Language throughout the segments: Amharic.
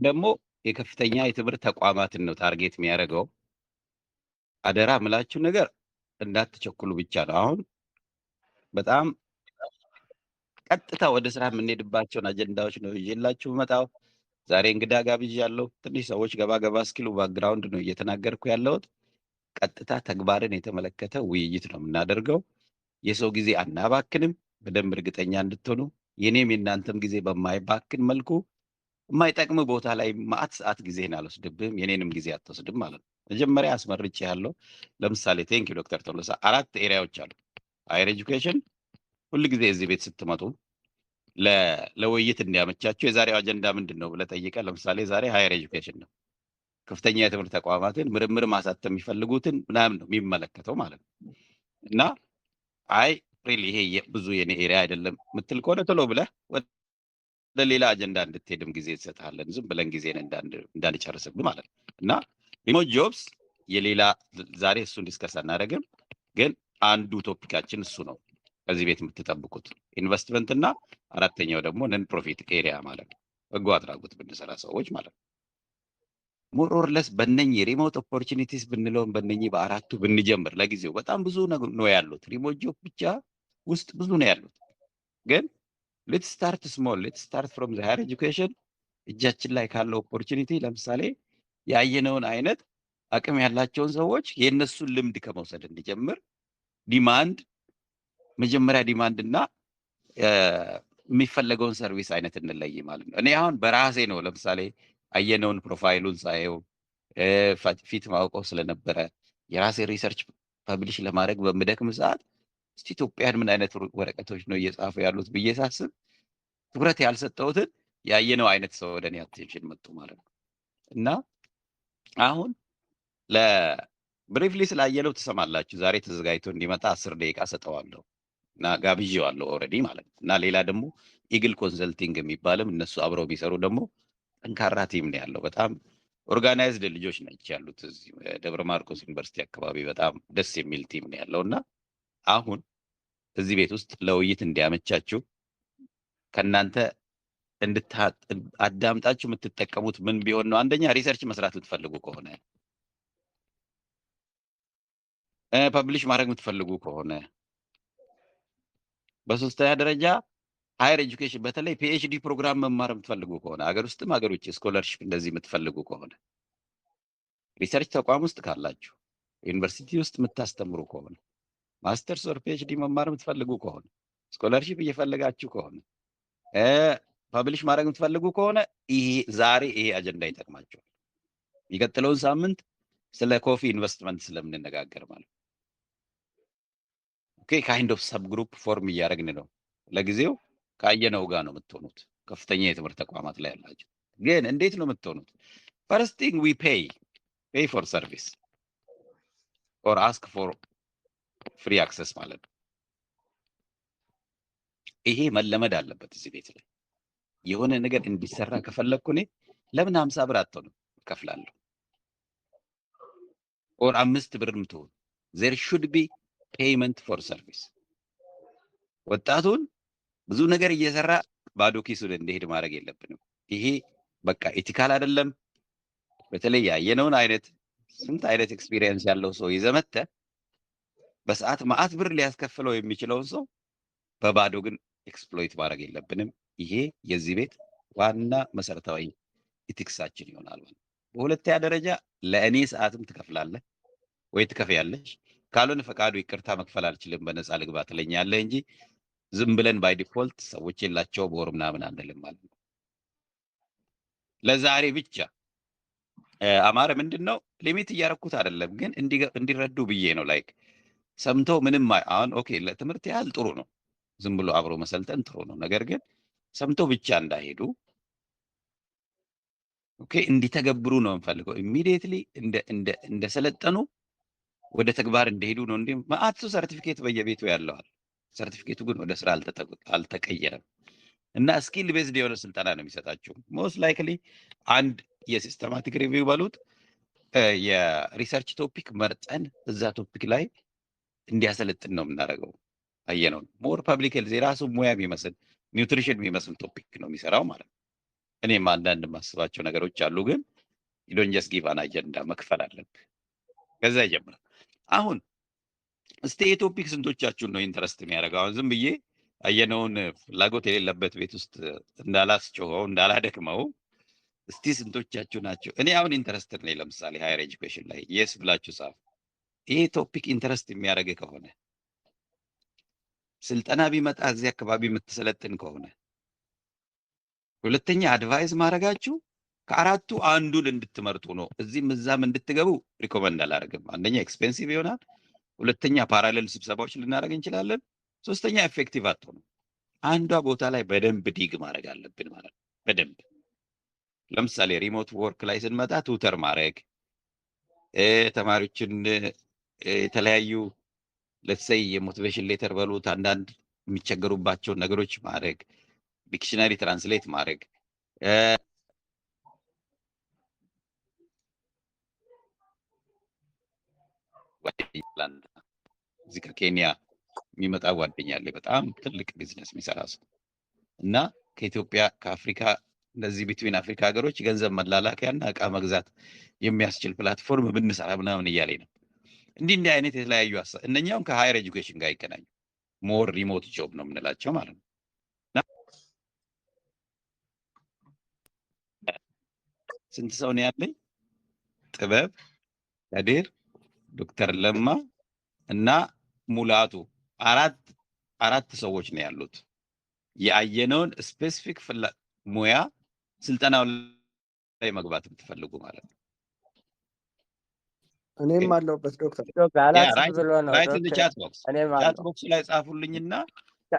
ደግሞ የከፍተኛ የትምህርት ተቋማትን ነው ታርጌት የሚያደርገው። አደራ ምላችሁ ነገር እንዳትቸኩሉ ብቻ ነው። አሁን በጣም ቀጥታ ወደ ስራ የምንሄድባቸውን አጀንዳዎች ነው ይዤላችሁ መጣው። ዛሬ እንግዳ ጋብዣለሁ። ትንሽ ሰዎች ገባ ገባ እስኪሉ ባክግራውንድ ነው እየተናገርኩ ያለሁት። ቀጥታ ተግባርን የተመለከተ ውይይት ነው የምናደርገው። የሰው ጊዜ አናባክንም። በደንብ እርግጠኛ እንድትሆኑ የኔም የእናንተም ጊዜ በማይባክን መልኩ የማይጠቅም ቦታ ላይ ማአት ሰዓት ጊዜህን አልወስድብህም፣ የኔንም ጊዜ አትወስድም ማለት ነው። መጀመሪያ አስመርጬ ያለው ለምሳሌ ቴንክ ዩ ዶክተር ቶሎሳ 4 ኤሪያዎች አሉ። ሃየር ኤጁኬሽን ሁሉ ጊዜ እዚህ ቤት ስትመጡ ለውይይት እንዲያመቻችሁ የዛሬው አጀንዳ ምንድን ነው ብለህ ጠይቀህ፣ ለምሳሌ ዛሬ ሃየር ኤጁኬሽን ነው። ከፍተኛ የትምህርት ተቋማትን ምርምር ማሳተም የሚፈልጉትን ምናምን ነው የሚመለከተው ማለት ነው። እና አይ ሪሊ ይሄ ብዙ የኔ ኤሪያ አይደለም ምትል ከሆነ ቶሎ ብለህ ወደ ሌላ አጀንዳ እንድትሄድም ጊዜ እንሰጥሃለን። ዝም ብለን ጊዜን እንዳንጨርስብህ ማለት ነው። እና ሪሞት ጆብስ የሌላ ዛሬ እሱን ዲስከስ አናደርግም፣ ግን አንዱ ቶፒካችን እሱ ነው። ከዚህ ቤት የምትጠብቁት ኢንቨስትመንት እና አራተኛው ደግሞ ነን ፕሮፊት ኤሪያ ማለት ነው። በጎ አድራጎት ብንሰራ ሰዎች ማለት ነው። ሞር ኦር ለስ በእነኚህ ሪሞት ኦፖርቹኒቲስ ብንለውም በእነኚህ በአራቱ ብንጀምር ለጊዜው በጣም ብዙ ነው ያሉት። ሪሞት ጆብ ብቻ ውስጥ ብዙ ነው ያሉት። ግን ሌትስ ስታርት ስሞል፣ ሌትስ ስታርት ፍሮም ዘ ሃየር ኤጁኬሽን። እጃችን ላይ ካለው ኦፖርቹኒቲ ለምሳሌ ያየነውን አይነት አቅም ያላቸውን ሰዎች የእነሱን ልምድ ከመውሰድ እንዲጀምር ዲማንድ መጀመሪያ ዲማንድ እና የሚፈለገውን ሰርቪስ አይነት እንለይ ማለት ነው። እኔ አሁን በራሴ ነው ለምሳሌ አየነውን ፕሮፋይሉን ሳየው ፊት ማውቀው ስለነበረ የራሴ ሪሰርች ፐብሊሽ ለማድረግ በምደክም ሰዓት እስቲ ኢትዮጵያን ምን አይነት ወረቀቶች ነው እየጻፉ ያሉት ብዬ ሳስብ ትኩረት ያልሰጠሁትን ያየነው አይነት ሰው ወደ እኔ አቴንሽን መጡ ማለት ነው። እና አሁን ለብሪፍሊ ስላየነው ትሰማላችሁ። ዛሬ ተዘጋጅቶ እንዲመጣ 10 ደቂቃ ሰጠዋለሁ እና ጋብዤዋለሁ ኦልሬዲ ማለት ነው። እና ሌላ ደግሞ ኢግል ኮንሰልቲንግ የሚባልም እነሱ አብረው ቢሰሩ ደግሞ ጠንካራ ቲም ነው ያለው። በጣም ኦርጋናይዝድ ልጆች ናቸው ያሉት እዚህ ደብረ ማርቆስ ዩኒቨርሲቲ አካባቢ በጣም ደስ የሚል ቲም ነው ያለው። እና አሁን እዚህ ቤት ውስጥ ለውይይት እንዲያመቻችሁ ከእናንተ አዳምጣችሁ የምትጠቀሙት ምን ቢሆን ነው? አንደኛ ሪሰርች መስራት የምትፈልጉ ከሆነ፣ ፐብሊሽ ማድረግ የምትፈልጉ ከሆነ፣ በሶስተኛ ደረጃ ሃየር ኤጁኬሽን በተለይ ፒኤችዲ ፕሮግራም መማር የምትፈልጉ ከሆነ ሀገር ውስጥም ሀገር ውጭ ስኮለርሽፕ እንደዚህ የምትፈልጉ ከሆነ፣ ሪሰርች ተቋም ውስጥ ካላችሁ፣ ዩኒቨርሲቲ ውስጥ የምታስተምሩ ከሆነ፣ ማስተርስ ኦር ፒኤችዲ መማር የምትፈልጉ ከሆነ፣ ስኮለርሽፕ እየፈለጋችሁ ከሆነ፣ ፐብሊሽ ማድረግ የምትፈልጉ ከሆነ ዛሬ ይሄ አጀንዳ ይጠቅማቸዋል። የሚቀጥለውን ሳምንት ስለ ኮፊ ኢንቨስትመንት ስለምንነጋገር ማለት ነው። ኦኬ ካይንድ ኦፍ ሰብ ግሩፕ ፎርም እያደረግን ነው። ለጊዜው ካየነው ጋር ነው የምትሆኑት። ከፍተኛ የትምህርት ተቋማት ላይ ያላችሁ ግን እንዴት ነው የምትሆኑት? ፈርስት ቲንግ ዊ ፔይ ፎር ሰርቪስ ኦር አስክ ፎር ፍሪ አክሰስ ማለት ነው። ይሄ መለመድ አለበት እዚህ ቤት ላይ። የሆነ ነገር እንዲሰራ ከፈለኩ እኔ ለምን 50 ብር አትሆንም እከፍላለሁ፣ ኦር 5 ብር ምትሆን there should be payment for service። ወጣቱን ብዙ ነገር እየሰራ ባዶ ኪሱን እንደሄድ ማድረግ የለብንም። ይሄ በቃ ኢቲካል አይደለም። በተለይ ያየነውን አይነት ስንት አይነት ኤክስፒሪየንስ ያለው ሰው ይዘመተ በሰዓት ማአት ብር ሊያስከፍለው የሚችለውን ሰው በባዶ ግን ኤክስፕሎይት ማድረግ የለብንም። ይሄ የዚህ ቤት ዋና መሰረታዊ ኢቲክሳችን ይሆናል። በሁለተኛ ደረጃ ለእኔ ሰዓትም ትከፍላለህ ወይ ትከፍያለሽ። ካልሆነ ፈቃዱ ይቅርታ መክፈል አልችልም በነፃ ልግባ ትለኛለህ እንጂ ዝም ብለን ባይ ዲፎልት ሰዎች የላቸው በወር ምናምን አንልም ማለት ነው። ለዛሬ ብቻ አማረ ምንድነው ሊሚት እያረኩት አይደለም፣ ግን እንዲረዱ ብዬ ነው። ላይክ ሰምተው ምንም አሁን ኦኬ ለትምህርት ያህል ጥሩ ነው፣ ዝም ብሎ አብሮ መሰልጠን ጥሩ ነው። ነገር ግን ሰምተው ብቻ እንዳይሄዱ ኦኬ እንዲተገብሩ ነው የምፈልገው። ኢሚዲየትሊ እንደሰለጠኑ ወደ ተግባር እንደሄዱ ነው። እንዴ ማአቱ ሰርቲፊኬት በየቤቱ ያለዋል። ሰርቲፊኬቱ ግን ወደ ስራ አልተቀየረም እና ስኪል ቤዝድ የሆነ ስልጠና ነው የሚሰጣችሁ። ሞስት ላይክሊ አንድ የሲስተማቲክ ሪቪው ባሉት የሪሰርች ቶፒክ መርጠን እዛ ቶፒክ ላይ እንዲያሰለጥን ነው የምናደርገው። አየነው ሞር ፐብሊክ ሄልዝ የራሱ ሙያ የሚመስል ኒውትሪሽን የሚመስል ቶፒክ ነው የሚሰራው ማለት ነው። እኔም አንዳንድ የማስባቸው ነገሮች አሉ። ግን ዶንት ጀስት ጊቭ አን አጀንዳ መክፈል አለብህ። ከዛ ይጀምራል። አሁን እስቲ የቶፒክ ስንቶቻችሁን ነው ኢንተረስት የሚያደርገው? አሁን ዝም ብዬ አየነውን ፍላጎት የሌለበት ቤት ውስጥ እንዳላስጮኸው እንዳላደክመው እስቲ ስንቶቻችሁ ናቸው? እኔ አሁን ኢንተረስትድ ነኝ። ለምሳሌ ሃየር ኤጁኬሽን ላይ የስ ብላችሁ ጻፉ። ይሄ ቶፒክ ኢንተረስት የሚያደርግ ከሆነ ስልጠና ቢመጣ እዚህ አካባቢ የምትሰለጥን ከሆነ፣ ሁለተኛ አድቫይዝ ማድረጋችሁ ከአራቱ አንዱን እንድትመርጡ ነው። እዚህም እዛም እንድትገቡ ሪኮመንድ አላደርግም። አንደኛ ኤክስፔንሲቭ ይሆናል፣ ሁለተኛ ፓራሌል ስብሰባዎች ልናደርግ እንችላለን፣ ሶስተኛ ኤፌክቲቭ አትሆንም። አንዷ ቦታ ላይ በደንብ ዲግ ማድረግ አለብን ማለት ነው። በደንብ ለምሳሌ ሪሞት ወርክ ላይ ስንመጣ ቱተር ማድረግ፣ ተማሪዎችን የተለያዩ ለተሰይ የሞቲቬሽን ሌተር በሉት አንዳንድ የሚቸገሩባቸውን ነገሮች ማድረግ፣ ዲክሽነሪ ትራንስሌት ማድረግ፣ እዚህ ከኬንያ የሚመጣ ጓደኛ አለ፣ በጣም ትልቅ ቢዝነስ የሚሰራ ሰው እና ከኢትዮጵያ ከአፍሪካ እንደዚህ ቢትዊን አፍሪካ ሀገሮች ገንዘብ መላላኪያና እቃ መግዛት የሚያስችል ፕላትፎርም ብንሰራ ምናምን እያለኝ ነው። እንዲህ አይነት የተለያዩ እነኛውም ከሃየር ኤጁኬሽን ጋር ይገናኙ ሞር ሪሞት ጆብ ነው የምንላቸው ማለት ነው። ስንት ሰው ነው ያለኝ? ጥበብ፣ ከድር፣ ዶክተር ለማ እና ሙላቱ አራት ሰዎች ነው ያሉት። የአየነውን ስፔሲፊክ ሙያ ስልጠናው ላይ መግባት የምትፈልጉ ማለት ነው። እኔም አለሁበት ዶክተር ቻት ቦክስ ላይ ጻፉልኝና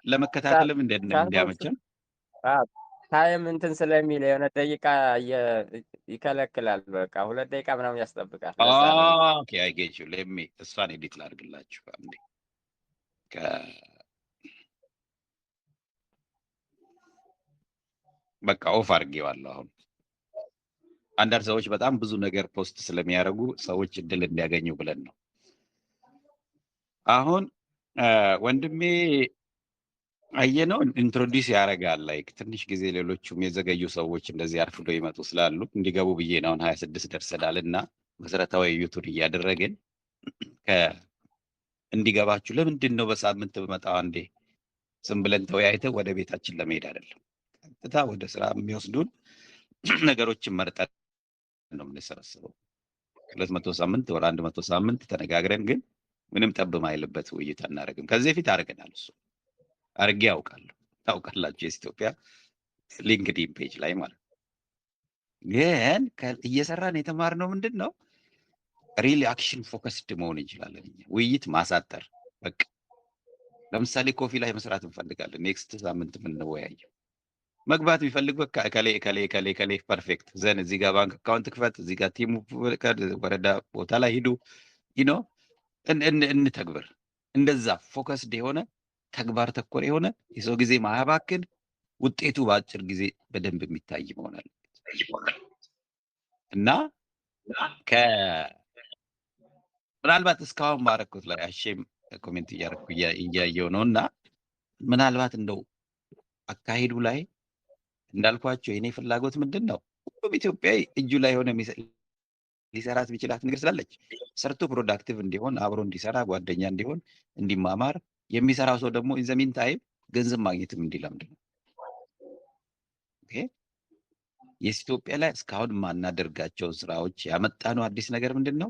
ለመከታተልም እንዲያመቸን። ታይም እንትን ስለሚል የሆነ ደቂቃ ይከለክላል። በቃ 2 ደቂቃ ምናምን ያስጠብቃል። ኦኬ አይ ጌት ዩ ሌት ሚ እሷን ኤዲት ላድርግላችሁ አንዴ። በቃ ኦፍ አድርጌዋለሁ። አሁን አንዳንድ ሰዎች በጣም ብዙ ነገር ፖስት ስለሚያደርጉ ሰዎች እድል እንዲያገኙ ብለን ነው። አሁን ወንድሜ አየነው ኢንትሮዲውስ ያደርጋል። ላይክ ትንሽ ጊዜ ሌሎቹም የዘገዩ ሰዎች እንደዚህ አርፍዶ ይመጡ ስላሉ እንዲገቡ ብዬ ነው። አሁን 26 ደርሰናል እና መሰረታዊ ዩቱን እያደረግን እንዲገባችሁ። ለምንድን ነው በሳምንት በመጣው አንዴ ዝም ብለን ተወያይተን ወደ ቤታችን ለመሄድ አይደለም፣ ቀጥታ ወደ ስራ የሚወስዱን ነገሮችን መርጠን ነው የምንሰበሰበው። 200 ሳምንት ወር 100 ሳምንት ተነጋግረን ግን ምንም ጠብ ማይልበት ውይይት አናደርግም። ከዚህ በፊት አድርገናል። እሱ አድርጌ ያውቃለሁ። ታውቃላችሁ የኢትዮጵያ ሊንክዲን ፔጅ ላይ ማለት ነው። ግን እየሰራን የተማርነው ምንድን ነው? ሪል አክሽን ፎከስድ መሆን እንችላለን። ውይይት ማሳጠር። በቃ ለምሳሌ ኮፊ ላይ መስራት እንፈልጋለን። ኔክስት ሳምንት የምንወያየው መግባት የሚፈልግ በቃ ከሌ ፐርፌክት ዘን እዚህ ጋር ባንክ አካውንት ክፈት፣ እዚህ ጋር ቲሙ ወረዳ ቦታ ላይ ሂዱ ይኖ እንተግብር። እንደዛ ፎከስድ የሆነ ተግባር ተኮር የሆነ የሰው ጊዜ ማባከን ውጤቱ በአጭር ጊዜ በደንብ የሚታይ መሆን አለበት እና ምናልባት እስካሁን ባረኩት ላይ አሼም ኮሜንት እያደረኩ እያየው ነው እና ምናልባት እንደው አካሄዱ ላይ እንዳልኳቸው የኔ ፍላጎት ምንድን ነው? ሁሉም ኢትዮጵያዊ እጁ ላይ የሆነ ሊሰራት የሚችላት ነገር ስላለች ሰርቶ ፕሮዳክቲቭ እንዲሆን አብሮ እንዲሰራ ጓደኛ እንዲሆን እንዲማማር የሚሰራው ሰው ደግሞ ኢንዘሚን ታይም ገንዘብ ማግኘትም እንዲለምድ ነው። ኦኬ የኢትዮጵያ ላይ እስካሁን ማናደርጋቸውን ስራዎች ያመጣነው አዲስ ነገር ምንድን ነው?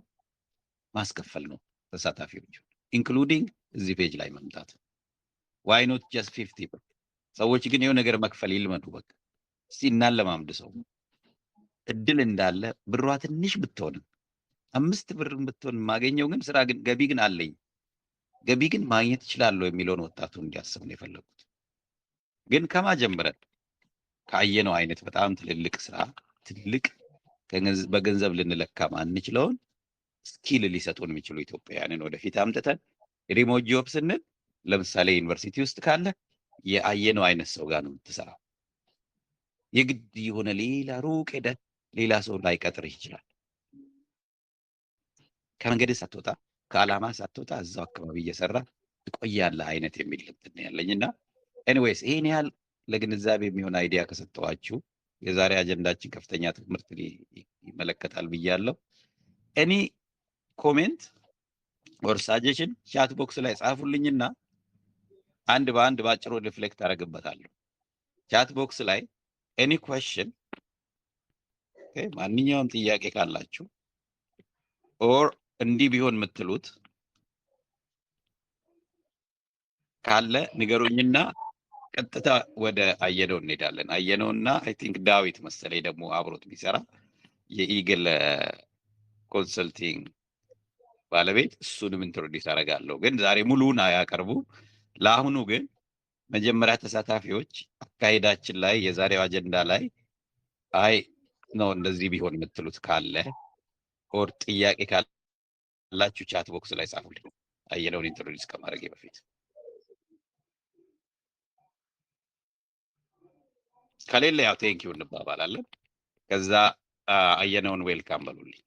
ማስከፈል ነው ተሳታፊዎች ኢንክሉዲንግ እዚህ ፔጅ ላይ መምጣት። ዋይ ኖት ጀስት 50 ብር? ሰዎች ግን የሆነ ነገር መክፈል ይልመዱ። በቃ እስቲ እናለማምድ ሰው እድል እንዳለ ብሯ ትንሽ ብትሆንም 5 ብር ብትሆን ማገኘው ግን ስራ ግን ገቢ ግን አለኝ ገቢ ግን ማግኘት እችላለሁ የሚለውን ወጣቱ እንዲያስብ ነው የፈለጉት። ግን ከማጀምረን ካየነው አይነት በጣም ትልልቅ ስራ ትልቅ በገንዘብ ልንለካ ማንችለውን ስኪል ሊሰጡን የሚችሉ ኢትዮጵያውያንን ወደፊት አምጥተን ሪሞት ጆብ ስንል ለምሳሌ ዩኒቨርሲቲ ውስጥ ካለ የአየነው አይነት ሰው ጋር ነው የምትሰራው። የግድ የሆነ ሌላ ሩቅ ሄደህ ሌላ ሰው ላይቀጥርህ ይችላል። ከመንገድ ሳትወጣ ከዓላማ ሳትወጣ እዛው አካባቢ እየሰራ ትቆያለህ አይነት የሚል እንትን ያለኝና ኤኒዌይስ ይሄን ያህል ለግንዛቤ የሚሆን አይዲያ ከሰጠዋችሁ የዛሬ አጀንዳችን ከፍተኛ ትምህርት ይመለከታል ብያለሁ። እኔ ኮሜንት ኦር ሳጀሽን ቻት ቦክስ ላይ ጻፉልኝና አንድ በአንድ ባጭሩ ሪፍሌክት አደርግበታለሁ። ቻት ቦክስ ላይ ኤኒ ኩዌስችን ማንኛውም ጥያቄ ካላችሁ ኦር እንዲህ ቢሆን የምትሉት ካለ ንገሩኝና ቀጥታ ወደ አየነው እንሄዳለን። አየነውና አይ ቲንክ ዳዊት መሰለኝ ደግሞ አብሮት ቢሰራ የኢግል ኮንሰልቲንግ ባለቤት እሱንም ኢንትሮዲውስ አደርጋለሁ። ግን ዛሬ ሙሉውን አያቀርቡ። ለአሁኑ ግን መጀመሪያ ተሳታፊዎች አካሄዳችን ላይ የዛሬው አጀንዳ ላይ አይ ነው እንደዚህ ቢሆን የምትሉት ካለ ኦር ጥያቄ ካላችሁ ቻት ቦክስ ላይ ጻፉልኝ አየነውን ኢንትሮዲውስ ከማድረጌ በፊት። ከሌለ ያው ቴንኪው እንባባላለን። ከዛ አየነውን ዌልካም በሉልኝ።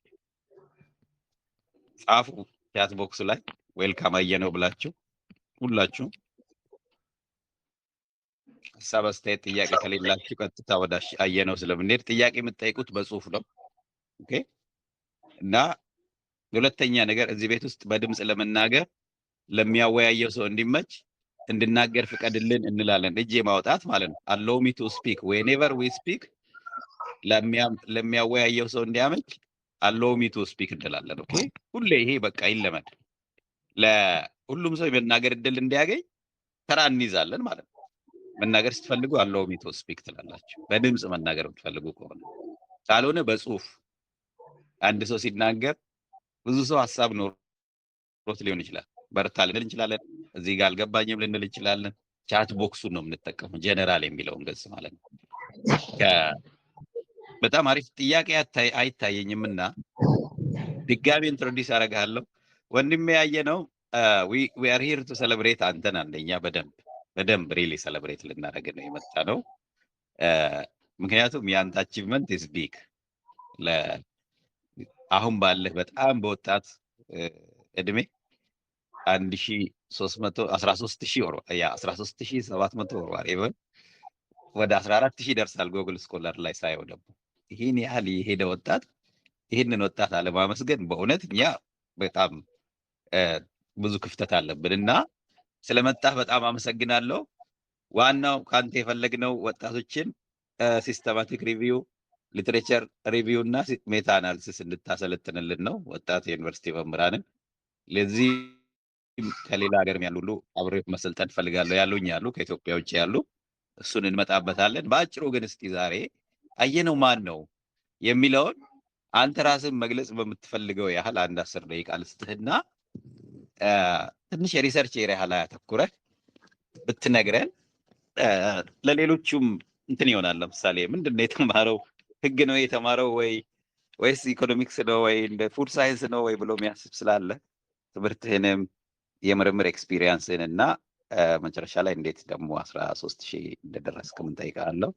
ጻፉ ቻት ቦክስ ላይ ዌልካም አየነው ብላችሁ ሁላችሁ። ሀሳብ አስተያየት፣ ጥያቄ ከሌላችሁ ቀጥታ ወደ አየነው ስለምንሄድ ጥያቄ የምትጠይቁት በጽሁፍ ነው። ኦኬ። እና ሁለተኛ ነገር እዚህ ቤት ውስጥ በድምጽ ለመናገር ለሚያወያየው ሰው እንዲመች እንድናገር ፍቀድልን እንላለን። እጄ ማውጣት ማለት ነው። allow me to speak whenever we speak ለሚያወያየው ሰው እንዲያመች allow me to speak እንላለን። ኦኬ። ሁሌ ይሄ በቃ ይለመድ። ለሁሉም ሰው የመናገር እድል እንዲያገኝ ተራ እንይዛለን ማለት ነው። መናገር ስትፈልጉ allow me to speak ትላላችሁ። በድምጽ መናገር የምትፈልጉ ከሆነ ካልሆነ በጽሁፍ አንድ ሰው ሲናገር ብዙ ሰው ሀሳብ ኖሮት ሊሆን ይችላል። በርታ ልንል እንችላለን። እዚህ ጋር አልገባኝም ልንል እንችላለን። ቻት ቦክሱን ነው የምንጠቀመው፣ ጀነራል የሚለውን ገጽ ማለት ነው። በጣም አሪፍ ጥያቄ አይታየኝምና ድጋሚ ኢንትሮዲውስ አደርጋለሁ። ወንድሜ ያየነው we are here to celebrate አንተን አንደኛ በደንብ ሪሊ ሰለብሬት ልናደርግ ነው የመጣ ነው። ምክንያቱም የአንተ አቺቭመንት is big አሁን ባለህ በጣም በወጣት እድሜ 13700 ወር ወደ 14000 ደርሳል። ጎግል ስኮላር ላይ ሳየው ደግሞ ይሄን ያህል የሄደ ወጣት ይሄንን ወጣት አለማመስገን በእውነት እኛ በጣም ብዙ ክፍተት አለብንና ስለመጣህ በጣም አመሰግናለሁ። ዋናው ካንተ የፈለግነው ወጣቶችን ሲስተማቲክ ሪቪው፣ ሊትሬቸር ሪቪው እና ሜታ አናሊሲስ እንድታሰለጥንልን ነው። ወጣት የዩኒቨርሲቲ መምህራንን ለዚህ ከሌላ ሀገር ያሉ ሁሉ አብሬ መሰልጠን ፈልጋለሁ ያሉ ከኢትዮጵያ ውጭ ያሉ እሱን እንመጣበታለን። በአጭሩ ግን እስቲ ዛሬ አየነው ማን ነው የሚለውን አንተ ራስን መግለጽ በምትፈልገው ያህል አንድ 10 ደቂቃ ልስጥህና ትንሽ የሪሰርች ኤሪያ ላይ አተኩረህ ብትነግረን ለሌሎቹም እንትን ይሆናል። ለምሳሌ ምንድነው የተማረው? ህግ ነው የተማረው ወይስ ኢኮኖሚክስ ነው ወይ እንደ ፉድ ሳይንስ ነው ወይ ብሎ የሚያስብ ስላለ ትምህርትህንም የምርምር ኤክስፒሪየንስን እና መጨረሻ ላይ እንዴት ደግሞ 13000 እንደደረስክ ምን ጠይቃለሁ።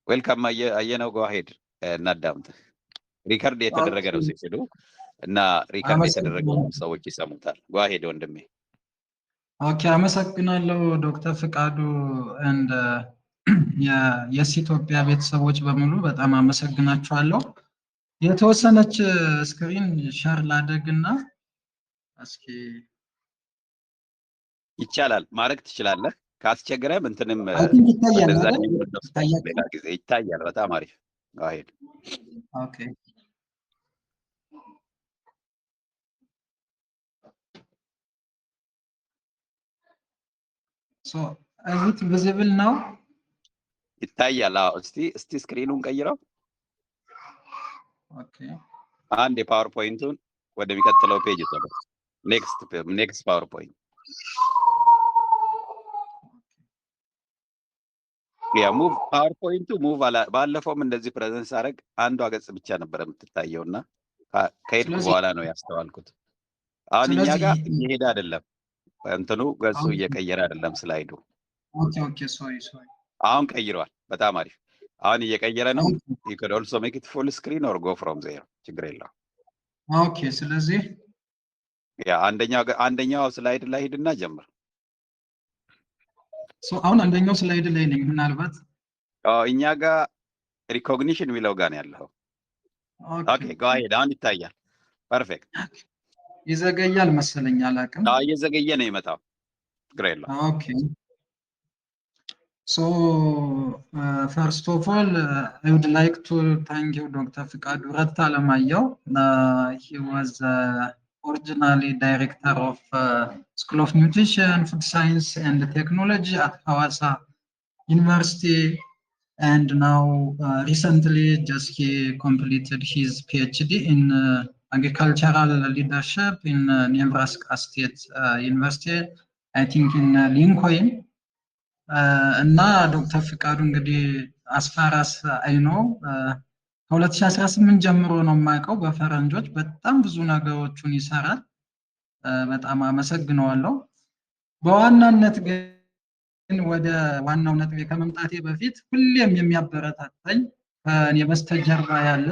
ዌልካም አየነው። ጎ አሄድ እናዳምጥህ። ሪከርድ የተደረገ ነው ሲሄዱ እና ሪከርድ የተደረገ ሰዎች ይሰሙታል። ጎ አሄድ ወንድሜ። ኦኬ፣ አመሰግናለሁ ዶክተር ፍቃዱ and የኢትዮጵያ ቤተሰቦች በሙሉ በጣም አመሰግናችኋለሁ። የተወሰነች ስክሪን ሼር ላድርግና እስኪ ይቻላል ማድረግ ትችላለህ። ካስቸገረም እንትንም ይታያል። ሌላ ጊዜ ይታያል። በጣም አሪፍ አሄድ። ኦኬ ሶ እዚት ቪዚብል ነው ይታያል። አዎ እስቲ ስክሪኑን ቀይረው። ኦኬ አንድ የፓወርፖይንቱን ወደሚቀጥለው ፔጅ ተበል። ኔክስት ፓወርፖይንት ያ ሙቭ ፓወርፖይንቱ ሙቭ ባለፈውም እንደዚህ ፕሬዘንስ አደረግ አንዷ ገጽ ብቻ ነበር የምትታየውና ከሄድኩ በኋላ ነው ያስተዋልኩት። አሁን እኛ ጋር እየሄደ አይደለም እንትኑ ገጹ እየቀየረ አይደለም ስላይዱ። ኦኬ ሶሪ አሁን ቀይሯል። በጣም አሪፍ። አሁን እየቀየረ ነው። you could also make it full screen or go from there ችግር የለውም። ኦኬ ስለዚህ ያ አንደኛው ስላይድ ላይ ሄድና ጀምር። አሁን አንደኛው ስላይድ ላይ ነኝ። ምናልባት እኛ ጋር ሪኮግኒሽን የሚለው ጋር ነው ያለው። ኦኬ ጎ አሄድ። አሁን ይታያል። ፐርፌክት። ይዘገያል መሰለኝ አላውቅም። እየዘገየ ነው የመጣው። ችግር የለውም። ኦኬ so first of all I would like to thank you Dr. Fikadu Ratta Alamayehu. He was originally director of School of Nutrition, Food Science and Technology at Hawassa University, and now recently just he completed his PhD in agricultural leadership in Nebraska State University, I think in Lincoln. እና ዶክተር ፍቃዱ እንግዲህ አስፋራስ አይ ነው ከ2018 ጀምሮ ነው የማውቀው በፈረንጆች በጣም ብዙ ነገሮችን ይሰራል። በጣም አመሰግነዋለሁ። በዋናነት ግን ወደ ዋናው ነጥቤ ከመምጣቴ በፊት ሁሌም የሚያበረታታኝ ከኔ በስተጀርባ ያለ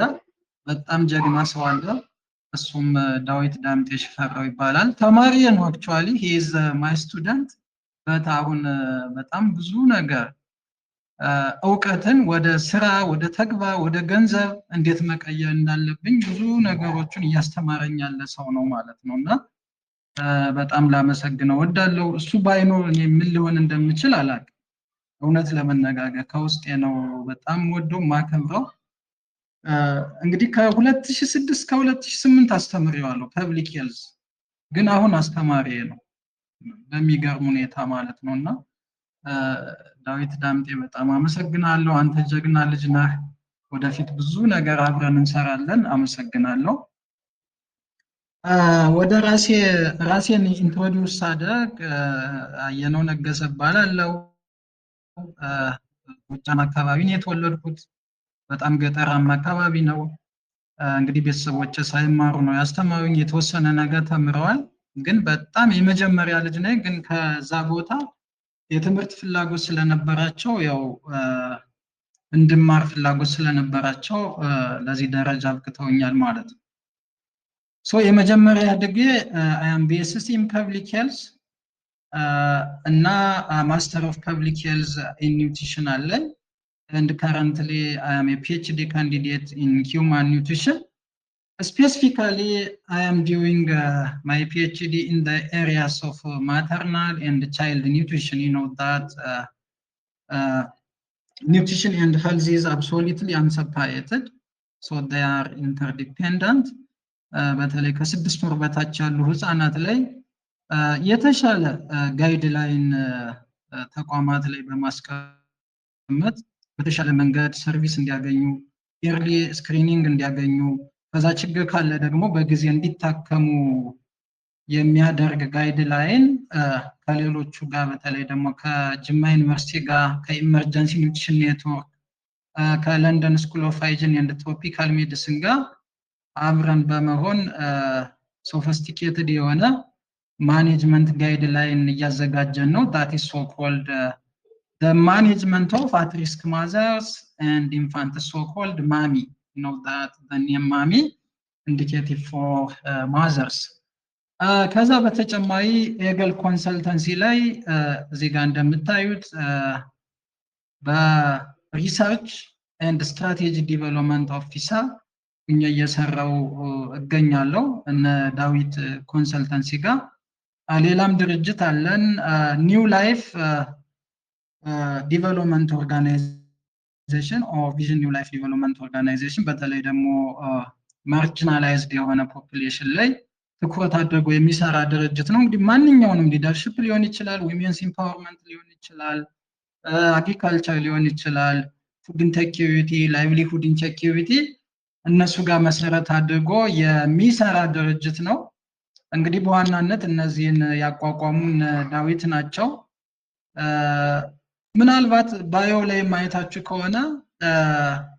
በጣም ጀግና ሰው አለ። እሱም ዳዊት ዳምጤ ሽፈራው ይባላል። ተማሪ ነው አክቹአሊ he is my student አሁን በጣም ብዙ ነገር እውቀትን ወደ ስራ ወደ ተግባር ወደ ገንዘብ እንዴት መቀየር እንዳለብኝ ብዙ ነገሮችን እያስተማረኝ ያለ ሰው ነው ማለት ነውና በጣም ላመሰግነው ወዳለው። እሱ ባይኖር እኔ ምን ሊሆን እንደምችል አላውቅም። እውነት ለመነጋገር ከውስጤ ነው በጣም ወደው ማከብረው። እንግዲህ ከ2006 እስከ 2008 አስተምሬዋለሁ ፐብሊክ ሄልዝ፣ ግን አሁን አስተማሪ ነው በሚገርም ሁኔታ ማለት ነውና ዳዊት ዳምጤ በጣም አመሰግናለሁ። አንተ ጀግና ልጅ ነህ። ወደፊት ብዙ ነገር አብረን እንሰራለን። አመሰግናለሁ። ወደ ራሴን ኢንትሮዲዩስ ሳደርግ አየነው ነገሰ እባላለሁ። ጎጃም አካባቢ ነው የተወለድኩት። በጣም ገጠራማ አካባቢ ነው። እንግዲህ ቤተሰቦቼ ሳይማሩ ነው ያስተማሩኝ። የተወሰነ ነገር ተምረዋል። ግን በጣም የመጀመሪያ ልጅ ነኝ። ግን ከዛ ቦታ የትምህርት ፍላጎት ስለነበራቸው ያው እንድማር ፍላጎት ስለነበራቸው ለዚህ ደረጃ አብቅተውኛል ማለት ነው። ሶ የመጀመሪያ ዲግሪ I am BSc in Public Health እና Master of Public Health in Nutrition አለኝ and currently I am a PhD candidate in Human Nutrition. Specifically, I am doing my PhD in the areas of maternal and child nutrition. You know that nutrition and health is absolutely unseparated, so they are interdependent. በተለይ ከ6 ወር በታች ያሉ ህፃናት ላይ የተሻለ ጋይድላይን ተቋማት ላይ በማስቀመጥ በተሻለ መንገድ ሰርቪስ እንዲያገኙ ኤርሊ ስክሪኒንግ እንዲያገኙ ከዛ ችግር ካለ ደግሞ በጊዜ እንዲታከሙ የሚያደርግ ጋይድላይን ከሌሎቹ ጋር በተለይ ደግሞ ከጅማ ዩኒቨርሲቲ ጋር ከኢመርጀንሲ ኒውትሪሽን ኔትወርክ ከለንደን ስኩል ኦፍ ሃይጂን ኤንድ ትሮፒካል ሜዲሲን ጋር አብረን በመሆን ሶፊስቲኬትድ የሆነ ማኔጅመንት ጋይድላይን እያዘጋጀን ነው። that is so called the management of at-risk mothers and infants, so called MAMI. You know that the name MAMI indicative for mothers. ከዛ በተጨማሪ ኤገል ኮንሰልተንሲ ላይ እዚህ ጋር እንደምታዩት በሪሰርች ኤንድ ስትራቴጂ ዲቨሎፕመንት ኦፊሰር እየሰራው እገኛለሁ እነ ዳዊት ኮንሰልተንሲ ጋር። ሌላም ድርጅት አለን ኒው ላይፍ ዲቨሎፕመንት ኦርጋናይዜሽን ኦር ቪዥን ኒው ላይፍ ዲቨሎፕመንት ኦርጋናይዜሽን በተለይ ደግሞ ማርጂናላይዝድ የሆነ ፖፑሌሽን ላይ ትኩረት አድርጎ የሚሰራ ድርጅት ነው። እንግዲህ ማንኛውንም ሊደርሺፕ ሊሆን ይችላል፣ ዊሜንስ ኢምፓወርመንት ሊሆን ይችላል፣ አግሪካልቸር ሊሆን ይችላል፣ ፉድ ኢንሴኪዩሪቲ፣ ላይቭሊሁድ ኢንሴኪዩሪቲ እነሱ ጋር መሰረት አድርጎ የሚሰራ ድርጅት ነው። እንግዲህ በዋናነት እነዚህን ያቋቋሙን ዳዊት ናቸው። ምናልባት ባዮ ላይ ማየታችሁ ከሆነ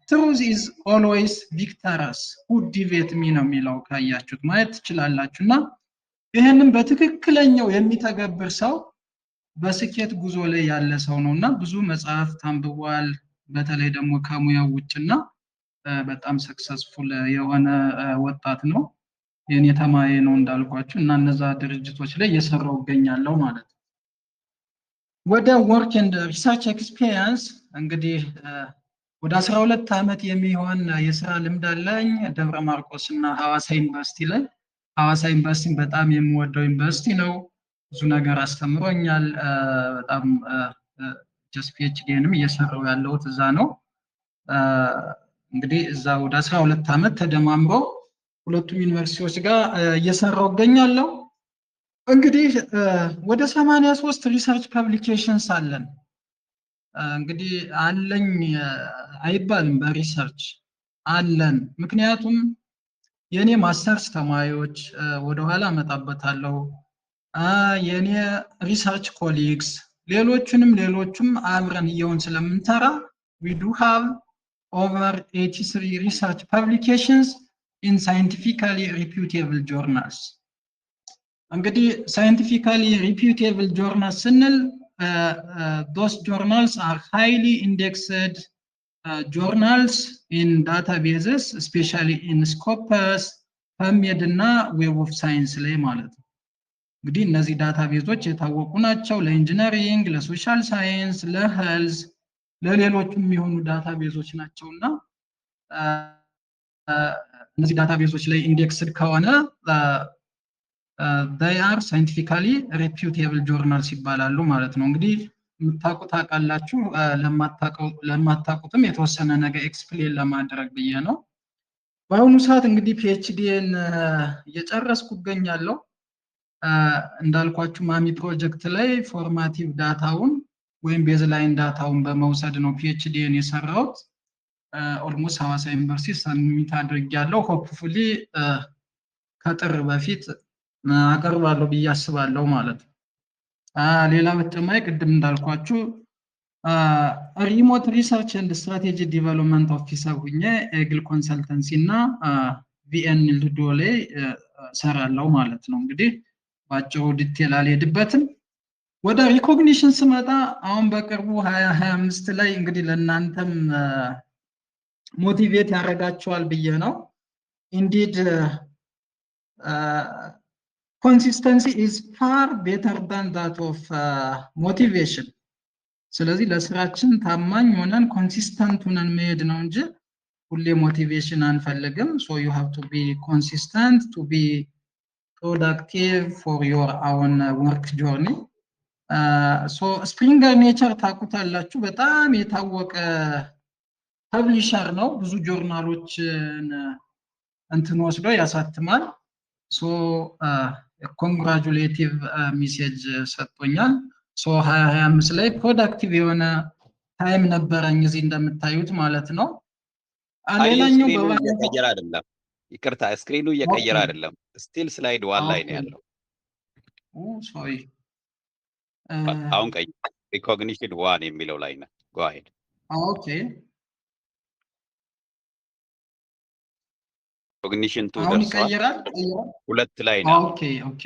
truth is always victorious who debate me ነው የሚለው ካያችሁት ማየት ትችላላችሁና ይሄንን በትክክለኛው የሚተገብር ሰው በስኬት ጉዞ ላይ ያለ ሰው ነውና ብዙ መጽሐፍ ታንብቧል። በተለይ ደግሞ ከሙያው ውጭና በጣም ሰክሰስፉል የሆነ ወጣት ነው። የኔ ተማሪ ነው እንዳልኳችሁ እና እነዛ ድርጅቶች ላይ እየሰራው እገኛለሁ ማለት ነው። ወደ ወርክ ኤንድ ሪሰርች ኤክስፒሪየንስ እንግዲህ ወደ 12 ዓመት የሚሆን የስራ ልምድ አለኝ ደብረ ማርቆስ እና ሐዋሳ ዩኒቨርሲቲ ላይ። ሐዋሳ ዩኒቨርሲቲ በጣም የምወደው ዩኒቨርሲቲ ነው። ብዙ ነገር አስተምሮኛል። በጣም ጀስት ፒኤችዲንም እየሰራሁ ያለሁት እዛ ነው። እንግዲህ እዛ ወደ 12 ዓመት ተደማምሮ ሁለቱም ዩኒቨርሲቲዎች ጋር እየሰራሁ እገኛለሁ። እንግዲህ ወደ 83 ሪሰርች ፐብሊኬሽንስ አለን። እንግዲህ አለኝ አይባልም፣ በሪሰርች አለን። ምክንያቱም የኔ ማስተርስ ተማሪዎች ወደኋላ እመጣበታለሁ፣ የኔ ሪሰርች ኮሊግስ ሌሎቹም አብረን እየሆን ስለምንሰራ we do have over 83 research publications in scientifically reputable journals. እንግዲህ scientifically reputable journals ስንል those journals are highly indexed journals in databases, especially in Scopus, PubMed እና Web of Science ላይ ማለት ነው። እንግዲህ እነዚህ ዳታቤዞች የታወቁ ናቸው ለኢንጂነሪንግ፣ ለሶሻል ሳይንስ፣ ለሄልዝ፣ ለሌሎችም የሚሆኑ ዳታቤዞች ናቸውና እነዚህ ዳታቤዞች ላይ ኢንዴክስድ ከሆነ they are scientifically reputable journals ይባላሉ ማለት ነው። እንግዲህ የምታውቁት አቃላችሁ፣ ለማታውቁትም የተወሰነ ነገር ኤክስፕሌን ለማድረግ ብዬ ነው። በአሁኑ ሰዓት እንግዲህ ፒኤችዲን እየጨረስኩ እገኛለሁ። እንዳልኳችሁ ማሚ ፕሮጀክት ላይ ፎርማቲቭ ዳታውን ወይም ቤዝላይን ዳታውን በመውሰድ ነው ፒኤችዲን የሰራሁት። ኦልሞስት ሐዋሳ ዩኒቨርሲቲ ሰብሚት አድርጌያለሁ። ሆፕፉሊ ከጥር በፊት አቀርባለሁ ብዬ አስባለሁ ማለት ነው። ሌላ በተጨማሪ ቅድም እንዳልኳችሁ ሪሞት ሪሰርች ኤንድ ስትራቴጂ ዲቨሎፕመንት ኦፊሰር ሁኜ ኤግል ኮንሰልተንሲ እና ቪኤን ልዶ ላይ ሰራለሁ ማለት ነው። እንግዲህ ባጭሩ ዲቴል አልሄድበትም። ወደ ሪኮግኒሽን ስመጣ አሁን በቅርቡ 2025 ላይ እንግዲህ ለእናንተም ሞቲቬት ያደርጋቸዋል ብዬ ነው። ኢንዲድ consistency is far better than that of motivation. ስለዚህ ለስራችን ታማኝ ሆነን ኮንሲስተንት ሆነን መሄድ ነው እንጂ ሁሌ ሞቲቬሽን አንፈልግም። so you have to be consistent to be productive for your own work journey. so ስፕሪንገር ኔቸር ታውቁታላችሁ፣ በጣም የታወቀ ፐብሊሸር ነው። ብዙ ጆርናሎችን እንትን ወስዶ ያሳትማል። so ኮንግራቹሌቲቭ ሜሴጅ ሰጥቶኛል። ሶ 2025 ላይ ፕሮዳክቲቭ የሆነ ታይም ነበረኝ እዚህ እንደምታዩት ማለት ነው። ሌላኛው እየቀየረ አይደለም፣ ይቅርታ ስክሪኑ እየቀየረ አይደለም፣ ስቲል ስላይድ ዋን ላይ ነው ያለው። ሶሪ አሁን ቀይ ሪኮግኒሽን ዋን የሚለው ላይ ነው። ጎ አሄድ። ኦኬ ሪኮግኒሽን ቱ አሁን ደርሷል። ይቀየራል። ሁለት ላይ ነው። ኦኬ ኦኬ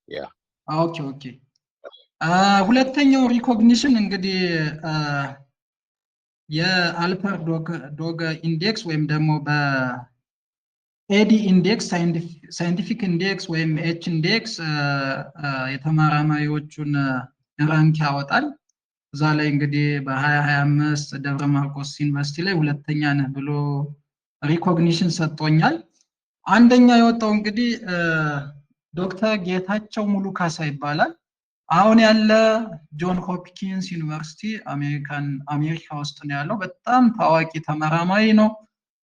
ያ ኦኬ ኦኬ ሁለተኛው ሪኮግኒሽን እንግዲህ የአልፐር ዶግ ኢንዴክስ ወይም ደግሞ በኤዲ ኢንዴክስ ሳይንቲፊክ ኢንዴክስ ወይም ኤች ኢንዴክስ የተመራማሪዎቹን ራንክ ያወጣል። እዛ ላይ እንግዲህ በ2025 ደብረ ማርቆስ ዩኒቨርሲቲ ላይ ሁለተኛ ነህ ብሎ ሪኮግኒሽን ሰጥቶኛል። አንደኛ የወጣው እንግዲህ ዶክተር ጌታቸው ሙሉ ካሳ ይባላል። አሁን ያለ ጆን ሆፕኪንስ ዩኒቨርሲቲ አሜሪካ ውስጥ ነው ያለው። በጣም ታዋቂ ተመራማሪ ነው።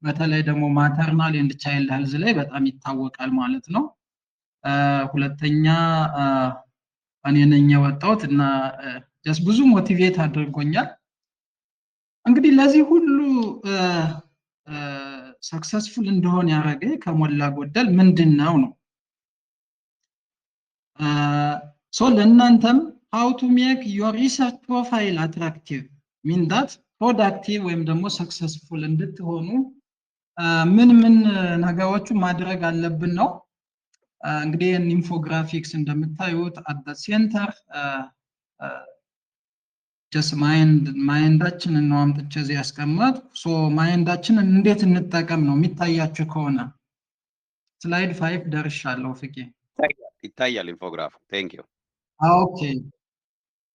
በተለይ ደግሞ ማተርናል ኤንድ ቻይልድ ሄልዝ ላይ በጣም ይታወቃል ማለት ነው። ሁለተኛ እኔ ነኝ የወጣሁት እና ጀስት ብዙ ሞቲቬት አድርጎኛል። እንግዲህ ለዚህ ሁሉ ሰክሰስፉል እንደሆነ ያደረገ ከሞላ ጎደል ምንድነው ነው so ለእናንተም how to make your research profile attractive mean that productive ወይም ደግሞ successful እንድትሆኑ ምን ነገሮች ማድረግ አለብን ነው። እንግዲህ ኢንፎግራፊክስ እንደምታዩት at the center just ማይንዳችንን ነው አምጥቼ እዚህ ያስቀመጥኩ። so ማይንዳችንን እንዴት እንጠቀም ነው የሚታያችሁ ከሆነ ስላይድ 5 ደርሻለሁ። ፍቄ ይታያል ኢንፎግራፍ። ቴንክ ዩ። ኦኬ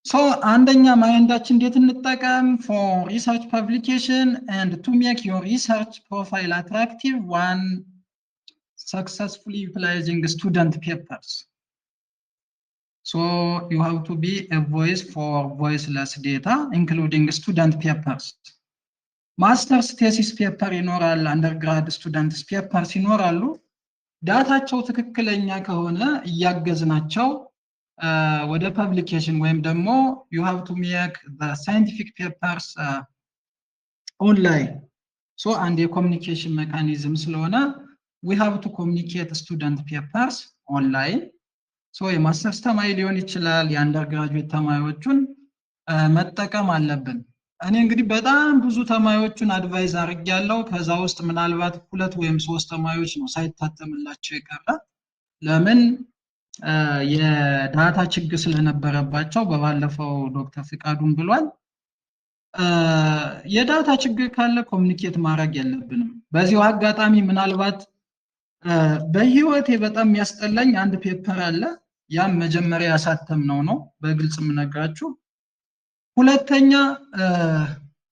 So አንደኛ ማይንዳችን እንዴት እንጠቀም for research publication and to make your research profile attractive, one, successfully utilizing student papers. So you have to be a voice for voiceless data, including student papers. Master's thesis paper ይኖራል፣ undergrad students papers ይኖራሉ። ዳታቸው ትክክለኛ ከሆነ እያገዝናቸው ወደ ፐብሊኬሽን ወይም ደግሞ you have to make the scientific papers online. So and the communication mechanism ስለሆነ we have to communicate student papers online. So የማስተርስ ተማሪ ሊሆን ይችላል፣ የአንደርግራጁዌት ተማሪዎቹን መጠቀም አለብን። እኔ እንግዲህ በጣም ብዙ ተማሪዎቹን አድቫይዝ አድርጌያለሁ። ከዛ ውስጥ ምናልባት 2 ወይም 3 ተማሪዎች ነው ሳይታተምላቸው የቀረ። ለምን? የዳታ ችግር ስለነበረባቸው። በባለፈው ዶክተር ፍቃዱን ብሏል። የዳታ ችግር ካለ ኮሙኒኬት ማድረግ የለብንም። በዚሁ አጋጣሚ ምናልባት በህይወቴ በጣም የሚያስጠላኝ አንድ ፔፐር አለ። ያም መጀመሪያ ያሳተምነው ነው፣ በግልጽ የምነግራችሁ። ሁለተኛ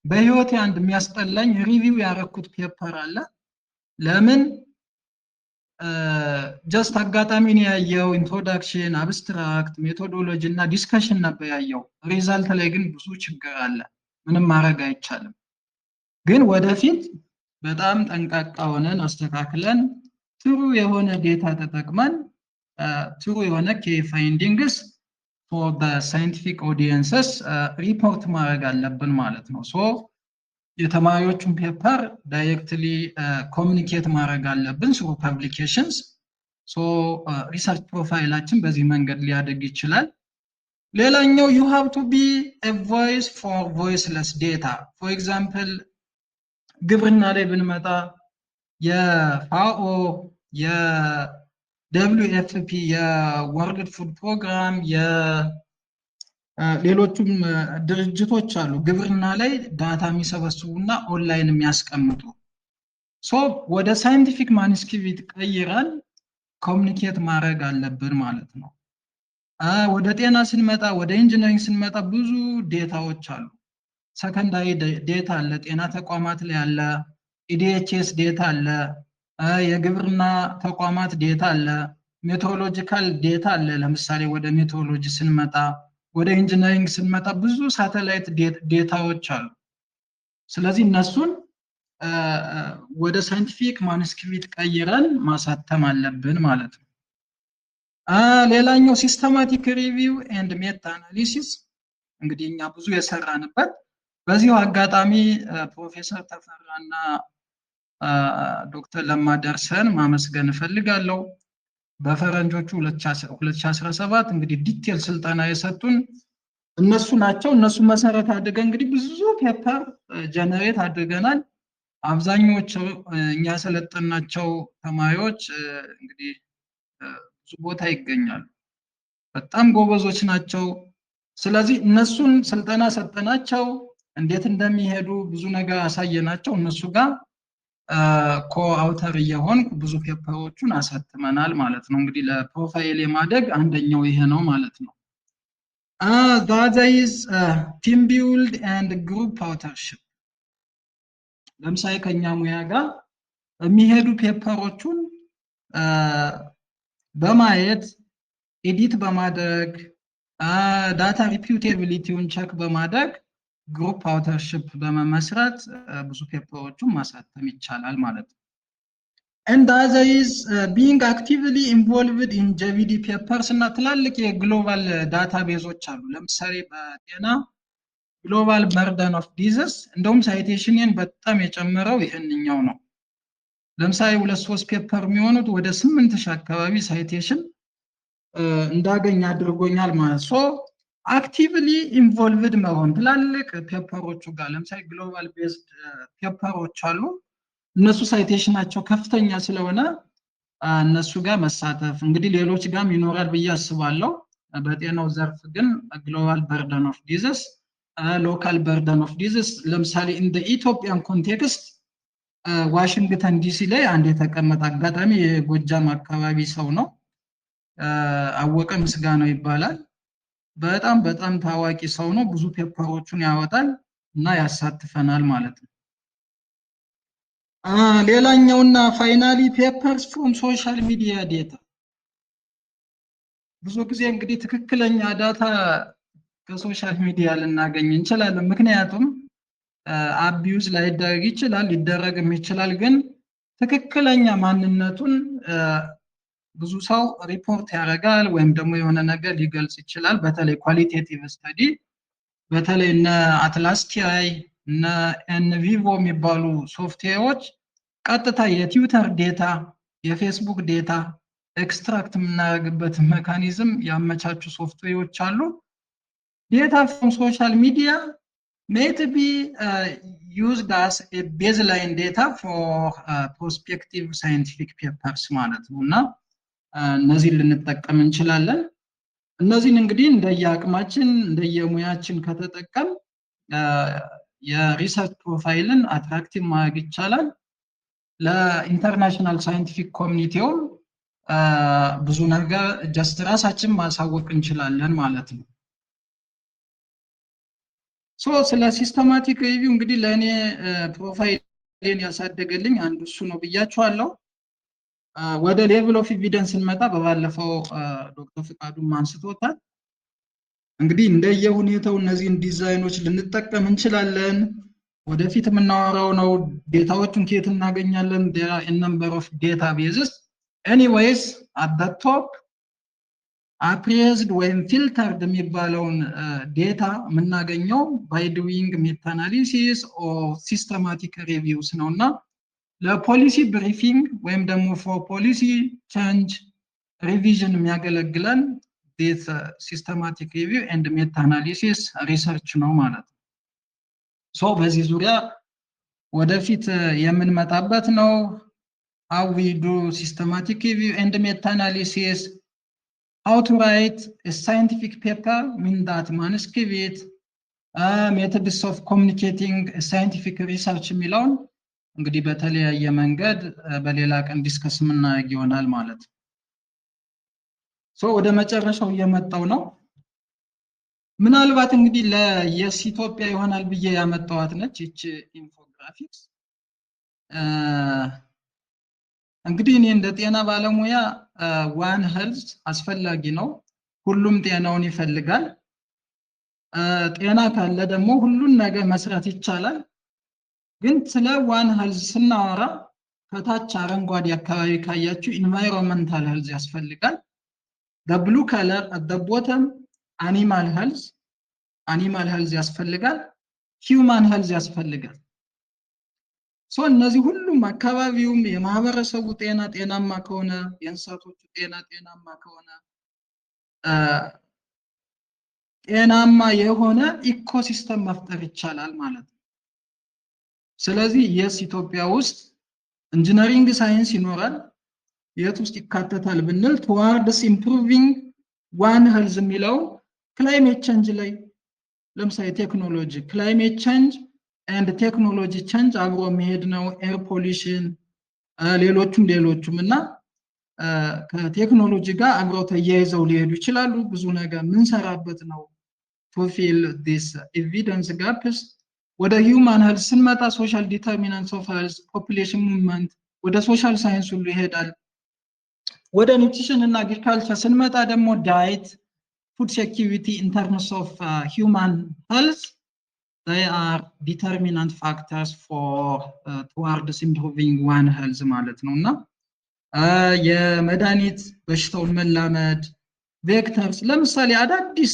በህይወቴ አንድ የሚያስጠላኝ ሪቪው ያረኩት ፔፐር አለ። ለምን? ጀስት አጋጣሚ ነው ያየው። ኢንትሮዳክሽን፣ አብስትራክት፣ ሜቶዶሎጂ እና ዲስከሽን ነበር ያየው። ሪዛልት ላይ ግን ብዙ ችግር አለ። ምንም ማድረግ አይቻልም። ግን ወደፊት በጣም ጠንቃቃ ሆነን አስተካክለን ትሩ የሆነ ዴታ ተጠቅመን ትሩ የሆነ ኬ ፋይንዲንግስ for the scientific audiences report ማድረግ አለብን ማለት ነው። ሶ የተማሪዎቹን ፔፐር ዳይሬክትሊ ኮሙኒኬት ማድረግ አለብን through publications. ሶ ሪሰርች ፕሮፋይላችን በዚህ መንገድ ሊያድግ ይችላል። ሌላኛው you have to be a voice for voiceless data. for example ግብርና ላይ ብንመጣ የፋኦ የWFP የወርልድ ፉድ ፕሮግራም የሌሎችም ድርጅቶች አሉ ግብርና ላይ ዳታ የሚሰበስቡና ኦንላይን የሚያስቀምጡ። ሶ ወደ ሳይንቲፊክ ማኑስክሪፕት ቀይረን ኮሙኒኬት ማድረግ አለብን ማለት ነው። ወደ ጤና ስንመጣ ወደ ኢንጂነሪንግ ስንመጣ ብዙ ዴታዎች አሉ። ሰከንዳሪ ዴታ አለ፣ ጤና ተቋማት ላይ አለ፣ ኢዲኤችኤስ ዴታ አለ፣ የግብርና ተቋማት ዴታ አለ፣ ሜትሮሎጂካል ዴታ አለ። ለምሳሌ ወደ ሜትሮሎጂ ስንመጣ ወደ ኢንጂነሪንግ ስንመጣ ብዙ ሳተላይት ዴታዎች አሉ። ስለዚህ እነሱን ወደ ሳይንቲፊክ ማኑስክሪፕት ቀይረን ማሳተም አለብን ማለት ነው። ሌላኛው ሲስተማቲክ ሪቪው ኤንድ ሜታ አናሊሲስ እንግዲህ እኛ ብዙ የሰራንበት። በዚሁ አጋጣሚ ፕሮፌሰር ተፈራና ዶክተር ለማ ደርሰን ማመስገን እፈልጋለሁ። በፈረንጆቹ 2017 እንግዲህ ዲቴል ስልጠና የሰጡን እነሱ ናቸው። እነሱ መሰረት አድርገን እንግዲህ ብዙ ፔፐር ጀነሬት አድርገናል። አብዛኞቹ እኛ ሰለጠናቸው ተማሪዎች እንግዲህ ብዙ ቦታ ይገኛሉ። በጣም ጎበዞች ናቸው። ስለዚህ እነሱን ስልጠና ሰጠናቸው፣ እንዴት እንደሚሄዱ ብዙ ነገር አሳየናቸው። እነሱ ጋር ኮአውተር እየሆንኩ ብዙ ፔፐሮቹን አሳትመናል ማለት ነው። እንግዲህ ለፕሮፋይል የማደግ አንደኛው ይሄ ነው ማለት ነው። the other is team build and group authorship. ለምሳሌ ከኛ ሙያ ጋር የሚሄዱ ፔፐሮቹን በማየት ኤዲት በማድረግ ዳታ ሪፒዩቴቢሊቲውን ቸክ በማድረግ ግሩፕ አውተርሺፕ በመመስረት ብዙ ፔፐሮቹን ማሳተም ይቻላል ማለት ነው። and the other is being actively involved in JVD papers እና ትላልቅ የግሎባል ዳታቤዞች አሉ። ለምሳሌ በጤና ግሎባል በርደን ኦፍ ዲዚዝ እንደውም ሳይቴሽንን በጣም የጨመረው ይሄንኛው ነው። ለምሳሌ 2-3 ፔፐር የሚሆኑት ወደ 8000 አካባቢ ሳይቴሽን እንዳገኝ አድርጎኛል ማለት ነው። አክቲቭሊ ኢንቮልቭድ መሆን ትላልቅ ፔፐሮቹ ጋር ለምሳሌ ግሎባል ቤዝድ ፔፐሮች አሉ። እነሱ ሳይቴሽናቸው ከፍተኛ ስለሆነ እነሱ ጋር መሳተፍ እንግዲህ ሌሎች ጋርም ይኖራል ብዬ አስባለሁ። በጤናው ዘርፍ ግን ግሎባል በርደን ኦፍ ዲዚዝ፣ ሎካል በርደን ኦፍ ዲዚዝ ለምሳሌ እንደ ኢትዮጵያን ኮንቴክስት ዋሽንግተን ዲሲ ላይ አንድ የተቀመጠ አጋጣሚ የጎጃም አካባቢ ሰው ነው፣ አወቀ ምስጋናው ይባላል። በጣም ታዋቂ ሰው ነው። ብዙ ፔፐሮችን ያወጣል እና ያሳትፈናል ማለት ነው። ሌላኛውና ፋይናሊ ፔፐርስ ፍሮም ሶሻል ሚዲያ ዴታ። ብዙ ጊዜ እንግዲህ ትክክለኛ ዳታ ከሶሻል ሚዲያ ልናገኝ እንችላለን። ምክንያቱም አቢዩዝ ላይደረግ ይችላል፣ ሊደረግም ይችላል። ግን ትክክለኛ ማንነቱን ብዙ ሰው ሪፖርት ያደርጋል ወይም ደግሞ የሆነ ነገር ሊገልጽ ይችላል። በተለይ ኳሊቴቲቭ ስተዲ በተለይ እነ አትላስ ቲአይ እነ ኤንቪቮ የሚባሉ ሶፍትዌሮች ቀጥታ የትዊተር ዴታ የፌስቡክ ዴታ ኤክስትራክት የምናደርግበት ሜካኒዝም ያመቻቹ ሶፍትዌሮች አሉ። ዴታ ፍሮም ሶሻል ሚዲያ may be used as a baseline data for prospective scientific papers ማለት ነው እና እነዚህን ልንጠቀም እንችላለን። እነዚህን እንግዲህ እንደየአቅማችን እንደየሙያችን ከተጠቀም የሪሰርች ፕሮፋይልን አትራክቲቭ ማድረግ ይቻላል። ለኢንተርናሽናል ሳይንቲፊክ ኮሚኒቲው ብዙ ነገር ጀስት ራሳችን ማሳወቅ እንችላለን ማለት ነው። ስለ ሲስተማቲክ ሪቪው እንግዲህ ለእኔ ፕሮፋይልን ያሳደገልኝ አንዱ እሱ ነው ብያችኋለሁ። ወደ ሌቭል ኦፍ ኤቪደንስ እንመጣ። በባለፈው ዶክተር ፍቃዱም አንስቶታል። እንግዲህ እንደየሁኔታው እነዚህን ዲዛይኖች ልንጠቀም እንችላለን። ወደፊት የምናወራው ነው። ዴታዎቹን ከየት እናገኛለን? there are a number of databases. anyways at the top appraised ወይም filtered የሚባለውን ዴታ የምናገኘው by doing meta analysis or systematic reviews ነውና ለፖሊሲ ብሪፊንግ ወይም ደግሞ for policy change revision የሚያገለግለን this systematic review and meta analysis research ነው ማለት ነው። በዚህ ዙሪያ ወደፊት የምንመጣበት ነው። how we do systematic review and meta analysis, how to write a scientific paper, mean that manuscript, methods of communicating a scientific research የሚለውን እንግዲህ በተለያየ መንገድ በሌላ ቀን ዲስከስ የምናደርግ ይሆናል ማለት ነው። ወደ መጨረሻው እየመጣው ነው። ምናልባት እንግዲህ ለየስ ኢትዮጵያ ይሆናል ብዬ ያመጣዋት ነች እቺ ኢንፎግራፊክስ። እንግዲህ እኔ እንደ ጤና ባለሙያ ዋን ሄልዝ አስፈላጊ ነው። ሁሉም ጤናውን ይፈልጋል። ጤና ካለ ደግሞ ሁሉን ነገር መስራት ይቻላል። ግን ስለ ዋን ሄልዝ ስናወራ ከታች አረንጓዴ አካባቢ ካያችሁ ኢንቫይሮንመንታል ሄልዝ ያስፈልጋል። the blue color at the bottom animal health ያስፈልጋል። human health ያስፈልጋል። እነዚህ ሁሉም አካባቢውም የማህበረሰቡ ጤናማ ከሆነ የእንስሳቶቹ ጤናማ ከሆነ ጤናማ የሆነ ኢኮሲስተም መፍጠር ይቻላል ማለት ነው። ስለዚህ የስ ኢትዮጵያ ውስጥ ኢንጂነሪንግ ሳይንስ ይኖራል። የት ውስጥ ይካተታል ብንል towards improving one health የሚለው ክላይሜት ቼንጅ ላይ ለምሳሌ ቴክኖሎጂ ክላይሜት ቼንጅ and ቴክኖሎጂ ቼንጅ አብሮ መሄድ ነው። ኤር ፖሊሽን ሌሎችም እና ከቴክኖሎጂ ጋር አብረው ተያይዘው ሊሄዱ ይችላሉ። ብዙ ነገር ምን ሰራበት ነው to fill this evidence gaps። ወደ human health ስንመጣ social determinants of health population movement ወደ ሶሻል ሳይንስ ሁሉ ይሄዳል። ወደ ኒውትሪሽን እና አግሪካልቸር ስንመጣ ደግሞ ዳይት ፉድ ሴኩሪቲ in terms of human health they are determinant factors for towards improving one health ማለት ነውና የመድኃኒት በሽታውን መላመድ ቬክተርስ ለምሳሌ አዳዲስ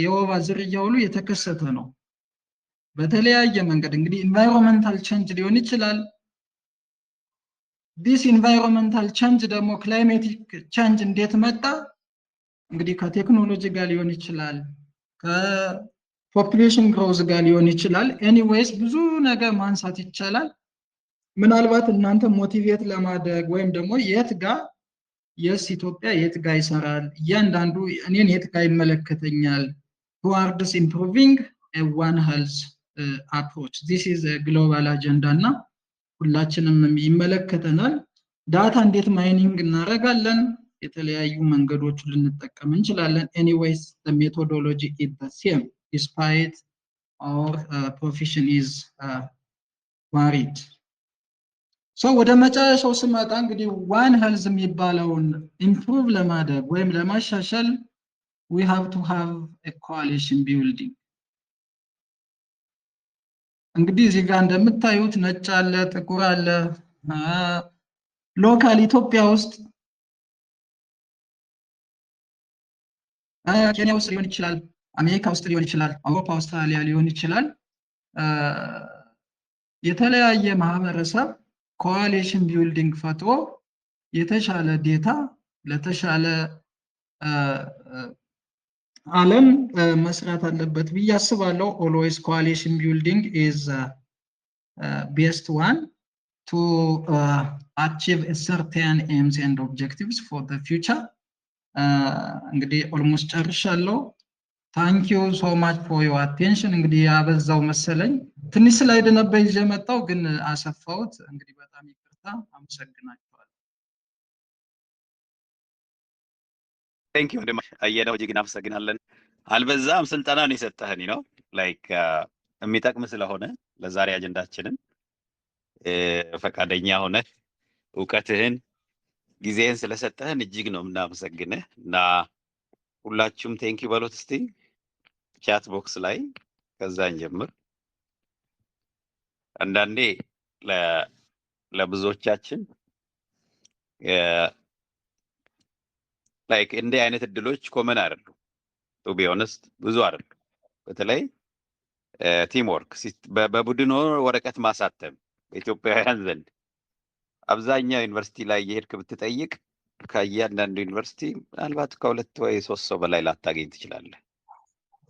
የወባ ዝርያ ሁሉ የተከሰተ ነው በተለያየ መንገድ። እንግዲህ ኢንቫይሮንመንታል ቼንጅ ሊሆን ይችላል። this environmental change ደግሞ climatic change እንዴት መጣ? እንግዲህ ከቴክኖሎጂ ጋር ሊሆን ይችላል፣ ከፖፑሌሽን ግሮዝ ጋር ሊሆን ይችላል። ኤኒዌይስ ብዙ ነገር ማንሳት ይቻላል። ምናልባት እናንተ ሞቲቬት ለማድረግ ወይም ደግሞ የት ጋር የስ ኢትዮጵያ የት ጋር ይሰራል፣ እያንዳንዱ እኔን የት ጋር ይመለከተኛል towards improving a one health approach. this is a global agenda እና ሁላችንም ይመለከተናል። ዳታ እንዴት ማይኒንግ እናደርጋለን? የተለያዩ መንገዶች ልንጠቀም እንችላለን anyways the methodology is the same despite our profession is varied so ወደ መጨረሻው ስመጣ እንግዲህ one health የሚባለውን improve ለማድረግ ወይም ለማሻሻል we have to have a coalition building እንግዲህ እዚህ ጋር እንደምታዩት ነጭ አለ ጥቁር አለ ሎካል ኢትዮጵያ ውስጥ ኬንያ ውስጥ ሊሆን ይችላል አሜሪካ ውስጥ ሊሆን ይችላል አውሮፓ አውስትራሊያ ሊሆን ይችላል የተለያየ ማህበረሰብ ኮአሊሽን ቢልዲንግ ፈጥሮ የተሻለ ዴታ ለተሻለ ዓለም መስራት አለበት ብዬ አስባለሁ always coalition building is best one to achieve a certain aims and objectives for the future እንግዲህ almost ጨርሻለሁ thank you so much for your attention እንግዲህ ያበዛው መሰለኝ ትንሽ ስላይድ ነበር ይዤ መጣው ግን አሰፋውት እንግዲህ በጣም ይቅርታ አመሰግናችኋለሁ thank you አየነው እጅግ እናመሰግናለን አልበዛም ስልጠናን የሰጠህኝ ነው like የሚጠቅም ስለሆነ ለዛሬ አጀንዳችንን ፈቃደኛ ሆነ ዕውቀትህን ጊዜን ስለሰጠህን እጅግ ነው እናመሰግንህ እና ሁላችሁም thank you በሉት እስቲ ቻት ቦክስ ላይ ከዛን ጀምር አንዳንዴ ለብዙዎቻችን like እንደ አይነት እድሎች ኮመን አይደሉም to be honest ብዙ አይደሉም በተለይ ቲም ወርክ በቡድን ወረቀት ማሳተም በኢትዮጵያውያን ዘንድ አብዛኛው ዩኒቨርሲቲ ላይ የሄድክ ብትጠይቅ ከእያንዳንዱ ዩኒቨርሲቲ ምናልባት ከሁለት ወይ ሶስት ሰው በላይ ላታገኝ ትችላለህ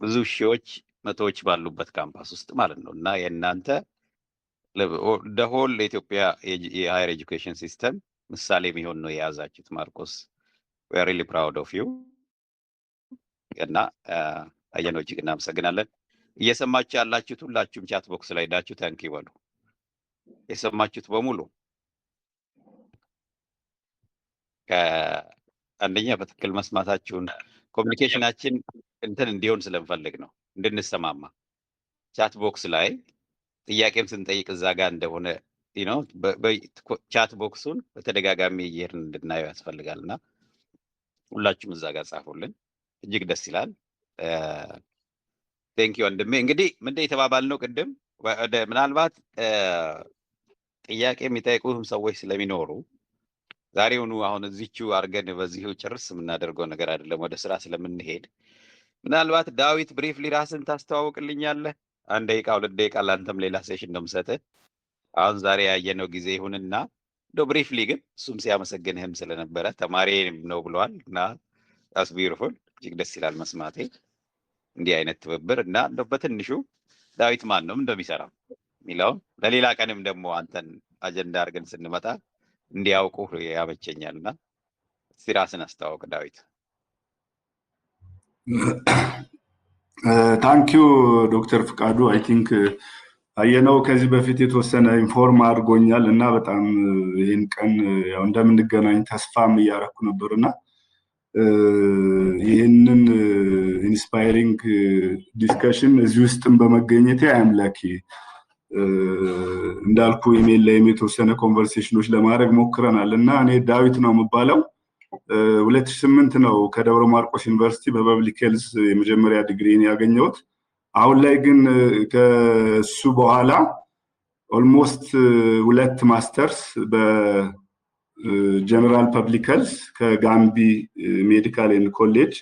ብዙ ሺዎች መቶዎች ባሉበት ካምፓስ ውስጥ ማለት ነው እና የእናንተ the whole ኢትዮጵያ የሃየር ኤጁኬሽን ሲስተም ምሳሌ የሚሆን ነው የያዛችሁት ማርቆስ we are really proud of you እና አየነው እጅግ እናመሰግናለን እየሰማችሁ ያላችሁት ሁላችሁም ቻት ቦክስ ላይ ዳችሁ ታንክ ይበሉ የሰማችሁት በሙሉ አንደኛ በትክክል መስማታችሁን ኮሙኒኬሽናችን እንትን እንዲሆን ስለምፈልግ ነው እንድንሰማማ ቻት ቦክስ ላይ ጥያቄም ስንጠይቅ እዛ ጋር እንደሆነ ቻት ቦክሱን በተደጋጋሚ እየሄድን እንድናየው ያስፈልጋልና ሁላችሁም እዛ ጋር ጻፉልን እጅግ ደስ ይላል ቴንክ ዩ ወንድሜ እንግዲህ ምንድነው የተባባልነው ቅድም ምናልባት ጥያቄ የሚጠይቁም ሰዎች ስለሚኖሩ ዛሬውኑ አሁን እዚህቹ አርገን በዚህው ጭርስ የምናደርገው ነገር አይደለም ወደ ስራ ስለምንሄድ ምናልባት ዳዊት ብሪፍሊ ራስን ታስተዋውቅልኛለህ አንድ ደቂቃ ሁለት ደቂቃ ላንተም ሌላ ሴሽን እንደምሰጥህ አሁን ዛሬ ያየነው ጊዜ ይሁንና ብሪፍሊ ግን እሱም ሲያመሰግንህም ስለነበረ ተማሪ ነው ብለዋል እና that's beautiful እጅግ ደስ ይላል መስማቴ እንዲህ አይነት ትብብር እና በትንሹ ዳዊት ማን ነው እንደሚሰራው ሚላው ለሌላ ቀንም ደግሞ አንተን አጀንዳ አርገን ስንመጣ እንዲያውቁ ያመቸኛልና ሲራስን አስተዋውቅ ዳዊት ታንክ ዩ ዶክተር ፍቃዱ አይ ቲንክ አየነው ከዚህ በፊት የተወሰነ ኢንፎርም አድርጎኛል እና በጣም ይሄን ቀን ያው እንደምንገናኝ ተስፋም ያረኩ ነበርና ይሄንን ኢንስፓይሪንግ ዲስከሽን እዚህ ውስጥም በመገኘቴ አምላኬ እንዳልኩ ኢሜል ላይ የተወሰነ ኮንቨርሴሽኖች ለማድረግ ሞክረናልና እኔ ዳዊት ነው የምባለው 2008 ነው ከደብረ ማርቆስ ዩኒቨርሲቲ በፐብሊክ ሄልዝ የመጀመሪያ ዲግሪን ያገኘሁት አሁን ላይ ግን ከሱ በኋላ ኦልሞስት 2 ማስተርስ በጀነራል ፐብሊክ ሄልዝ ከጋምቢ ሜዲካል ኤንድ ኮሌጅ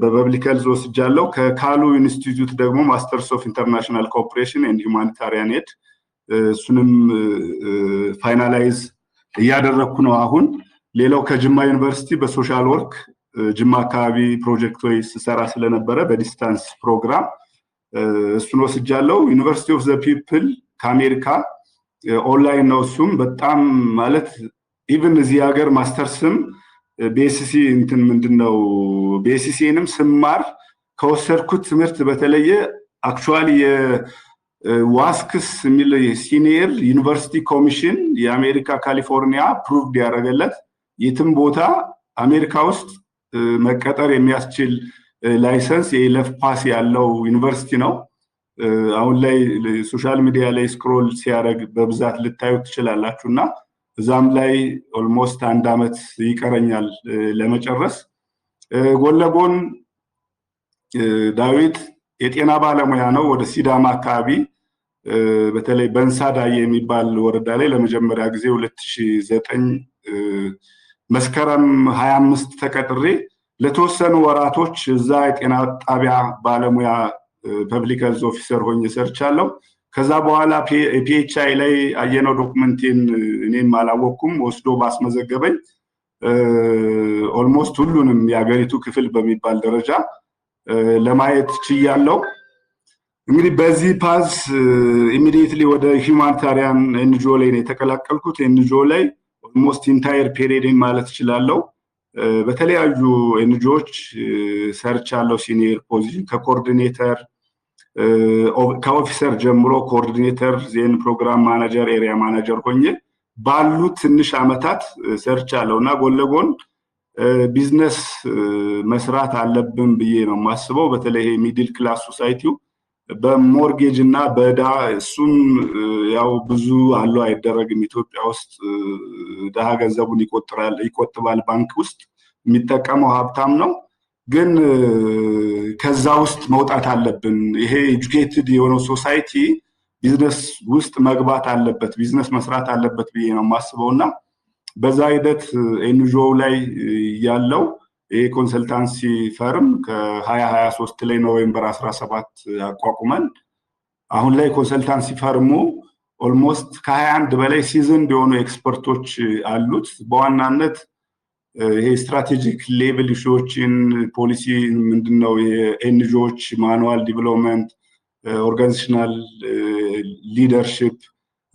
በፐብሊክ ሄልዝ ወስጃለሁ ከካሉ ኢንስቲትዩት ደግሞ ማስተርስ ኦፍ ኢንተርናሽናል ኮኦፐሬሽን ኤንድ ሁማኒታሪያን ኤድ እሱንም ፋይናላይዝ እያደረኩ ነው አሁን ሌላው ከጅማ ዩኒቨርሲቲ በሶሻል ወርክ ጅማ አካባቢ ፕሮጀክቶች ስሰራ ስለነበረ በዲስታንስ ፕሮግራም እሱን ወስጃለሁ ዩኒቨርሲቲ ኦፍ ዘ ፒፕል ከአሜሪካ ኦንላይን ነው እሱም በጣም ማለት ኢቭን እዚህ ሀገር ማስተርስም ቤሲሲ እንትን ምንድነው ቤሲሲንም ስማር ከወሰድኩት ትምህርት በተለየ አክቹአሊ ዋስክስ የሚል ሲኒየር ዩኒቨርሲቲ ኮሚሽን የአሜሪካ ካሊፎርኒያ ፕሩቭድ ያደረገለት የትም ቦታ አሜሪካ ውስጥ መቀጠር የሚያስችል ላይሰንስ የይለፍ ፓስ ያለው ዩኒቨርሲቲ ነው። አሁን ላይ ሶሻል ሚዲያ ላይ ስክሮል ሲያደርግ በብዛት ልታዩት ትችላላችሁ እና እዛም ላይ ኦልሞስት 1 ዓመት ይቀረኛል ለመጨረስ። ጎን ለጎን ዳዊት የጤና ባለሙያ ነው። ወደ ሲዳማ አካባቢ በተለይ በንሳዳዬ የሚባል ወረዳ ላይ ለመጀመሪያ ጊዜ 2009 መስከረም 25 ተቀጥሬ ለተወሰኑ ወራቶች እዛ የጤና ጣቢያ ባለሙያ ፐብሊክ ሄልዝ ኦፊሰር ሆኜ ሰርቻለሁ። ከዛ በኋላ ፒኤችአይ ላይ አየነው ዶክመንቴን እኔም አላወቅኩም ወስዶ ባስመዘገበኝ ኦልሞስት ሁሉንም የሀገሪቱ ክፍል በሚባል ደረጃ ለማየት ችያለሁ። እንግዲህ በዚህ ፓዝ ኢሚዲየትሊ ወደ ሂውማኒታሪያን ኤንጂኦ ላይ ነው የተቀላቀልኩት። ኤንጂኦ ላይ ኦልሞስት ኢንታየር ፔሪድን ማለት እችላለሁ በተለያዩ ኤንጂኦዎች ሰርቻለሁ። ሲኒየር ፖዚሽን ከኮኦርዲኔተር ከኦፊሰር ጀምሮ ኮኦርዲኔተር፣ ዜን ፕሮግራም ማናጀር፣ ኤሪያ ማናጀር ሆኜ ባሉት ትንሽ አመታት ሰርቻለሁ እና ጎን ለጎን ቢዝነስ መስራት አለብን ብዬ ነው የማስበው። በተለይ ሚድል ክላስ ሶሳይቲው በሞርጌጅ እና በዕዳ እሱም ያው ብዙ አለው አይደረግም። ኢትዮጵያ ውስጥ ድሃ ገንዘቡን ይቆጥባል ባንክ ውስጥ የሚጠቀመው ሀብታም ነው። ግን ከዛ ውስጥ መውጣት አለብን። ይሄ ኤጁኬትድ የሆነው ሶሳይቲ ቢዝነስ ውስጥ መግባት አለበት፣ ቢዝነስ መስራት አለበት ብዬ ነው የማስበው እና በዛ ሂደት ኤንጂኦ ላይ ያለው ይሄ ኮንሰልታንሲ ፈርም ከ2023 ላይ ኖቬምበር 17 አቋቁመን አሁን ላይ ኮንሰልታንሲ ፈርሙ ኦልሞስት ከ21 በላይ ሲዝን የሆኑ ኤክስፐርቶች አሉት። በዋናነት ይሄ ስትራቴጂክ ሌቭል ኢሹዎችን ፖሊሲ ምንድነው የኤንጂኦዎች ማኑዋል ዲቨሎፕመንት፣ ኦርጋናይዜሽናል ሊደርሺፕ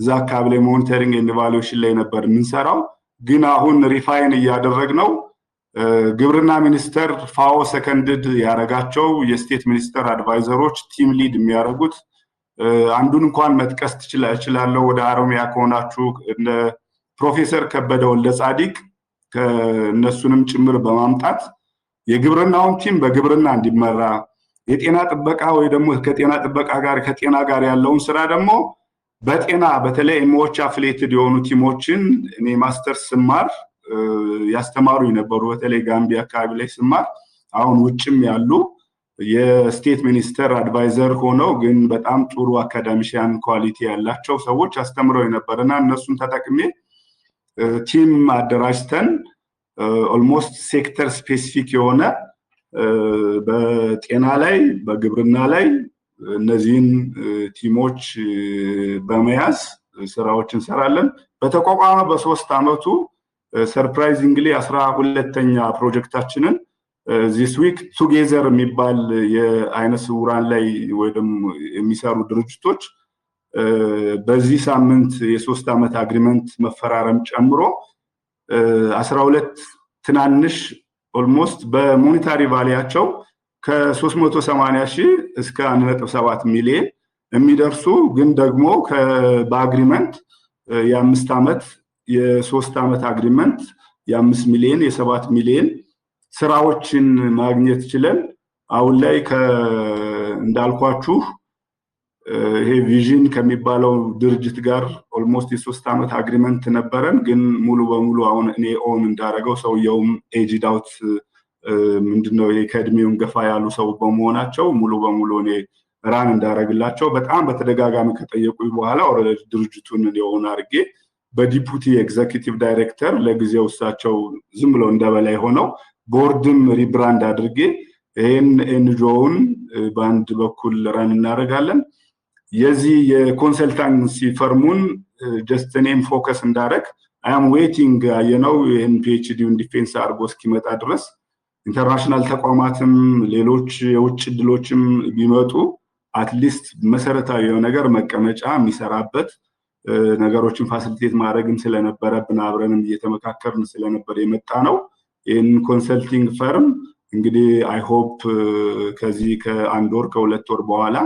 እዛ አካባቢ ላይ ሞኒተሪንግ ኤንድ ኢቫሉዌሽን ላይ ነበር የምንሰራው። ግን አሁን ሪፋይን እያደረግነው ግብርና ሚኒስቴር ፋኦ ሰከንድድ ያረጋቸው የስቴት ሚኒስተር አድቫይዘሮች ቲም ሊድ የሚያደርጉት አንዱን እንኳን መጥቀስ እችላለሁ። ወደ ኦሮሚያ ከሆናችሁ እንደ ፕሮፌሰር ከበደ ወልደ ጻዲቅ ከነሱንም ጭምር በማምጣት የግብርናውን ቲም በግብርና እንዲመራ፣ የጤና ጥበቃ ወይ ደግሞ ከጤና ጋር ያለውን ስራ ደግሞ በጤና በተለይ ኤምኦች አፍሌትድ የሆኑ ቲሞችን እኔ ማስተርስ ስማር ያስተማሩ የነበሩ በተለይ ጋምቢያ አካባቢ ላይ ስማር አሁን ውጭም ያሉ የስቴት ሚኒስተር አድቫይዘር ሆነው ግን በጣም ጥሩ አካዳሚሽያን ኳሊቲ ያላቸው ሰዎች አስተምረው የነበርና እነሱን ተጠቅሜ ቲም አደራጅተን ኦልሞስት ሴክተር ስፔሲፊክ የሆነ በጤና ላይ በግብርና ላይ እነዚህን ቲሞች በመያዝ ስራዎች እንሰራለን። በተቋቋመ በ3 አመቱ ሰርፕራይዚንግሊ 12ኛ ፕሮጀክታችንን ዚስ ዊክ ቱጌዘር የሚባል የአይነ ስውራን ላይ ወይም የሚሰሩ ድርጅቶች በዚህ ሳምንት የ3 አመት አግሪመንት መፈራረም ጨምሮ 12 ትናንሽ ኦልሞስት በሞኔታሪ ቫሊያቸው ከ380 ሺህ እስከ 1.7 ሚሊዮን የሚደርሱ ግን ደግሞ በአግሪመንት የ5 አመት የ3 አመት አግሪመንት የ5 ሚሊዮን የ7 ሚሊዮን ስራዎችን ማግኘት ችለን አሁን ላይ እንዳልኳችሁ ይሄ ቪዥን ከሚባለው ድርጅት ጋር ኦልሞስት የ3 አመት አግሪመንት ነበረን። ግን ሙሉ በሙሉ አሁን እኔ ኦን እንዳረገው ሰውየውም ኤጅድ አውት ምንድነው ይሄ ከእድሜውም ገፋ ያሉ ሰው በመሆናቸው ሙሉ በሙሉ እኔ ራን እንዳረግላቸው በጣም በተደጋጋሚ ከጠየቁኝ በኋላ ኦልሬዲ ድርጅቱን ሊሆን አድርጌ በዲፑቲ ኤግዜኪቲቭ ዳይሬክተር ለጊዜው እሳቸው ዝም ብለው እንደበላይ ሆነው ቦርድም ሪብራንድ አድርጌ ይሄን ኤንጂኦውን በአንድ በኩል ራን እናደርጋለን። የዚህ የኮንሰልታንሲ ፈርሙን ጀስት ኔም ፎከስ እንዳደረግ አይ አም ዌቲንግ አየነው ይሄን ፒኤችዲውን ዲፌንስ አድርጎ እስኪመጣ ድረስ ኢንተርናሽናል ተቋማትም ሌሎች የውጭ ድሎችም ቢመጡ አትሊስት መሰረታዊ ነገር መቀመጫ የሚሰራበት ነገሮችን ፋሲሊቴት ማድረግም ስለነበረብን አብረንም እየተመካከርን ስለነበር የመጣ ነው። ይህን ኮንሰልቲንግ ፈርም እንግዲህ አይ ሆፕ ከዚህ ከ1 ወር ከ2 ወር በኋላ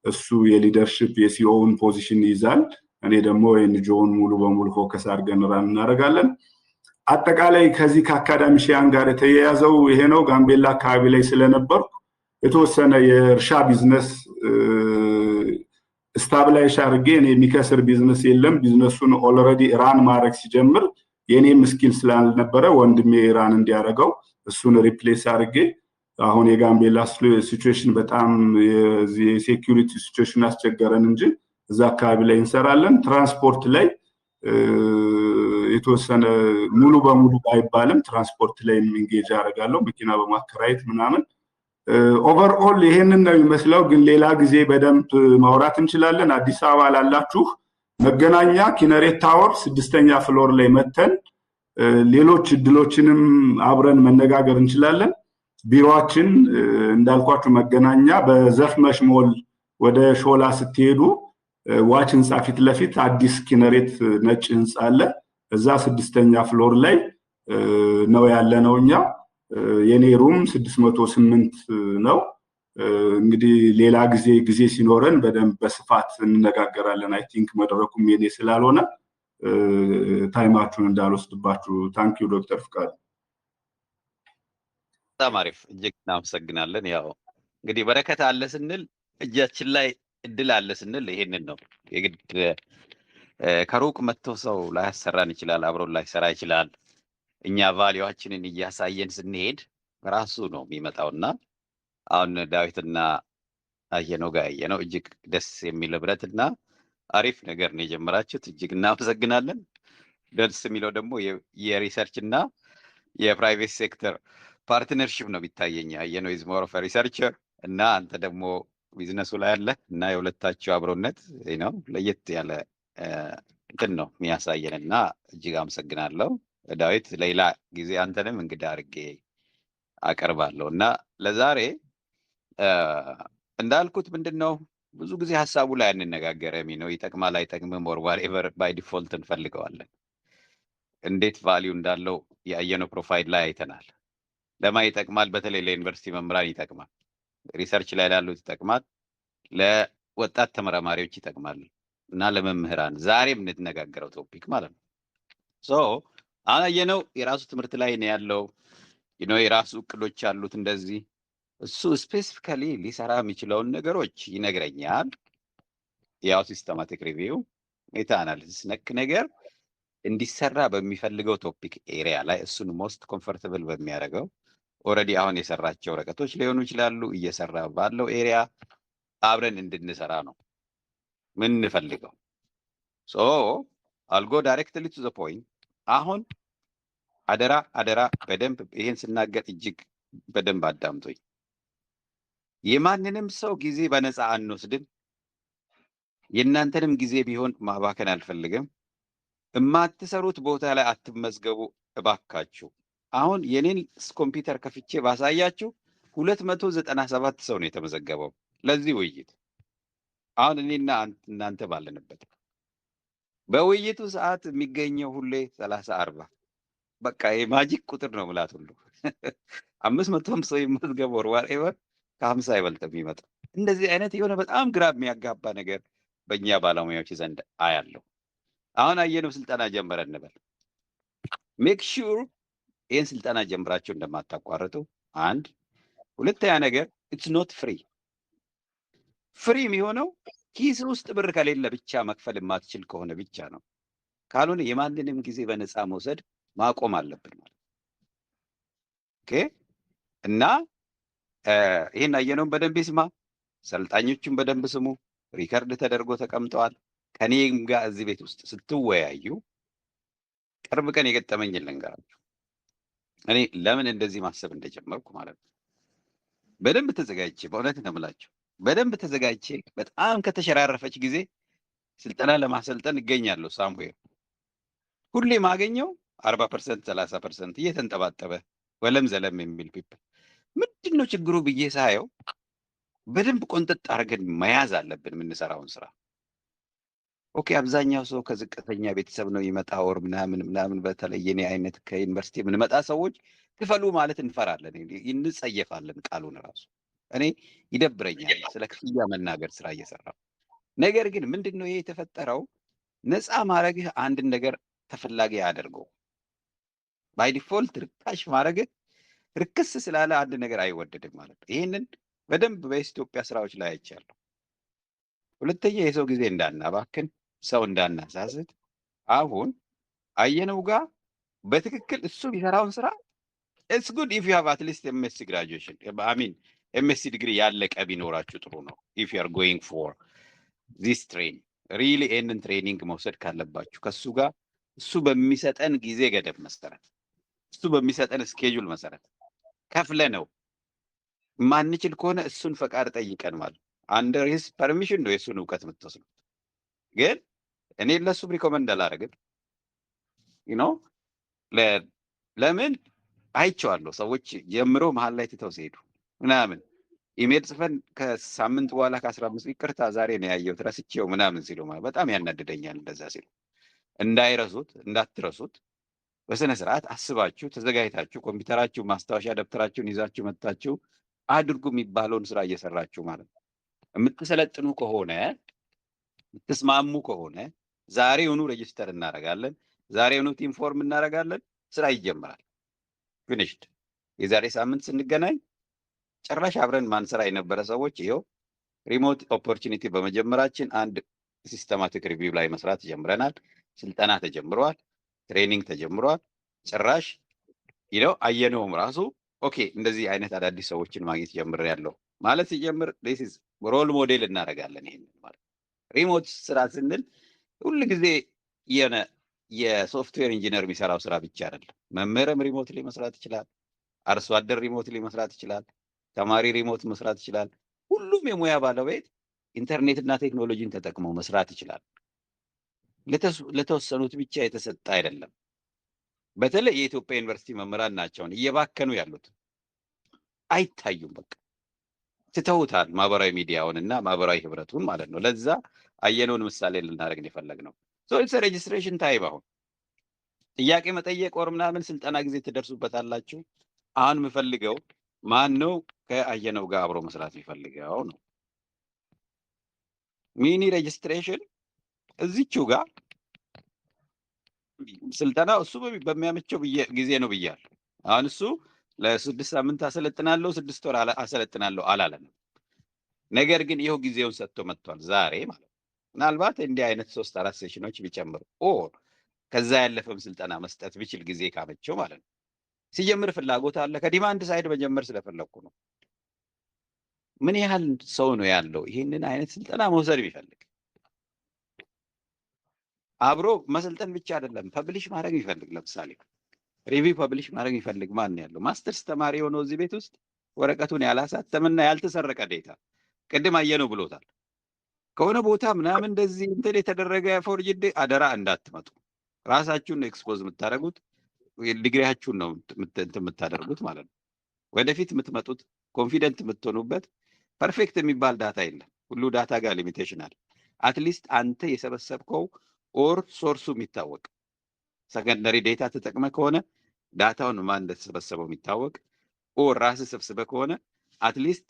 እሱ የሊደርሺፕ የሲኦውን ፖዚሽን ይይዛል። እኔ ደግሞ ኤንጂኦውን ሙሉ በሙሉ ፎከስ አድርገን ራን እናደርጋለን። አጠቃላይ ከዚህ ከአካዳሚሽያን ጋር የተያያዘው ይሄ ነው። ጋምቤላ አካባቢ ላይ ስለነበርኩ የተወሰነ የእርሻ ቢዝነስ ስታብላይሽ አድርጌ እኔ የሚከስር ቢዝነስ የለም ቢዝነሱን ኦልሬዲ ራን ማድረግ ሲጀምር የኔም ስኪል ስላልነበረ ወንድሜ ራን እንዲያደርገው እሱን ሪፕሌስ አድርጌ አሁን የጋምቤላ ሲቹዌሽን በጣም የሴኩሪቲ ሲቹዌሽን አስቸገረን እንጂ እዛ አካባቢ ላይ እንሰራለን። ትራንስፖርት ላይ የተወሰነ ሙሉ በሙሉ ባይባልም ትራንስፖርት ላይ ኢንጌጅ አደርጋለሁ መኪና በማከራየት ምናምን። ኦቨርኦል ይሄንን ነው የሚመስለው። ግን ሌላ ጊዜ በደንብ ማውራት እንችላለን። አዲስ አበባ ላላችሁ መገናኛ ኪነሬት ታወር 6ኛ ፍሎር ላይ መተን ሌሎች እድሎችንም አብረን መነጋገር እንችላለን። ቢሮአችን እንዳልኳችሁ መገናኛ በዘፍመሽ ሞል ወደ ሾላ ስትሄዱ ዋች ህንፃ ፊት ለፊት አዲስ ኪነሬት ነጭ ህንፃ አለ። እዛ 6ኛ ፍሎር ላይ ነው ያለነው እኛ። የኔ ሩም 608 ነው። እንግዲህ ሌላ ጊዜ ሲኖረን በደንብ በስፋት እንነጋገራለን። አይ ቲንክ መድረኩም የኔ ስላልሆነ ታይማችሁን እንዳልወስድባችሁ። ታንክ ዩ ዶክተር ፍቃዱ። በጣም አሪፍ፣ እጅግ እናመሰግናለን። ያው እንግዲህ በረከት አለ ስንል እጃችን ላይ እድል አለ ስንል ይሄንን ነው። የግድ ከሩቅ መጥቶ ሰው ላያሰራን ይችላል፣ አብሮን ላይሰራ ይችላል። እኛ ቫሊዋችንን እያሳየን ስንሄድ ራሱ ነው የሚመጣውና አሁን ዳዊትና አየነው ጋር ያየነው እጅግ ደስ የሚል ህብረትና አሪፍ ነገር ነው የጀመራችሁት። እጅግ እናመሰግናለን። ደስ የሚለው ደግሞ የሪሰርች እና የፕራይቬት ሴክተር ፓርትነርሺፕ ነው የሚታየኝ። አየነው ኢዝ ሞር ኦፍ ሪሰርቸር እና አንተ ደግሞ ቢዝነሱ ላይ አለ እና የሁለታችሁ አብሮነት ነው ለየት ያለ እንትን ነው የሚያሳየን እና እጅግ አመሰግናለሁ ዳዊት። ሌላ ጊዜ አንተንም እንግዳ አድርጌ አቀርባለሁ እና ለዛሬ እንዳልኩት ምንድነው ብዙ ጊዜ ሀሳቡ ላይ አንነጋገረም ነው ይጠቅማል አይጠቅምም ኦር ዋትኤቨር ባይ ዲፎልት እንፈልገዋለን። እንዴት ቫልዩ እንዳለው ያየነው ፕሮፋይል ላይ አይተናል። ለማ ይጠቅማል፣ በተለይ ለዩኒቨርሲቲ መምህራን ይጠቅማል፣ ሪሰርች ላይ ላሉት ይጠቅማል፣ ለወጣት ተመራማሪዎች ይጠቅማል እና ለመምህራን ዛሬም እንነጋገረው ቶፒክ ማለት ነው። ሶ አየነው የራሱ ትምህርት ላይ ነው ያለው የራሱ እቅዶች አሉት እንደዚህ እሱ ስፔሲፊካሊ ሊሰራ የሚችለውን ነገሮች ይነግረኛል። ያው ሲስተማቲክ ሪቪው ሜታ አናሊሲስ ነክ ነገር እንዲሰራ በሚፈልገው ቶፒክ ኤሪያ ላይ እሱን ሞስት ኮምፎርታብል በሚያደርገው ኦልሬዲ አሁን የሰራቸው ወረቀቶች ሊሆኑ ይችላሉ እየሰራ ባለው ኤሪያ አብረን እንድንሰራ ነው ምን እንፈልገው። ሶ አልጎ ዳይሬክትሊ ቱ ዘ ፖይንት። አሁን አደራ በደንብ ይሄን ስናገር እጅግ በደንብ አዳምጦኝ። የማንንም ሰው ጊዜ በነፃ አንወስድም። የእናንተንም ጊዜ ቢሆን ማባከን አልፈልግም። የማትሰሩት ቦታ ላይ አትመዝገቡ እባካችሁ። አሁን የኔን ኮምፒውተር ከፍቼ ባሳያችሁ 297 ሰው ነው የተመዘገበው ለዚህ ውይይት። አሁን እኔና እናንተ ባለንበት በውይይቱ ሰዓት የሚገኘው ሁሌ 30-40 በቃ የማጂክ ቁጥር ነው ምላት ሁሉ 500 ሰው ይመዝገበው ወርዋሬቨር ከ50 አይበልጥም የሚመጣው። እንደዚህ አይነት የሆነ በጣም ግራ የሚያጋባ ነገር በእኛ ባለሙያዎች ዘንድ አያለው። አሁን አየነው ስልጠና ጀመረ እንበል። ሜክ ሹር ይህን ስልጠና ጀምራችሁ እንደማታቋርጡ አንድ። ሁለተኛ ነገር ኢትስ ኖት ፍሪ። ፍሪ የሚሆነው ኪስ ውስጥ ብር ከሌለ ብቻ መክፈል የማትችል ከሆነ ብቻ ነው። ካልሆነ የማንንም ጊዜ በነፃ መውሰድ ማቆም አለብን ማለት ኦኬ። እና ይሄን አየነውን በደንብ ይስማ፣ ሰልጣኞቹን በደንብ ስሙ። ሪከርድ ተደርጎ ተቀምጠዋል። ከኔም ጋር እዚህ ቤት ውስጥ ስትወያዩ ቅርብ ቀን የገጠመኝ ልንገራችሁ። እኔ ለምን እንደዚህ ማሰብ እንደጀመርኩ ማለት ነው። በደንብ ተዘጋጅቼ በእውነት ነው የምላችሁ በደንብ ተዘጋጅቼ በጣም ከተሸራረፈች ጊዜ ስልጠና ለማሰልጠን እገኛለሁ። ሳምዌር ሁሌ ማገኘው 40% 30% እየተንጠባጠበ ወለም ዘለም የሚል ፒፕል ምንድነው ችግሩ ብዬ ሳየው በደንብ ቆንጠጥ አድርገን መያዝ አለብን የምንሰራውን ስራ። ኦኬ አብዛኛው ሰው ከዝቅተኛ ቤተሰብ ነው ይመጣ ወር ምናምን በተለይ የኔ አይነት ከዩኒቨርሲቲ የምንመጣ ሰዎች ክፈሉ ማለት እንፈራለን፣ እንጸየፋለን ቃሉን ራሱ። እኔ ይደብረኛል ስለ ክፍያ መናገር ስራ እየሰራው። ነገር ግን ምንድነው ይሄ የተፈጠረው ነፃ ማድረግህ አንድን ነገር ተፈላጊ አድርገው ባይ ዲፎልት ርካሽ ማድረግ ርክስ ስላለ አንድ ነገር አይወደድም ማለት ነው። ይህንን በደንብ በኢትዮጵያ ስራዎች ላይ አይቻለሁ። ሁለተኛ የሰው ጊዜ እንዳናባክን፣ ሰው እንዳናሳስት። አሁን አየነው ጋር በትክክል እሱ የሚሰራውን ስራ ኢትስ ጉድ ኢፍ ዩ ሃቭ አትሊስት ኤምኤስሲ ግራጁዌሽን አሚን ኤምኤስሲ ዲግሪ ያለቀ ቢኖራችሁ ጥሩ ነው። ኢፍ ዩ አር ጎይንግ ፎር ዚስ ትሬኒንግ ሪሊ ይህንን ትሬኒንግ መውሰድ ካለባችሁ ከእሱ ጋር እሱ በሚሰጠን ጊዜ ገደብ መሰረት እሱ በሚሰጠን ስኬጁል መሰረት ከፍለ ነው ማንችል ከሆነ እሱን ፈቃድ ጠይቀን ማለት አንደር ሂስ ፐርሚሽን ነው የእሱን እውቀት የምትወስዱት። ግን እኔ ለሱ ሪኮመንድ አላደርግም። ለምን አይቼዋለሁ ሰዎች ጀምሮ መሀል ላይ ትተው ሲሄዱ ምናምን ኢሜል ጽፈን ከሳምንት በኋላ ከ15 ይቅርታ ዛሬ ነው ያየሁት ረስቼው ምናምን ሲሉ ማለት በጣም ያናድደኛል። እንደዛ ሲሉ እንዳትረሱት በስነ ስርዓት አስባችሁ ተዘጋጅታችሁ ኮምፒውተራችሁ ማስታወሻ ደብተራችሁን ይዛችሁ መጣችሁ አድርጉ የሚባለውን ስራ እየሰራችሁ ማለት ነው። የምትሰለጥኑ ከሆነ የምትስማሙ ከሆነ ዛሬውኑ ሬጅስተር እናደርጋለን፣ ዛሬውኑ ቲም ፎርም እናደርጋለን፣ ስራ ይጀምራል። ፊኒሽድ። የዛሬ ሳምንት ስንገናኝ ጭራሽ አብረን ማንሰራ የነበረ ሰዎች ይኸው ሪሞት ኦፖርቹኒቲ በመጀመራችን አንድ ሲስተማቲክ ሪቪው ላይ መስራት ጀምረናል። ስልጠና ተጀምሯል፣ ትሬኒንግ ተጀምሯል። ጭራሽ አየነውም ራሱ ኦኬ እንደዚህ አይነት አዳዲስ ሰዎችን ማግኘት ጀምሬያለሁ ማለት ሲጀምር ሮል ሞዴል እናደርጋለን። ይሄንን ማለት ሪሞት ስራ ስንል ሁሉ ጊዜ የሶፍትዌር ኢንጂነር የሚሰራው ስራ ብቻ አይደለም። መምህርም ሪሞትሊ መስራት ይችላል። አርሶ አደር ሪሞትሊ መስራት ይችላል። ተማሪ ሪሞት መስራት ይችላል። ሁሉም የሙያ ባለቤት ኢንተርኔትና ቴክኖሎጂን ተጠቅመው መስራት ይችላል። ለተወሰኑት ብቻ የተሰጠ አይደለም። በተለይ የኢትዮጵያ ዩኒቨርሲቲ መምህራን ናቸውን እየባከኑ ያሉት አይታዩም። በቃ ትተውታል ማህበራዊ ሚዲያውን እና ማህበራዊ ህብረቱን ማለት ነው። ለዛ አየነውን ምሳሌ ልናደርግ ነው የፈለግነው። ኢትስ ሬጅስትሬሽን ታይም። አሁን ጥያቄ መጠየቅ ወር ምናምን ስልጠና ጊዜ ትደርሱበታላችሁ። አሁን የምፈልገው ማን ነው ከአየነው ጋር አብሮ መስራት የሚፈልገው ነው። ሚኒ ሬጅስትሬሽን እዚችው ጋር ስልጠናው እሱ በሚያመቸው ጊዜ ነው ብያለሁ። አሁን እሱ ለ6 ሳምንት አሰለጥናለሁ 6 ወር አሰለጥናለሁ አላለንም። ነገር ግን ይኸው ጊዜውን ሰጥቶ መጥቷል ዛሬ ማለት ነው። ምናልባት እንዲህ አይነት 3-4 ሴሽኖች ቢጨምሩ ኦር ከዛ ያለፈም ስልጠና መስጠት ቢችል ጊዜ ካመቸው ማለት ነው። ሲጀምር ፍላጎት አለ። ከዲማንድ ሳይድ መጀመር ስለፈለኩ ነው። ምን ያህል ሰው ነው ያለው ይህንን አይነት ስልጠና መውሰድ ቢፈልግ? አብሮ መሰልጠን ብቻ አይደለም ፐብሊሽ ማድረግ ይፈልግ። ለምሳሌ ሪቪው ፐብሊሽ ማድረግ ይፈልግ ማን ያለው ማስተርስ ተማሪ ሆኖ እዚህ ቤት ውስጥ ወረቀቱን ያላሳተምና ያልተሰረቀ ዴታ ቅድም አየነው ብሎታል። ከሆነ ቦታ ምናምን እንደዚህ እንትን የተደረገ ፎርጅድ አደራ እንዳትመጡ። ራሳችሁን ኤክስፖዝ የምታደርጉት ዲግሪያችሁን ነው የምታደርጉት ማለት ነው። ወደፊት የምትመጡት ኮንፊደንት የምትሆኑበት ፐርፌክት የሚባል ዳታ የለም። ሁሉ ዳታ ጋር ሊሚቴሽን አለ። አትሊስት አንተ የሰበሰብከው ኦር ሶርሱ የሚታወቅ ሰከንደሪ ዴታ ተጠቅመ ከሆነ ዳታውን ማን እንደተሰበሰበው የሚታወቅ ኦር ራስህ ሰብስበህ ከሆነ አትሊስት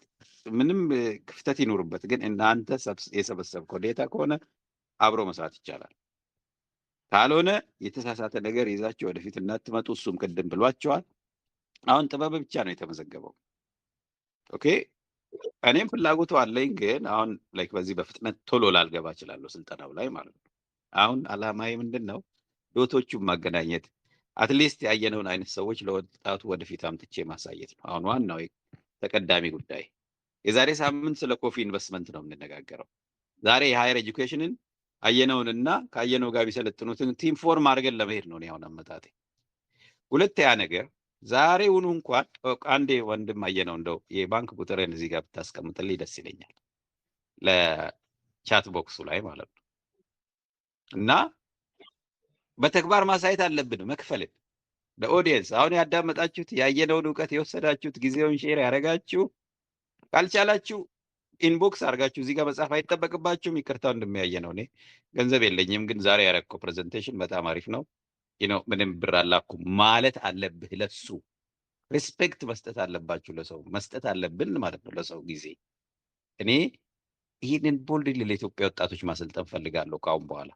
ምንም ክፍተት ይኖርበት፣ ግን እናንተ የሰበሰብከው ዴታ ከሆነ አብሮ መስራት ይቻላል። ካልሆነ የተሳሳተ ነገር ይዛችሁ ወደፊት እናትመጡ። እሱም ቅድም ብሏቸዋል። አሁን ጥበብ ብቻ ነው የተመዘገበው። ኦኬ እኔም ፍላጎቱ አለኝ፣ ግን አሁን ላይክ በዚህ በፍጥነት ቶሎ ላልገባ እችላለሁ ስልጠናው ላይ ማለት ነው። አሁን አላማዬ ምንድን ነው? ዶቶቹን ማገናኘት፣ አትሊስት ያየነውን አይነት ሰዎች ለወጣቱ ወደፊት አምጥቼ ማሳየት ነው አሁን ዋናው ተቀዳሚ ጉዳይ። የዛሬ ሳምንት ስለ ኮፊ ኢንቨስትመንት ነው የምንነጋገረው። ዛሬ የሃየር ኤጁኬሽንን አየነውንና ከአየነው ጋር ቢሰለጥኑትን ቲም ፎርም አድርገን ለመሄድ ነው አሁን አመጣጤ። ሁለተኛ ነገር ዛሬውኑ እንኳን አንዴ ወንድም አየነው እንደው የባንክ ቁጥርን እዚህ ጋር ብታስቀምጥልኝ ደስ ይለኛል፣ ለቻት ቦክሱ ላይ ማለት ነው። እና በተግባር ማሳየት አለብን መክፈልን ለኦዲየንስ። አሁን ያዳመጣችሁት ያየነውን እውቀት የወሰዳችሁት ጊዜውን ሼር ያደረጋችሁ፣ ካልቻላችሁ ኢንቦክስ አድርጋችሁ እዚህ ጋር መጻፍ አይጠበቅባችሁም። ይቅርታው እንደሚያየነው እኔ ገንዘብ የለኝም፣ ግን ዛሬ ያረከው ፕሬዘንቴሽን በጣም አሪፍ ነው፣ ምንም ብር አላኩም ማለት አለብህ። ለሱ ሪስፔክት መስጠት አለባችሁ፣ ለሰው መስጠት አለብን ማለት ነው። ለሰው ጊዜ እኔ ይህንን ቦልድ ለኢትዮጵያ ወጣቶች ማሰልጠን ፈልጋለሁ ከአሁን በኋላ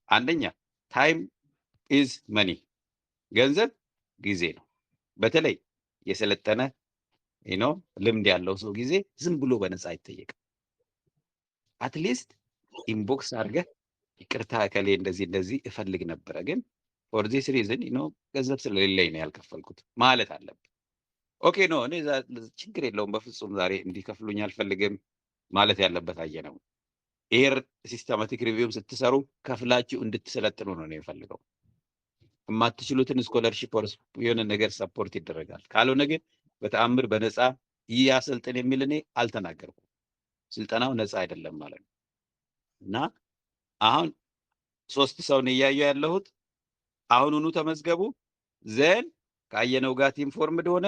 አንደኛ ታይም ኢዝ መኒ ገንዘብ ጊዜ ነው። በተለይ የሰለጠነ ልምድ ያለው ሰው ጊዜ ዝም ብሎ በነፃ አይጠየቅም። አትሊስት ኢንቦክስ አድርገህ ይቅርታ ከሌ እንደዚህ እፈልግ ነበረ ግን ፎር ዚስ ሪዝን ገንዘብ ስለሌለኝ ነው ያልከፈልኩት ማለት አለብህ። ኦኬ ኖ እኔ ችግር የለውም በፍጹም ዛሬ እንዲከፍሉኝ አልፈልግም ማለት ያለበት አየነው። ኤር ሲስተማቲክ ሪቪውም ስትሰሩ ከፍላችሁ እንድትሰለጥኑ ነው የምፈልገው። የማትችሉትን ስኮለርሺፕ የሆነ ነገር ሰፖርት ይደረጋል። ካልሆነ ግን በተአምር በነፃ ያሰልጥን የሚል እኔ አልተናገርኩም። ስልጠናው ነፃ አይደለም ማለት ነው። እና አሁን 3 ሰው ነው እያየሁ ያለሁት። አሁኑኑ ተመዝገቡ። ዘን ካየነው ጋር ኢንፎርምድ ሆነ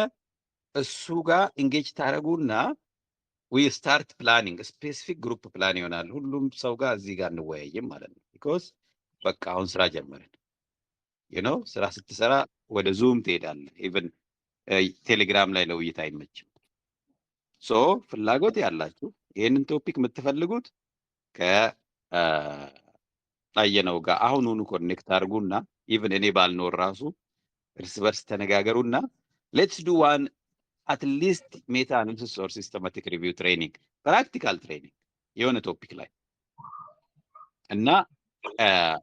እሱ ጋር ኢንጌጅ ታረጉና ዊ ስታርት ፕላኒንግ ስፔሲፊክ ግሩፕ ፕላን ይሆናል። ሁሉም ሰው ጋር እዚህ ጋር እንወያይም ማለት ነው። ቢኮዝ በቃ አሁን ስራ ጀመርን። ስራ ስትሰራ ወደ ዙም ትሄዳለህ። ኢቭን ቴሌግራም ላይ ለውይይት አይመችም። ሶ ፍላጎት ያላችሁ ይህንን ቶፒክ የምትፈልጉት ከአየነው ጋር አሁኑኑ ኮኔክት አድርጉና ኢቭን እኔ ባልኖር ራሱ እርስ በርስ ተነጋገሩና ሌትስ ዱ ዋን አትሊስት ሜታ አናሊሲስ ኦር ሲስተማቲክ ሪቪው ትሬኒንግ ፕራክቲካል ትሬኒንግ የሆነ ቶፒክ ላይ እና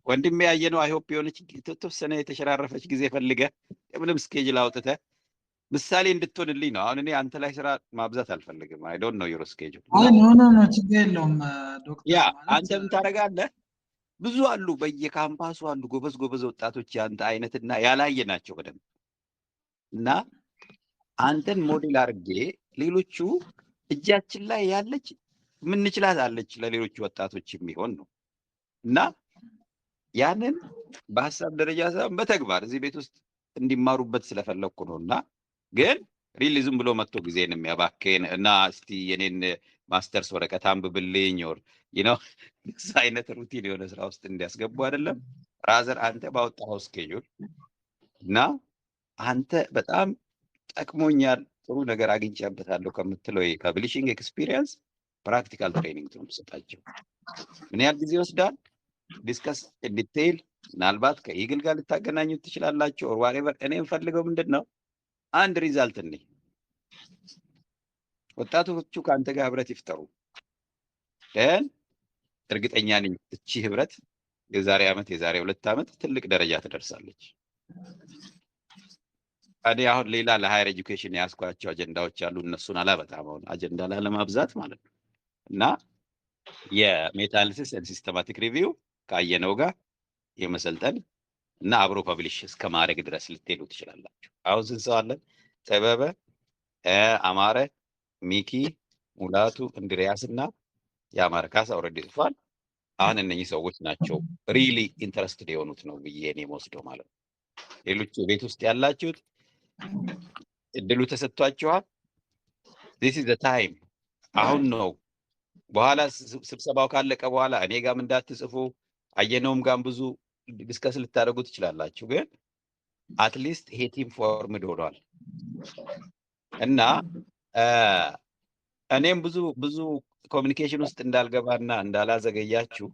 ወንድሜ ያየነው አይሆፕ የሆነች ተወሰነ የተሸራረፈች ጊዜ ፈልገ ምንም ስኬጅል አውጥተ ምሳሌ እንድትሆንልኝ ነው። አሁን እኔ አንተ ላይ ስራ ማብዛት አልፈልግም። አይ ዶንት ኖ ዩር ስኬጁል። አይ ኖ ችግር የለውም ዶክተር። ያ አንተ ምን ታደርጋለህ? ብዙ አሉ በየካምፓሱ አሉ ጎበዝ ወጣቶች ያንተ አይነትና ያላየ ናቸው በደንብ እና አንተን ሞዴል አድርጌ ሌሎቹ እጃችን ላይ ያለች ምንችላት አለች ለሌሎቹ ወጣቶች የሚሆን ነው እና ያንን በሐሳብ ደረጃ ሳይሆን በተግባር እዚህ ቤት ውስጥ እንዲማሩበት ስለፈለኩ ነውና ግን ሪሊዝም ብሎ መጥቶ ጊዜን የሚያባክን እና እስቲ የኔን ማስተርስ ወረቀት አንብብልኝ ኦር አይነት ሩቲን የሆነ ስራ ውስጥ እንዲያስገቡ አይደለም። ራዘር አንተ ባወጣው ስኬጁል እና አንተ በጣም ጠቅሞኛል ጥሩ ነገር አግኝቼበታለሁ ከምትለው ከብሊሽንግ ኤክስፒሪየንስ ፕራክቲካል ትሬኒንግ ነው የምትሰጣቸው። ምን ያህል ጊዜ ይወስዳል? ዲስከስ ዲቴይል ምናልባት ከኢግል ጋር ልታገናኙት ትችላላችሁ ኦር ዋትኤቨር። እኔ የምፈልገው ምንድነው አንድ ሪዛልት ነኝ። ወጣቶቹ ከአንተ ጋር ህብረት ይፍጠሩ። ደን እርግጠኛ ነኝ እቺ ህብረት የዛሬ 2 ዓመት ትልቅ ደረጃ ትደርሳለች። እኔ አሁን ሌላ ለሃየር ኤጁኬሽን ያስኳቸው አጀንዳዎች አሉ። እነሱን አላበጣም አሁን አጀንዳ ላለማብዛት ማለት ነው። እና የሜታ አናሊሲስ ኤንድ ሲስተማቲክ ሪቪው ካየነው ጋር የመሰልጠን እና አብሮ ፐብሊሽ እስከ ማድረግ ድረስ ልትሄዱ ትችላላችሁ። አሁን ስንት ሰው አለን? ጥበበ፣ አማረ፣ ሚኪ፣ ሙላቱ፣ እንድሪያስ እና የአማረ ካሳ ኦልሬዲ ጽፏል። አሁን እነኚህ ሰዎች ናቸው ሪሊ ኢንተረስትድ የሆኑት ነው ብዬ እኔ የምወስደው ማለት ነው። ሌሎቹ ቤት ውስጥ ያላችሁት እድሉ ተሰጥቷችኋል። this is the time አሁን ነው። በኋላ ስብሰባው ካለቀ በኋላ እኔ ጋርም እንዳትጽፉ አየነውም ጋር ብዙ ዲስከስ ልታደርጉ ትችላላችሁ። ግን አትሊስት ይሄ ቲም ፎርምድ ሆኗል እና እኔም ብዙ ኮሚኒኬሽን ውስጥ እንዳልገባና እንዳላዘገያችሁ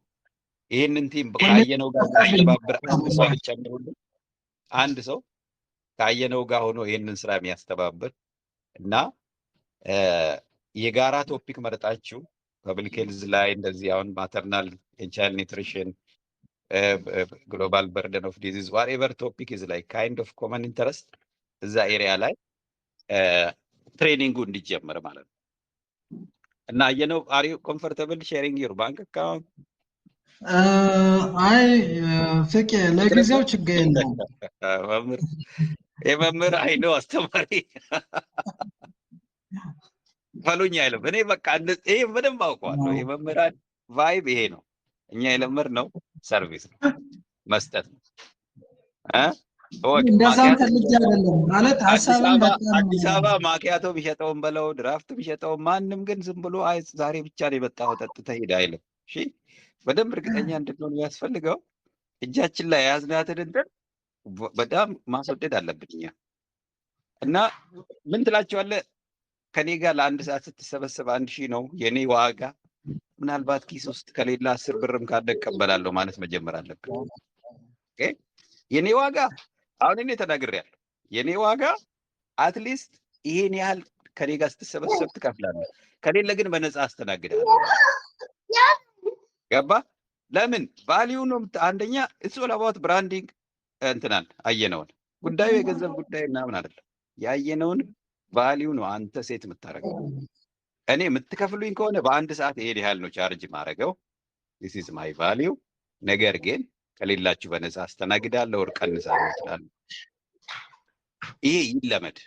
ይሄንን ቲም ካየነው ጋር ያስተባብር አንድ ሰው ካየነው ጋር ሆኖ ይሄንን ስራ የሚያስተባብር እና የጋራ ቶፒክ መርጣችሁ ፐብሊክ ሄልዝ ላይ እንደዚህ አሁን ማተርናል ቻይልድ ኒውትሪሽን ግሎባል በርደን ኦፍ ዲዚዝ ዋትኤቨር ቶፒክ ኢዝ ላይክ ካይንድ ኦፍ ኮመን ኢንተረስት እዛ ኤሪያ ላይ ትሬኒንጉ እንዲጀመር ማለት ነው። እና አየነው አር ዩ ኮምፎርታብል ሼሪንግ ዩር ባንክ አካውንት? አይ ፍቄ ለጊዜው ችግር የለውም። መምህር አይ ነው አስተማሪ ፈሉኝ አይልም። እኔ በቃ ይሄ በደንብ አውቀዋለሁ። የመምህራን ቫይብ ይሄ ነው። እኛ የለመድነው ሰርቪስ ነው፣ መስጠት ነው። እንደዛም ፈልጌ አይደለም ማለት ሐሳብን አዲስ አበባ ማኪያቶ ቢሸጠውን በለው ድራፍት ቢሸጠውን ማንም ግን ዝም ብሎ አይ ዛሬ ብቻ ነው የመጣው ጠጥተህ ሂድ አይልም። እሺ በደንብ እርግጠኛ እንድንሆን የሚያስፈልገው እጃችን ላይ የያዝናትን እንትን በጣም ማስወደድ አለብን እኛ። እና ምን ትላቸዋለህ? ከኔ ጋር ለአንድ ሰዓት ስትሰበሰብ 1000 ነው የኔ ዋጋ። ምናልባት ኪስ ውስጥ ከሌላ 10 ብርም ካለ እቀበላለሁ ማለት መጀመር አለብን። ኦኬ የኔ ዋጋ አሁን እኔ ተናግሬያለሁ። የኔ ዋጋ አትሊስት ይሄን ያህል ከኔ ጋር ስትሰበሰብ ትከፍላለህ፣ ከሌለ ግን በነፃ አስተናግዳለሁ። ገባ? ለምን ቫልዩ ነው። አንደኛ እሱ ለባውት ብራንዲንግ እንትናን አየነውን ጉዳዩ የገንዘብ ጉዳይ ምናምን አይደለም። ያየነውን ቫልዩ ነው አንተ ሴት የምታደርገው። እኔ የምትከፍሉኝ ከሆነ በአንድ ሰዓት ይሄን ያህል ነው ቻርጅ ማድረገው። this is my value። ነገር ግን ከሌላችሁ በነፃ አስተናግዳለሁ፣ ወር ቀንሳለሁ እችላለሁ። ይሄ ይለመድ።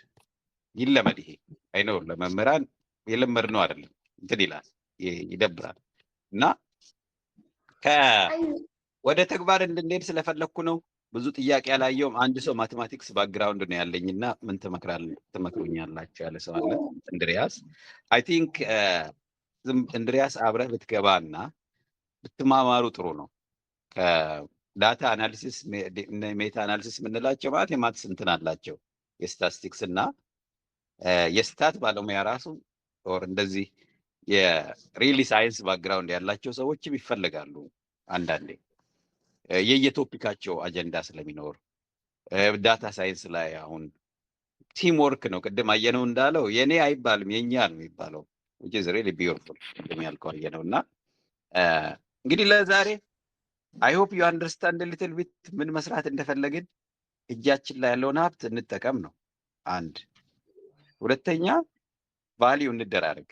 ይሄ አይኖር ለመምህራን የለመድነው አይደለም፣ እንትን ይላል፣ ይደብራል። እና ወደ ተግባር እንድንሄድ ስለፈለኩ ነው። ብዙ ጥያቄ አላየውም። አንድ ሰው ማቴማቲክስ ባክግራውንድ ነው ያለኝና ምን ትመክሩኛላችሁ ያለ ሰው አለ። እንድሪያስ አይ ቲንክ እንድሪያስ አብረህ ብትገባና ብትማማሩ ጥሩ ነው። ከዳታ አናሊሲስ ሜታ አናሊሲስ የምንላቸው ማለት የማትስ እንትን አላቸው የስታቲስቲክስ እና የስታት ባለሙያ ራሱ ኦር እንደዚህ የሪሊ ሳይንስ ባክግራውንድ ያላቸው ሰዎችም ይፈልጋሉ። አንዳንዴ የየቶፒካቸው አጀንዳ ስለሚኖር ዳታ ሳይንስ ላይ አሁን ቲም ወርክ ነው። ቅድም አየነው እንዳለው የኔ አይባልም የኛ ነው የሚባለው which is really beautiful ቅድም ያልከው አየነው። እና እንግዲህ ለዛሬ I hope you understand a little bit ምን መስራት እንደፈለግን እጃችን ላይ ያለውን ሀብት እንጠቀም ነው አንድ። ሁለተኛ ቫልዩ እንደራረግ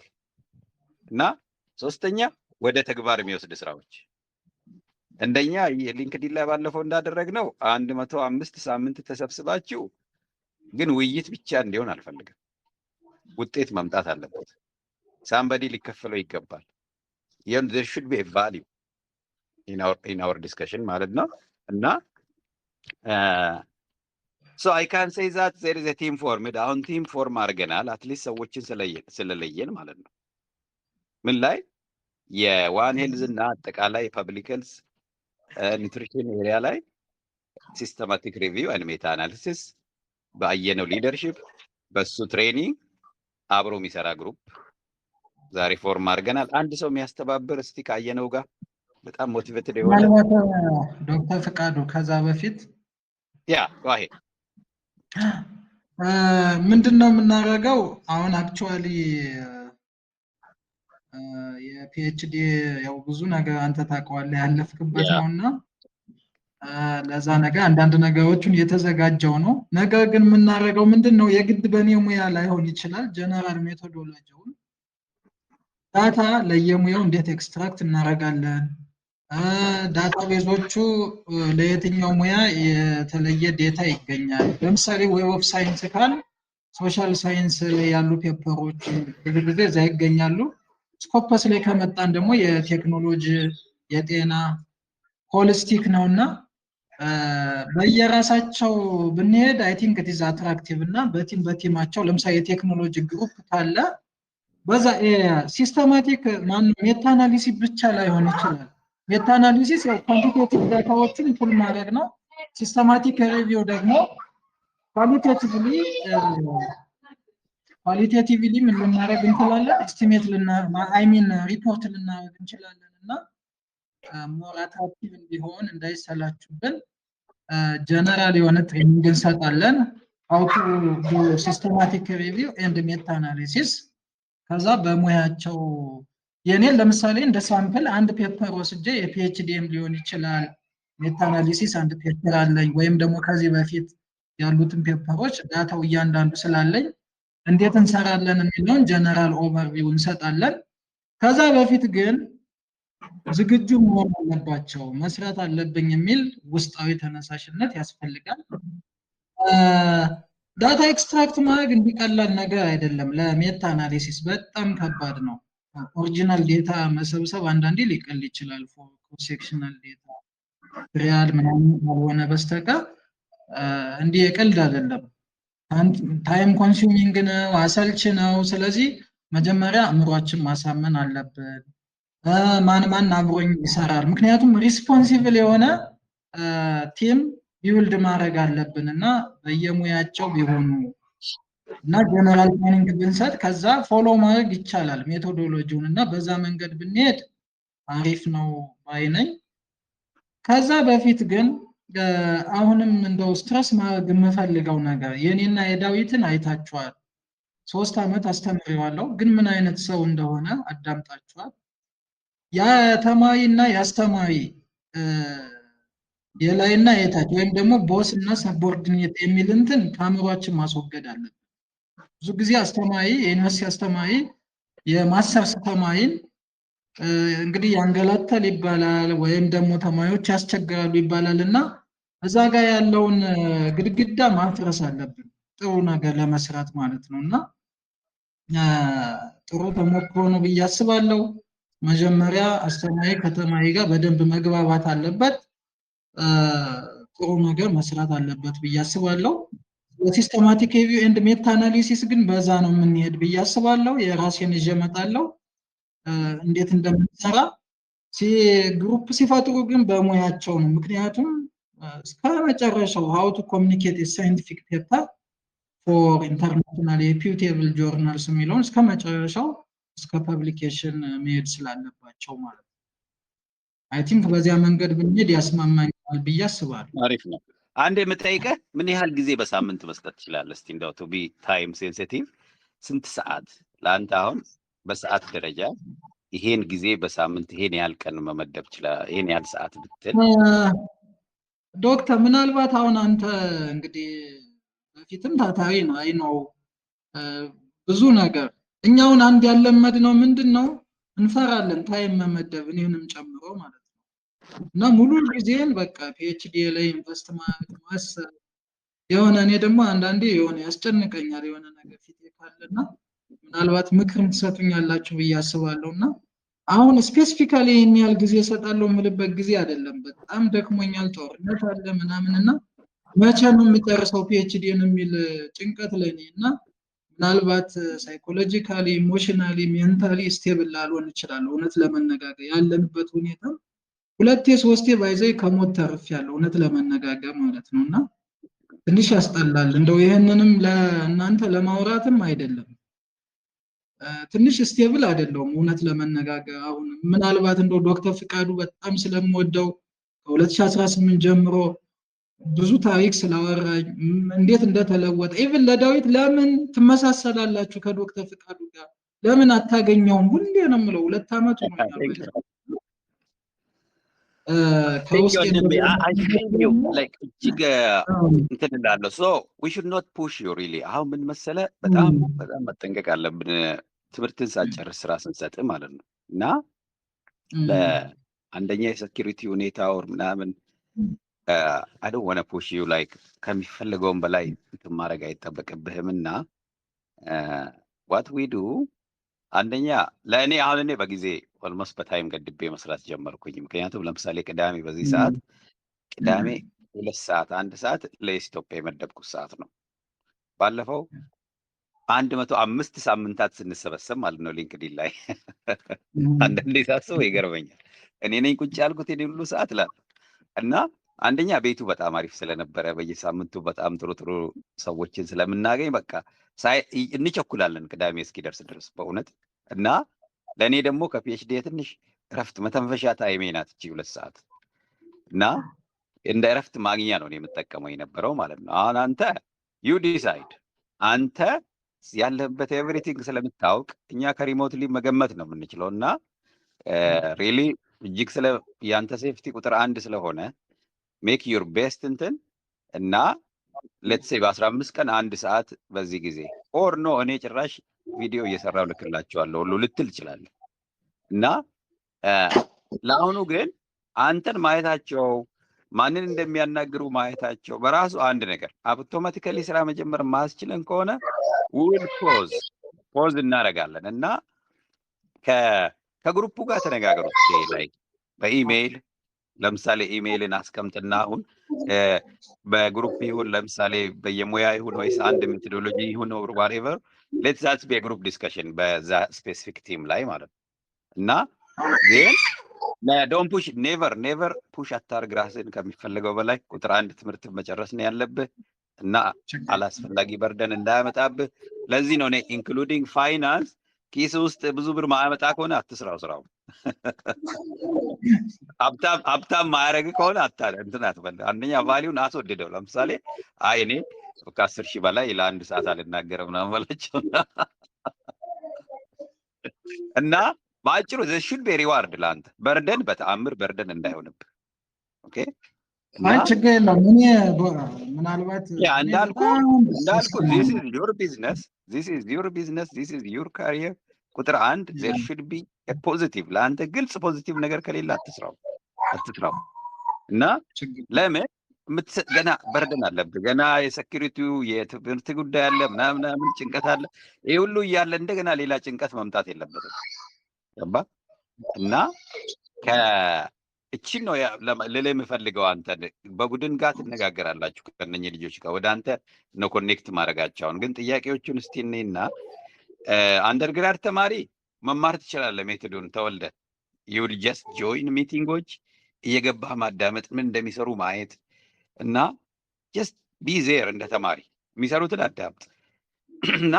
እና ሶስተኛ ወደ ተግባር የሚወስድ ስራዎች እንደኛ ሊንክዲን ላይ ባለፈው እንዳደረግነው 105 ሳምንት ተሰብስባችሁ ግን ውይይት ብቻ እንዲሆን አልፈልግም። ውጤት መምጣት አለበት። ሳምባዲ ሊከፈለው ይገባል። there should be a value in our discussion ማለት ነው። እና so I can say that there is a team formed። አሁን ቲም ፎርም አድርገናል አትሊስት ሰዎችን ስለለየን ማለት ነው። ምን ላይ የዋን ሄልዝ እና አጠቃላይ ፐብሊክ ሄልዝ ኒውትሪሽን ኤሪያ ላይ ሲስተማቲክ ሪቪው ኤንድ ሜታ አናሊሲስ ባየነው ሊደርሺፕ በሱ ትሬኒንግ አብሮ የሚሰራ ግሩፕ ዛሬ ፎርም አድርገናል። አንድ ሰው የሚያስተባብር እስቲ ካየነው ጋር በጣም ሞቲቬትድ የሆነ ዶክተር ፍቃዱ ከዛ በፊት ዋሄ ምንድነው የምናደርገው አሁን አክቹአሊ የፒኤችዲ ያው ብዙ ነገር አንተ ታውቀዋለህ ያለፍክበት ነውና ለዛ ነገር አንዳንድ ነገሮችን እየተዘጋጀው ነው። ነገር ግን የምናደርገው ምንድነው የግድ በኔ ሙያ ላይሆን ይችላል። ጀነራል ሜቶዶሎጂውን ዳታ ለየሙያው እንዴት ኤክስትራክት እናደርጋለን፣ ዳታቤዞቹ ለየትኛው ሙያ የተለየ ዴታ ይገኛል። ለምሳሌ ዌብ ኦፍ ሳይንስ ካል ሶሻል ሳይንስ ላይ ያሉ ፔፐሮች ብዙ ጊዜ እዛ ይገኛሉ። ስኮፐስ ላይ ከመጣን ደግሞ የቴክኖሎጂ የጤና ሆሊስቲክ ነውና በየራሳቸው ብንሄድ አይ ቲንክ ኢት ኢዝ አትራክቲቭ እና በቲማቸው ለምሳሌ የቴክኖሎጂ ግሩፕ ካለ በዛ ሲስተማቲክ ሜታ አናሊሲስ ብቻ ላይሆን ይችላል። ሜታ አናሊሲስ ያው ኳንቲቴቲቭ ዳታዎችን ፑል ማድረግ ነው። ሲስተማቲክ ሪቪው ደግሞ ኳሊቴቲቭሊ ምን ልናደርግ እንችላለን? ኤስቲሜት ሪፖርት ልናደርግ እንችላለን። እና ሞር አትራክቲቭ እንዲሆን እንዳይሰላችሁብን ጀነራል የሆነ ትሬኒንግ እንሰጣለን። how to do systematic review and meta analysis። ከዛ በሙያቸው የኔን ለምሳሌ እንደ ሳምፕል አንድ ፔፐር ወስጄ የፒኤችዲኤም ሊሆን ይችላል ሜታ አናሊሲስ አንድ ፔፐር አለኝ፣ ወይም ደግሞ ከዚህ በፊት ያሉትን ፔፐሮች ዳታው እያንዳንዱ ስላለኝ እንዴት እንሰራለን የሚለውን ጀነራል ኦቨርቪው እንሰጣለን። ከዛ በፊት ግን ዝግጁ መሆን አለባቸው፣ መስራት አለብኝ የሚል ውስጣዊ ተነሳሽነት ያስፈልጋል። ዳታ ኤክስትራክት ማድረግ እንዲቀላል ነገር አይደለም። ለሜታ አናሊሲስ በጣም ከባድ ነው። ኦሪጂናል ዴታ መሰብሰብ አንዳንዴ ሊቀል ይችላል። ፎር ሴክሽናል ዴታ ሪያል ምናምን ካልሆነ በስተቀር እንዲህ የቀልድ አይደለም። ታይም ኮንሱሚንግ ነው፣ አሰልች ነው። ስለዚህ መጀመሪያ አእምሯችን ማሳመን አለብን። ማን አብሮኝ ይሰራል፣ ምክንያቱም ሪስፖንሲብል የሆነ ቲም ቢውልድ ማድረግ አለብን እና በየሙያቸው ቢሆኑ እና ጀነራል ትሬኒንግ ብንሰጥ ከዛ ፎሎ ማድረግ ይቻላል ሜቶዶሎጂውን እና በዛ መንገድ ብንሄድ አሪፍ ነው ባይ ነኝ። ከዛ በፊት ግን አሁንም እንደው ስትረስ ማድረግ የምፈልገው ነገር የኔና የዳዊትን አይታችኋል። 3 ዓመት አስተምሬዋለሁ፣ ግን ምን አይነት ሰው እንደሆነ አዳምጣችኋል። የተማሪና የአስተማሪ የላይና የታች ወይም ደግሞ ቦስ እና ሰቦርዲኔት የሚል እንትን ከአእምሯችን ማስወገድ አለብን። ብዙ ጊዜ አስተማሪ የዩኒቨርሲቲ አስተማሪ የማስተርስ ተማሪን እንግዲህ ያንገላታል ይባላል፣ ወይም ደግሞ ተማሪዎች ያስቸግራሉ ይባላል እና እዛ ጋር ያለውን ግድግዳ ማፍረስ አለብን ጥሩ ነገር ለመስራት ማለት ነው። እና ጥሩ ተሞክሮ ነው ብዬ አስባለሁ። መጀመሪያ አስተማሪ ከተማሪ ጋር በደንብ መግባባት አለበት፣ ጥሩ ነገር መስራት አለበት ብዬ አስባለሁ። ሲስተማቲክ ሪቪው ኤንድ ሜታ አናሊሲስ ግን በዛ ነው የምንሄድ ብዬ አስባለሁ። የራሴን ይዤ እመጣለሁ እንዴት እንደምንሰራ። ግሩፕ ሲፈጥሩ ግን በሙያቸው ነው። ምክንያቱም እስከ መጨረሻው ሃው ቱ ኮሚኒኬት ሳይንቲፊክ ፔፐር ፎር ኢንተርናሽናል ሪፒዩቴብል ጆርናልስ የሚለውን እስከ መጨረሻው እስከ ፐብሊኬሽን መሄድ ስላለባቸው ማለት ነው። አይ ቲንክ በዚያ መንገድ ብንሄድ ያስማማኛል ብዬ አስባለሁ። አሪፍ ነው። አንድ የምጠይቀህ ምን ያህል ጊዜ በሳምንት መስጠት ትችላለህ? እስቲ እንደው ቱ ቢ ታይም ሴንሲቲቭ ስንት ሰዓት ለአንተ አሁን በሰዓት ደረጃ ይሄን ጊዜ በሳምንት ይሄን ያህል ቀን መመደብ ይችላል ይሄን ያህል ሰዓት ብትል? ዶክተር ምናልባት አሁን አንተ እንግዲህ በፊትም ታታሪ ነው አይ ነው ብዙ ነገር እኛውን አንድ ያለመድነው ምንድነው እንፈራለን ታይም መመደብ እኔንም ጨምሮ ማለት ነው። እና ሙሉ ጊዜን በቃ ፒኤችዲ ላይ ኢንቨስት ማሰብ የሆነ እኔ ደግሞ አንዳንዴ የሆነ ያስጨንቀኛል የሆነ ነገር ፊት ካለና ምናልባት ምክርም ትሰጡኛላችሁ ብዬ አስባለሁና አሁን ስፔሲፊካሊ ይሄን ያህል ጊዜ እሰጣለሁ የምልበት ጊዜ አይደለም። በጣም ደክሞኛል፣ ጦርነት አለ ምናምንና መቼ ነው የምጨርሰው ፒኤችዲን የሚል ጭንቀት ላይ ነኝ እና ምናልባት ሳይኮሎጂካሊ ኢሞሽናሊ ሜንታሊ ስቴብል ላልሆን እችላለሁ። እውነት ለመነጋገር ያለንበት ሁኔታ 2-3 ባይዘይ ከሞት ተርፌያለሁ እውነት ለመነጋገር ማለት ነውና ትንሽ ያስጠላል። እንደው ይሄንንም ለእናንተ ለማውራትም አይደለም ትንሽ ስቴብል አይደለም እውነት ለመነጋገር። አሁን ምናልባት እንደው ዶክተር ፍቃዱ በጣም ስለምወደው ከ2018 ጀምሮ ብዙ ታሪክ ስላወራኝ እንዴት እንደተለወጠ ኢቭን ለዳዊት ለምን ትመሳሰላላችሁ ከዶክተር ፍቃዱ ጋር ለምን አታገኘውም ሁሌ ነው የምለው 2 ዓመት ነው we should not push you really አሁን ምን መሰለ በጣም መጠንቀቅ አለብን ትምህርትን ሳጨርስ ስራ ስንሰጥ ማለት ነው። እና ለአንደኛ የሴኩሪቲ ሁኔታ ወር ምናምን I don't want to push you like ከሚፈልገውም በላይ ማድረግ አይጠበቅብህምና what we do አንደኛ ለእኔ አሁን እኔ በጊዜ ኦልሞስት በታይም ገድቤ መስራት ጀመርኩኝ። ምክንያቱም ለምሳሌ ቅዳሜ በዚህ ሰዓት ቅዳሜ 2 ሰዓት 1 ሰዓት ለኢትዮጵያ የመደብኩት ሰዓት ነው። ባለፈው 105 ሳምንታት ስንሰበሰብ ማለት ነው ሊንክዲን ላይ አንዳንዴ ሳስበው ይገርመኛል። እኔ ነኝ ቁጭ ያልኩት የኔ ሁሉ ሰዓት ላይ እና አንደኛ ቤቱ በጣም አሪፍ ስለነበረ በየሳምንቱ በጣም ጥሩ ሰዎችን ስለምናገኝ በቃ እንቸኩላለን ቅዳሜ እስኪደርስ ድረስ በእውነት። እና ለእኔ ደግሞ ከፒኤችዲ ትንሽ እረፍት መተንፈሻ ታይሜ ናት እቺ 2 ሰዓት እና እንደ እረፍት ማግኛ ነው የምጠቀመው የነበረው ማለት ነው። አሁን አንተ ዩ ዲሳይድ አንተ ያለበት ኤቭሪቲንግ ስለምታውቅ እኛ ከሪሞትሊ መገመት ነው የምንችለው እና ሪሊ እጅግ ስለ ያንተ ሴፍቲ ቁጥር 1 ስለሆነ ሜክ ዩር ቤስት እንትን እና ሌትስ ሴይ በ15 ቀን 1 ሰዓት በዚህ ጊዜ ኦር ኖ እኔ ጭራሽ ቪዲዮ እየሰራው ልክላቸዋለሁ ሁሉ ልትል ይችላል። እና ለአሁኑ ግን አንተን ማየታቸው ማንን እንደሚያናግሩ ማየታቸው በራሱ አንድ ነገር አውቶማቲካሊ ስራ መጀመር ማስችለን ከሆነ ዊል ፖዝ እናደርጋለን እና ከግሩፑ ጋር ተነጋገሩ ላይ በኢሜይል ለምሳሌ ኢሜይልን አስቀምጥና አሁን በግሩፕ ይሁን ለምሳሌ በየሙያ ይሁን ወይስ አንድ ሜቶዶሎጂ ይሁን ኦር ዋትኤቨር ሌትስ ዛትስ ቢ ግሩፕ ዲስከሽን በዛ ስፔሲፊክ ቲም ላይ ማለት ነው። እና ግን ዶንት ፑሽ ኔቨር ፑሽ አታርግ ራስን ከሚፈልገው በላይ ቁጥር 1 ትምህርት መጨረስ ነው ያለብህ እና አላስፈላጊ በርደን እንዳያመጣብህ። ለዚህ ነው እኔ ኢንክሉዲንግ ፋይናንስ ኪስ ውስጥ ብዙ ብር ማያመጣ ከሆነ አትስራው ስራው ሀብታም ማያረግ ከሆነ እንትን አትበል። አንደኛ ቫሊዩን አስወድደው። ለምሳሌ አይ እኔ ከ10 ሺህ በላይ ለአንድ ሰዓት አልናገርም ምናምን በላቸው እና በአጭሩ ዘ ሹድ ቢ ሪዋርድ ለአንተ በርደን በተአምር በርደን እንዳይሆንብህ። ኦኬ አይ ችግር የለም። እኔ ምናልባት እንዳልኩ this is your business, this is your business, this is your career። ቁጥር 1 there should be a positive ለአንተ ግልጽ ፖዚቲቭ ነገር ከሌለ አትስራው እና ለምን ገና በርደን አለብህ። ገና የሴኩሪቲው የትምህርት ጉዳይ አለ ምናምን ጭንቀት አለ። ይሄ ሁሉ እያለ እንደገና ሌላ ጭንቀት መምጣት የለበትም። ገባ እና እቺን ነው ልልህ የምፈልገው። አንተ በቡድን ጋር ትነጋገራላችሁ ከእነኚህ ልጆች ጋር ወደ አንተ ነው ኮኔክት ማድረጋቸውን። ግን ጥያቄዎቹን እስቲ እኔና አንደርግራድ ተማሪ መማር ትችላለህ። ሜቶዱን ተወልደ you will just join ሚቲንጎች እየገባህ ማዳመጥ ምን እንደሚሰሩ ማየት እና just be there እንደ ተማሪ የሚሰሩትን አዳምጥ እና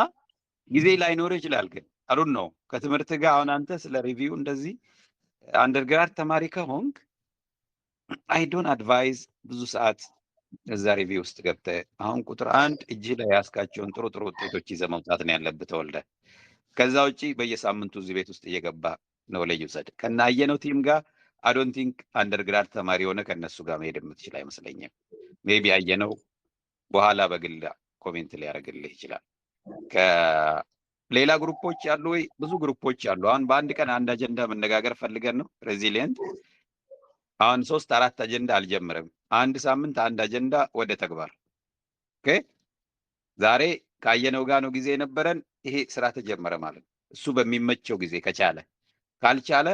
ጊዜ ላይኖር ይችላል። ግን አሉን ነው ከትምህርት ጋር አሁን አንተ ስለ ሪቪው እንደዚህ አንደርግራድ ተማሪ ከሆንክ አይ ዶንት አድቫይዝ ብዙ ሰዓት እዛ ሪቪው ውስጥ ገብተህ አሁን ቁጥር 1 እጅ ላይ ያስካቸውን ጥሩ ውጤቶች ይዘህ መውጣት ነው ያለብህ ተወልደ። ከዛ ውጪ በየሳምንቱ እዚህ ቤት ውስጥ እየገባ ነው ለይውሰድ ከናየነው ቲም ጋር አይ ዶንት ቲንክ አንደርግራድ ተማሪ ሆነ ከነሱ ጋር መሄድ የምትችል አይመስለኝም። ሜቢ አየነው በኋላ በግል ኮሜንት ሊያደርግልህ ይችላል። ከሌላ ግሩፖች አሉ ወይ? ብዙ ግሩፖች አሉ። አሁን በአንድ ቀን አንድ አጀንዳ መነጋገር ፈልገን ነው ሬዚሊየንት አሁን 3-4 አጀንዳ አልጀምርም። አንድ ሳምንት አንድ አጀንዳ ወደ ተግባር። ኦኬ ዛሬ ካየነው ጋር ነው ጊዜ የነበረን። ይሄ ስራ ተጀመረ ማለት ነው። እሱ በሚመቸው ጊዜ ከቻለ ካልቻለ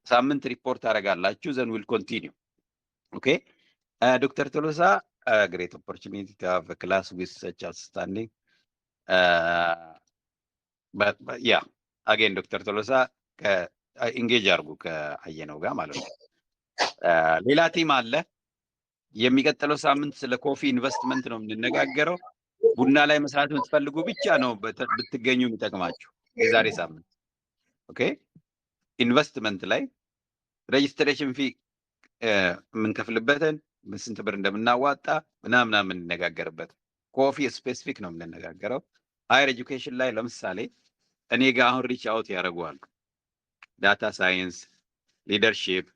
ሳምንት ሪፖርት አደርጋላችሁ ዘን ዊል ኮንቲኒው። ኦኬ ዶክተር ቶሎሳ great opportunity to have a class with such outstanding but yeah again ዶክተር ቶሎሳ ኢንጌጅ አድርጉ ከአየነው ጋር ማለት ነው። ሌላ ቲም አለ። የሚቀጥለው ሳምንት ስለ ኮፊ ኢንቨስትመንት ነው የምንነጋገረው። ቡና ላይ መስራት የምትፈልጉ ብቻ ነው ብትገኙ የሚጠቅማችሁ የዛሬ ሳምንት። ኦኬ ኢንቨስትመንት ላይ ሬጅስትሬሽን ፊ የምንከፍልበትን ስንት ብር እንደምናዋጣ ምናምን የምንነጋገርበት ኮፊ ስፔሲፊክ ነው የምንነጋገረው። ሃየር ኤጁኬሽን ላይ ለምሳሌ እኔ ጋር አሁን ሪች አውት ያደርጓል ዳታ ሳይንስ ሊደርሺፕ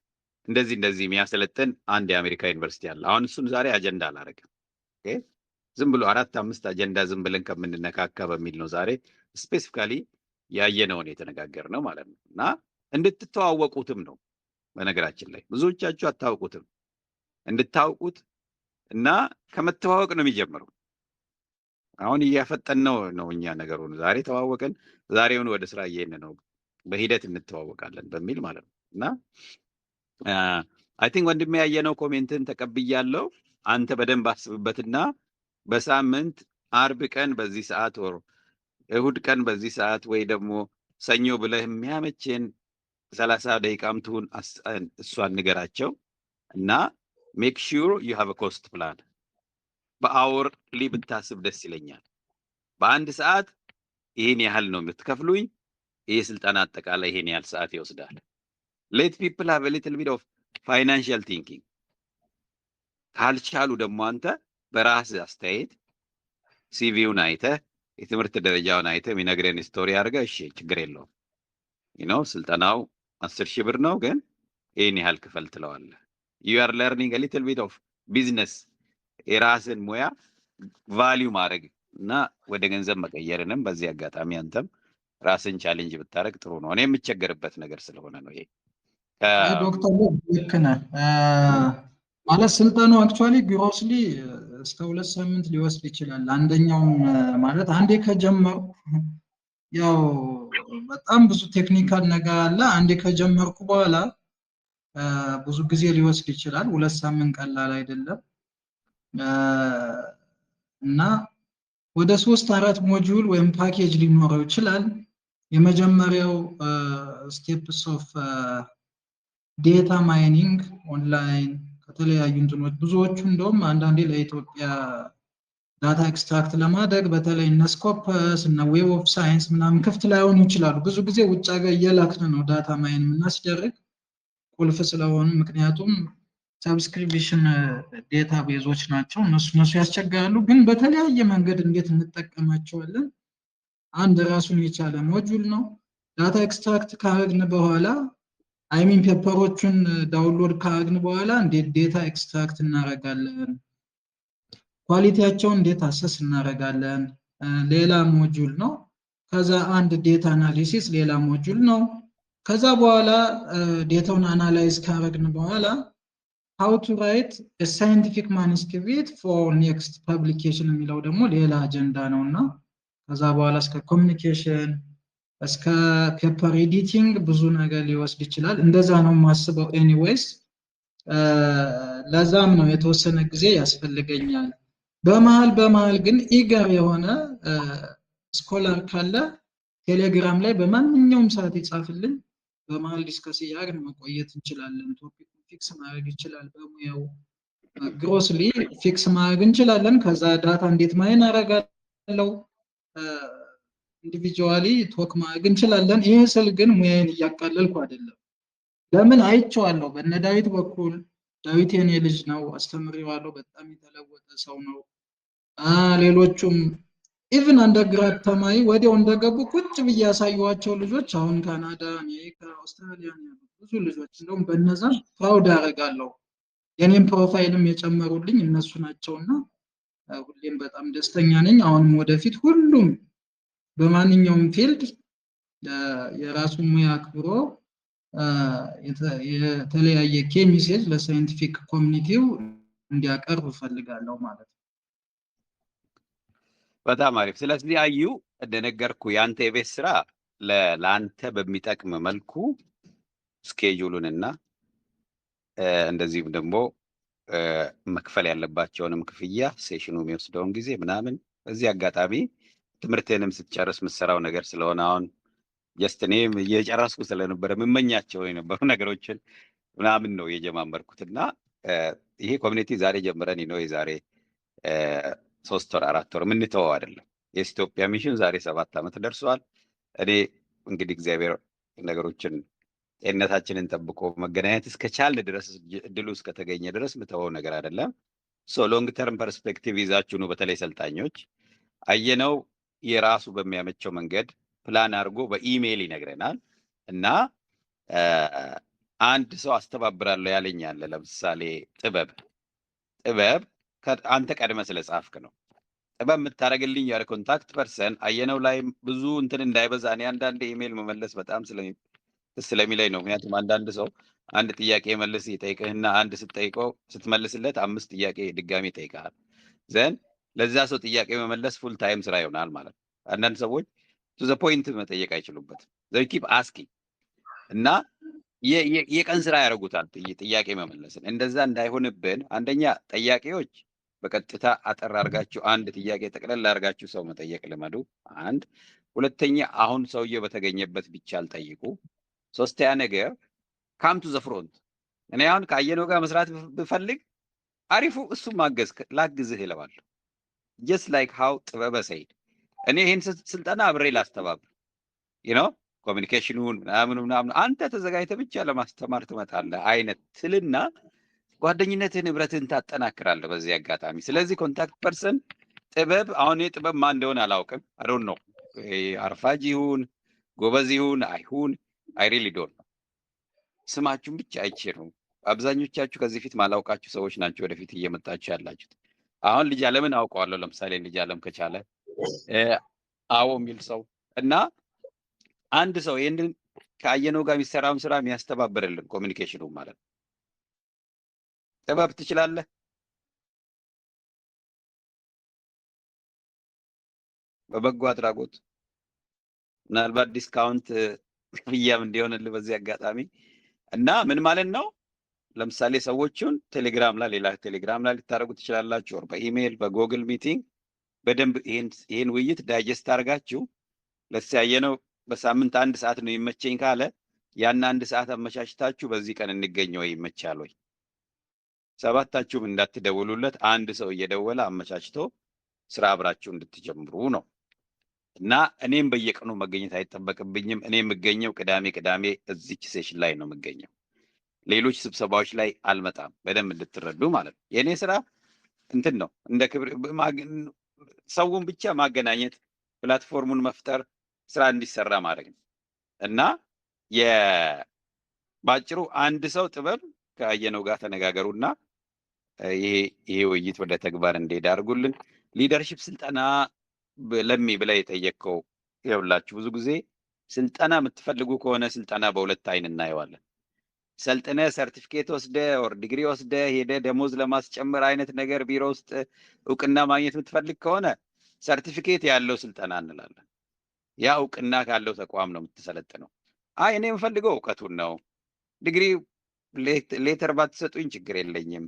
እንደዚህ የሚያሰለጥን አንድ የአሜሪካ ዩኒቨርሲቲ አለ። አሁን እሱን ዛሬ አጀንዳ አላደረግም። ኦኬ ዝም ብሎ 4-5 አጀንዳ ዝም ብለን ከምንነካካ በሚል ነው ዛሬ ስፔሲፊካሊ ያየነውን የተነጋገርነው ማለት ነው። እና እንድትተዋወቁትም ነው። በነገራችን ላይ ብዙዎቻችሁ አታውቁትም። እንድታውቁት እና ከመተዋወቅ ነው የሚጀምረው። አሁን እያፈጠነው ነው እኛ ነገሩን። ዛሬ ተዋወቀን፣ ዛሬውን ወደ ስራ እየሄድን ነው። በሂደት እንተዋወቃለን በሚል ማለት ነው። እና አይ ቲንክ ወንድሜ ያየነው ኮሜንትን ተቀብያለሁ። አንተ በደንብ አስብበትና በሳምንት አርብ ቀን በዚህ ሰዓት ወር እሁድ ቀን በዚህ ሰዓት ወይ ደግሞ ሰኞ ብለህ የሚያመችን 30 ደቂቃም ትሁን እሷን ንገራቸው እና ሜክ ሹር ዩ ሃቭ አ ኮስት ፕላን። በአወር ብታስብ ደስ ይለኛል። በአንድ ሰዓት ይሄን ያህል ነው የምትከፍሉኝ፣ ይሄ ስልጠና አጠቃላይ ይሄን ያህል ሰዓት ይወስዳል። ሌት ፒፕል ሃቭ አ ሊትል ቢት ኦፍ ፋይናንሻል ቲንኪንግ። ካልቻሉ ደግሞ አንተ በራስህ አስተያየት ሲቪውን አይተህ የትምህርት ደረጃውን አይተህ የሚነግረን ስቶሪ አድርገህ እሺ ችግር የለውም ስልጠናው 10,000 ብር ነው ግን ይሄን ያህል ክፈል ትለዋለህ። you are learning a little bit of business የራስን ሙያ ቫልዩ ማድረግ እና ወደ ገንዘብ መቀየርንም በዚህ አጋጣሚ አንተም ራስን ቻሌንጅ ብታረግ ጥሩ ነው። እኔ የምቸገርበት ነገር ስለሆነ ነው ይሄ። ዶክተር ልክ ነህ ማለት ስልጠናው አክቹአሊ ግሮስሊ እስከ 2 ሳምንት ሊወስድ ይችላል። አንደኛው ማለት አንዴ ከጀመርኩ ያው በጣም ብዙ ቴክኒካል ነገር አለ። አንዴ ከጀመርኩ በኋላ ብዙ ጊዜ ሊወስድ ይችላል። 2 ሳምንት ቀላል አይደለም እና ወደ 3-4 ሞጁል ወይም ፓኬጅ ሊኖረው ይችላል። የመጀመሪያው ስቴፕስ ኦፍ ዴታ ማይኒንግ ኦንላይን ከተለያዩ እንትኖች ብዙዎቹ እንደውም አንዳንዴ ለኢትዮጵያ ዳታ ኤክስትራክት ለማድረግ በተለይ እነ ስኮፐስ እነ ዌብ ኦፍ ሳይንስ ምናምን ክፍት ላይሆኑ ይችላሉ። ብዙ ጊዜ ውጭ ሀገር እየላክን ነው ዳታ ማይን የምናስደርግ ቁልፍ ስለሆኑ፣ ምክንያቱም ሰብስክሪፕሽን ዴታ ቤዞች ናቸው። እነሱ ያስቸግራሉ። ግን በተለያየ መንገድ እንዴት እንጠቀማቸዋለን? አንድ ራሱን የቻለ ሞጁል ነው። ዳታ ኤክስትራክት ካረግን በኋላ አይሚን ፔፐሮቹን ዳውንሎድ ካረግን በኋላ እንዴት ዴታ ኤክስትራክት እናረጋለን፣ ኳሊቲያቸውን እንዴት አሰስ እናረጋለን፣ ሌላ ሞጁል ነው። ከዛ አንድ ዴታ አናሊሲስ ሌላ ሞጁል ነው። ከዛ በኋላ ዴታውን አናላይዝ ካረግን በኋላ how to write a scientific manuscript for next publication የሚለው ደግሞ ሌላ አጀንዳ ነውና ከዛ በኋላ እስከ ኮሚኒኬሽን እስከ ፔፐር ኤዲቲንግ ብዙ ነገር ሊወስድ ይችላል። እንደዛ ነው የማስበው። ኤኒዌይስ ለዛም ነው የተወሰነ ጊዜ ያስፈልገኛል። በመሃል ግን ኢገር የሆነ ስኮላር ካለ ቴሌግራም ላይ በማንኛውም ሰዓት ይጻፍልኝ። በመሃል ዲስከስ እያደረግን መቆየት እንችላለን። ቶፒክ ፊክስ ማድረግ ይችላል። በሙያው ግሮስሊ ፊክስ ማድረግ እንችላለን። ከዛ ዳታ እንዴት ማይን አረጋለው ኢንዲቪጁዋሊ ቶክ ማድረግ እንችላለን። ይሄ ስል ግን ሙያዬን እያቃለልኩ አይደለም። ለምን አይቼዋለሁ። በእነ ዳዊት በኩል ዳዊት የኔ ልጅ ነው፣ አስተምሬዋለሁ። በጣም የተለወጠ ሰው ነው። ሌሎቹም ኢቭን አንደርግራድ ተማሪ ወዲያው እንደገቡ ቁጭ ብዬ ያሳዩዋቸው ልጆች አሁን ካናዳ፣ አሜሪካ፣ አውስትራሊያ ያሉ ብዙ ልጆች እንደውም በእነዛ ፕራውድ አደርጋለሁ። የኔም ፕሮፋይልም የጨመሩልኝ እነሱ ናቸውና ሁሌም በጣም ደስተኛ ነኝ። አሁንም ወደፊት ሁሉም በማንኛውም ፊልድ የራሱን ሙያ አክብሮ የተለያየ ኬ ሜሴጅ ለሳይንቲፊክ ኮሚኒቲው እንዲያቀርብ እፈልጋለሁ ማለት ነው። በጣም አሪፍ። ስለዚህ አዩ እንደነገርኩ ያንተ የቤት ስራ ለአንተ በሚጠቅም መልኩ ስኬጁሉንና እንደዚህም ደግሞ መክፈል ያለባቸውንም ክፍያ ሴሽኑ የሚወስደውን ጊዜ ምናምን እዚህ አጋጣሚ ትምህርትንም ስትጨርስ የምትሰራው ነገር ስለሆነ አሁን ጀስት እኔም እየጨረስኩ ስለነበረ የምመኛቸው የነበሩ ነገሮችን ምናምን ነው የጀማመርኩትና ይሄ ኮሚኒቲ ዛሬ ጀምረን ነው የዛሬ 3 ወር 4 ወር የምንተወው አይደለም። የኢትዮጵያ ሚሽን ዛሬ 7 ዓመት ደርሷል። እኔ እንግዲህ እግዚአብሔር ነገሮችን ጤንነታችንን ጠብቆ መገናኘት እስከቻልን ድረስ እድሉ እስከተገኘ ድረስ ምተወው ነገር አይደለም። ሎንግ ተርም ፐርስፔክቲቭ ይዛችሁ ነው። በተለይ ሰልጣኞች አየነው የራሱ በሚያመቸው መንገድ ፕላን አድርጎ በኢሜይል ይነግረናል እና አንድ ሰው አስተባብራለሁ ያለኝ አለ። ለምሳሌ ጥበብ አንተ ቀድመ ስለጻፍክ ነው ጥበብ የምታደርግልኝ ያለ ኮንታክት ፐርሰን አየነው ላይ ብዙ እንትን እንዳይበዛ እኔ አንዳንድ ኢሜይል መመለስ በጣም ስለሚለኝ ነው። ምክንያቱም አንዳንድ ሰው አንድ ጥያቄ መልስ ይጠይቅህና አንድ ስትመልስለት 5 ጥያቄ ድጋሚ ይጠይቃል። ዘን ለዛ ሰው ጥያቄ መመለስ ፉል ታይም ስራ ይሆናል ማለት ነው። አንዳንድ ሰዎች ቱ ዘ ፖይንት መጠየቅ አይችሉበትም። ዘይ ኪፕ አስኪንግ እና የቀን ስራ ያደርጉታል ጥያቄ መመለስን። እንደዛ እንዳይሆንብን አንደኛ ጠያቄዎች በቀጥታ አጠር አድርጋችሁ አንድ ጥያቄ ጠቅለል አድርጋችሁ ሰው መጠየቅ ልመዱ። አንድ ሁለተኛ አሁን ሰውየው በተገኘበት ብቻ አልጠይቁ። ሶስተኛ ነገር ካም ቱ ዘ ፍሮንት። እኔ አሁን ከአየነው ጋር መስራት ብፈልግ አሪፉ እሱ ላግዝህ ይለዋለሁ። ጀስት ላይክ ሃው ጥበበ ሰይድ እኔ ይሄን ስልጠና አብሬ ላስተባብር ኮሚኒኬሽኑን ምናምን አንተ ተዘጋጅተህ ብቻ ለማስተማር ትመጣለህ አይነት ትልና ጓደኝነትህን ህብረትህን ታጠናክራለህ በዚህ አጋጣሚ። ስለዚህ ኮንታክት ፐርሰን ጥበብ አሁን ጥበብ ማን እንደሆነ አላውቅም። አይ ዶንት ኖ አርፋጅ ይሁን ጎበዝ ይሁን አይሁን አይ ሪሊ ዶንት ኖ። ስማችሁን ብቻ አይቼ ነው። አብዛኞቻችሁ ከዚህ ፊት ማላውቃችሁ ሰዎች ናቸው ወደፊት እየመጣችሁ ያላችሁት። አሁን ልጅ አለምን አውቀዋለሁ። ለምሳሌ ልጅ አለም ከቻለ አዎ የሚል ሰው እና አንድ ሰው ይሄንን ከአየነው ጋር የሚሰራውን ስራ የሚያስተባብርልን ኮሚኒኬሽኑ ማለት ነው። ጥበብ ትችላለህ? በበጎ አድራጎት ምናልባት ዲስካውንት ክፍያም እንዲሆንልህ በዚህ አጋጣሚ እና ምን ማለት ነው? ለምሳሌ ሰዎቹን ቴሌግራም ላይ ሌላ ቴሌግራም ላይ ልታደርጉ ትችላላችሁ፣ በኢሜይል በጎግል ሚቲንግ በደንብ ይሄን ውይይት ዳይጀስት አድርጋችሁ ለሲያየነው በሳምንት 1 ሰዓት ነው ይመቸኝ ካለ ያን 1 ሰዓት አመቻችታችሁ በዚህ ቀን እንገኝ ወይ ይመቻል ወይ? 7ታችሁም እንዳትደውሉለት አንድ ሰው እየደወለ አመቻችቶ ስራ አብራችሁ እንድትጀምሩ ነው። እና እኔም በየቀኑ መገኘት አይጠበቅብኝም። እኔ የምገኘው ቅዳሜ እዚች ሴሽን ላይ ነው የምገኘው። ሌሎች ስብሰባዎች ላይ አልመጣም። በደንብ እንድትረዱ ማለት ነው። የእኔ ስራ እንትን ነው፣ እንደ ክብር ሰውን ብቻ ማገናኘት፣ ፕላትፎርሙን መፍጠር፣ ስራ እንዲሰራ ማድረግ ነው እና ባጭሩ አንድ ሰው ጥበብ ከአየነው ጋር ተነጋገሩና ይሄ ውይይት ወደ ተግባር እንዲሄድ አድርጉልን። ሊደርሺፕ ስልጠና ለሚ ብላ የጠየቀው ይኸውላችሁ፣ ብዙ ጊዜ ስልጠና የምትፈልጉ ከሆነ ስልጠና በሁለት አይን እናየዋለን። ሰልጥነ ሰርቲፊኬት ወስደ ኦር ዲግሪ ወስደ ሄደ ደሞዝ ለማስጨመር አይነት ነገር ቢሮ ውስጥ እውቅና ማግኘት የምትፈልግ ከሆነ ሰርቲፊኬት ያለው ስልጠና እንላለን። ያ እውቅና ካለው ተቋም ነው የምትሰለጥነው። አይ እኔ የምፈልገው እውቀቱን ነው፣ ዲግሪ ሌተር ባትሰጡኝ ችግር የለኝም፣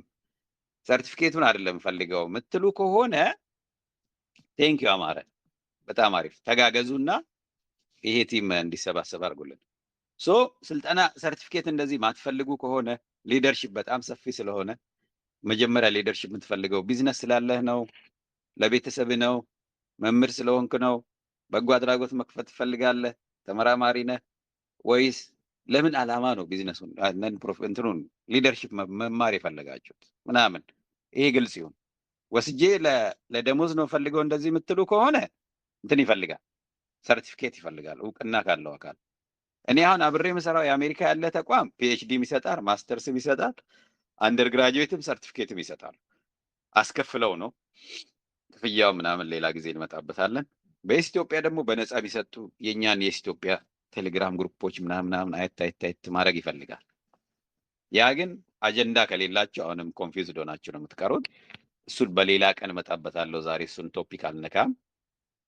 ሰርቲፊኬቱን አይደለም የምፈልገው የምትሉ ከሆነ ቴንክ ዩ አማረ፣ በጣም አሪፍ ተጋገዙና ይሄ ቲም እንዲሰባሰብ አድርጉልን። ሶ ስልጠና ሰርቲፊኬት እንደዚህ ማትፈልጉ ከሆነ ሊደርሺፕ በጣም ሰፊ ስለሆነ መጀመሪያ ሊደርሺፕ የምትፈልገው ቢዝነስ ስላለህ ነው፣ ለቤተሰብ ነው፣ መምህር ስለሆንክ ነው፣ በጎ አድራጎት መክፈት ትፈልጋለህ፣ ተመራማሪ ነህ ወይስ ለምን ዓላማ ነው ቢዝነሱን እንትኑን ሊደርሺፕ መማር የፈለጋችሁት ምናምን? ይሄ ግልጽ ይሁን። ወስጄ ለደሞዝ ነው ፈልገው እንደዚህ የምትሉ ከሆነ እንትን ይፈልጋል፣ ሰርቲፊኬት ይፈልጋል፣ እውቅና ካለው አካል። እኔ አሁን አብሬ የምሰራው የአሜሪካ ያለ ተቋም ፒኤችዲም ይሰጣል፣ ማስተርስም ይሰጣል፣ አንደር ግራጁዌትም ሰርቲፊኬትም ይሰጣል። አስከፍለው ነው ክፍያው ምናምን ሌላ ጊዜ እንመጣበታለን። በኢትዮጵያ ደግሞ በነፃ ቢሰጡ የኛን የኢትዮጵያ ቴሌግራም ግሩፖች ምናምን አየት ማድረግ ይፈልጋል። ያ ግን አጀንዳ ከሌላቸው አሁንም ኮንፊውዝድ ሆናችሁ ነው የምትቀሩት። እሱን በሌላ ቀን እመጣበታለሁ። ዛሬ እሱን ቶፒክ አልነካም።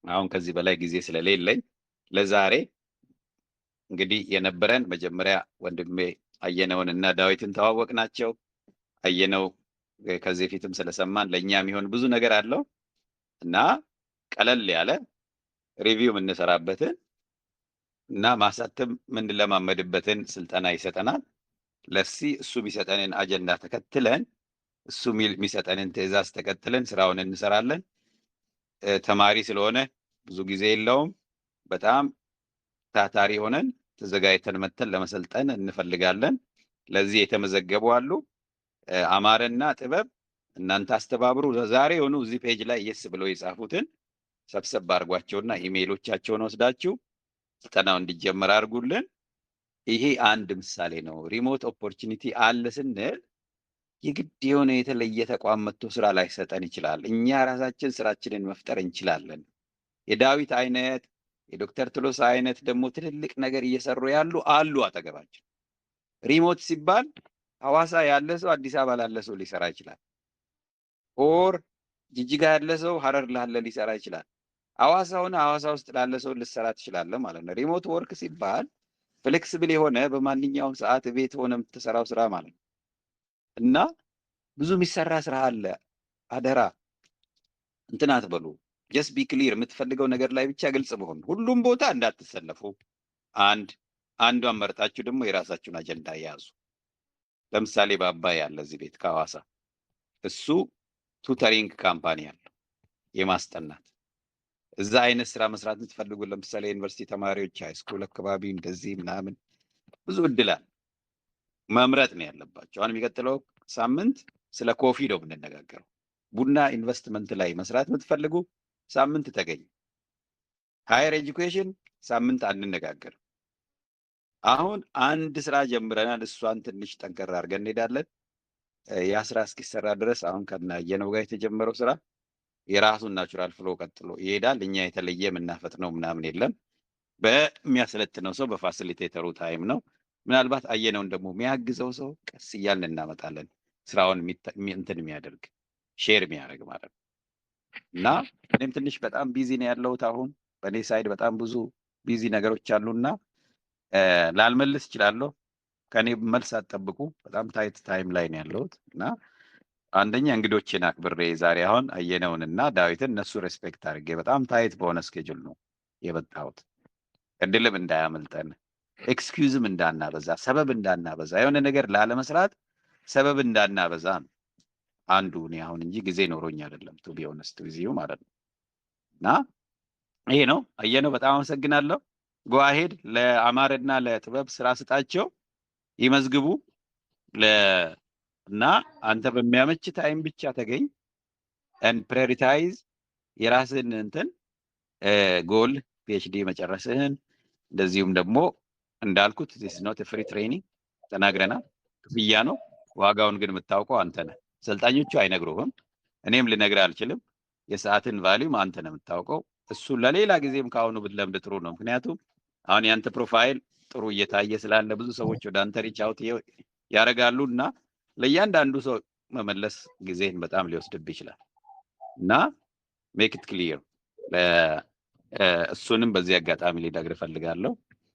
አሁን ከዚህ በላይ ጊዜ ስለሌለኝ ለዛሬ እንግዲህ የነበረን መጀመሪያ ወንድሜ አየነውን እና ዳዊትን ተዋወቅናቸው። አየነው ከዚህ ፊትም ስለሰማን ለእኛ የሚሆን ብዙ ነገር አለው እና ቀለል ያለ ሪቪው የምንሰራበትን እና ማሳተም የምንለማመድበትን ስልጠና ይሰጠናል። እሱ የሚሰጠንን አጀንዳ ተከትለን እሱ የሚሰጠንን ትዕዛዝ ተከትለን ስራውን እንሰራለን። ተማሪ ስለሆነ ብዙ ጊዜ የለውም። በጣም ታታሪ ሆነን ተዘጋጅተን መተን ለመሰልጠን እንፈልጋለን። ለዚህ የተመዘገቡ አሉ። አማረና ጥበብ እናንተ አስተባብሩ። ዛሬ የሆኑ እዚህ ፔጅ ላይ የስ ብለው የጻፉትን ሰብሰብ አድርጓቸውና ኢሜይሎቻቸውን ወስዳችሁ ስልጠናው እንዲጀመር አድርጉልን። ይሄ አንድ ምሳሌ ነው። ሪሞት ኦፖርቹኒቲ አለ ስንል የግድ የሆነ የተለየ ተቋም መጥቶ ስራ ላይ ሰጠን ይችላል። እኛ ራሳችን ስራችንን መፍጠር እንችላለን። የዳዊት አይነት የዶክተር ቶሎሳ አይነት ደግሞ ትልልቅ ነገር እየሰሩ ያሉ አሉ አጠገባችን። ሪሞት ሲባል ሐዋሳ ያለ ሰው አዲስ አበባ ላለ ሰው ሊሰራ ይችላል። ኦር ጅጅጋ ያለ ሰው ሀረር ላለ ሊሰራ ይችላል። ሐዋሳ ሆነ ሐዋሳ ውስጥ ላለ ሰው ልሰራ ትችላለህ ማለት ነው። ሪሞት ወርክ ሲባል ፍሌክሲብል የሆነ በማንኛውም ሰዓት ቤት ሆነ የምትሰራው ስራ ማለት ነው እና ብዙ የሚሰራ ስራ አለ። አደራ እንትን አትበሉ። ጀስት ቢ ክሊር። የምትፈልገው ነገር ላይ ብቻ ግልጽ መሆን። ሁሉም ቦታ እንዳትሰለፉ። አንዷን መርጣችሁ ደግሞ የራሳችሁን አጀንዳ ያዙ። ለምሳሌ በአባይ ያለ እዚህ ቤት ከሐዋሳ እሱ ቱተሪንግ ካምፓኒ ያለው የማስጠናት እዛ አይነት ስራ መስራት የምትፈልጉ ለምሳሌ ዩኒቨርሲቲ ተማሪዎች ሃይስኩል አካባቢ እንደዚህ ምናምን ብዙ እድላል መምረጥ ነው ያለባቸው። አሁን የሚቀጥለው ሳምንት ስለ ኮፊ ነው የምንነጋገረው። ቡና ኢንቨስትመንት ላይ መስራት የምትፈልጉ ሳምንት ተገኙ። ሃየር ኤጁኬሽን ሳምንት አንነጋገር። አሁን አንድ ስራ ጀምረናል። እሷን ትንሽ ጠንከር አድርገን እንሄዳለን። ያ ስራ እስኪሰራ ድረስ አሁን ከናየነው ጋር የተጀመረው ስራ የራሱን ናቹራል ፍሎ ቀጥሎ ይሄዳል። እኛ የተለየ የምናፈጥነው ምናምን የለም። በሚያሰለጥነው ሰው በፋሲሊቴተሩ ታይም ነው። ምናልባት አየነውን ደግሞ የሚያግዘው ሰው ቀስ እያልን እናመጣለን። ስራውን እንትን የሚያደርግ ሼር የሚያደርግ ማለት ነው እና እኔም ትንሽ በጣም ቢዚ ነው ያለሁት። አሁን በእኔ ሳይድ በጣም ብዙ ቢዚ ነገሮች አሉና ላልመልስ እችላለሁ። ከኔ መልስ አትጠብቁ። በጣም ታይት ታይም ላይ ነው ያለሁት እና አንደኛ እንግዶችን አክብሬ ዛሬ አሁን አየነውንና ዳዊትን እነሱ ሬስፔክት አድርጌ በጣም ታይት በሆነ ስኬጁል ነው የመጣሁት። እድልም እንዳያመልጠን፣ ኤክስኪዩዝም እንዳናበዛ፣ ሰበብ እንዳናበዛ፣ የሆነ ነገር ላለመስራት ሰበብ እንዳናበዛ ነው አንዱ እኔ አሁን እንጂ ጊዜ ኖሮኝ አይደለም። ቱ ቢ ኦነስት ዊዝ ዩ ማለት ነው። እና ይሄ ነው አየነው። በጣም አመሰግናለሁ። ጎአሄድ ለአማርና ለጥበብ ስራ ስጣቸው ይመዝግቡ እና አንተ በሚያመች ታይም ብቻ ተገኝ and prioritize የራስን እንትን ጎል ፒኤችዲ መጨረስህን እንደዚሁም ደግሞ እንዳልኩት this is not a free training ተናግረናል። ክፍያ ነው። ዋጋውን ግን የምታውቀው አንተ ነህ። ሰልጣኞቹ አይነግሩህም። እኔም ልነግርህ አልችልም። የሰዓትን ቫልዩም አንተ ነህ የምታውቀው። እሱ ለሌላ ጊዜም ካሁኑ ብትለምድ ጥሩ ነው። ምክንያቱም አሁን ያንተ ፕሮፋይል ጥሩ እየታየ ስላለ ብዙ ሰዎች ወደ አንተ ሪች አውት ያደርጋሉ እና ለእያንዳንዱ ሰው መመለስ ጊዜን በጣም ሊወስድብህ ይችላል እና ሜክ ኢት ክሊር። እሱንም በዚህ አጋጣሚ ሊነግርህ እፈልጋለሁ።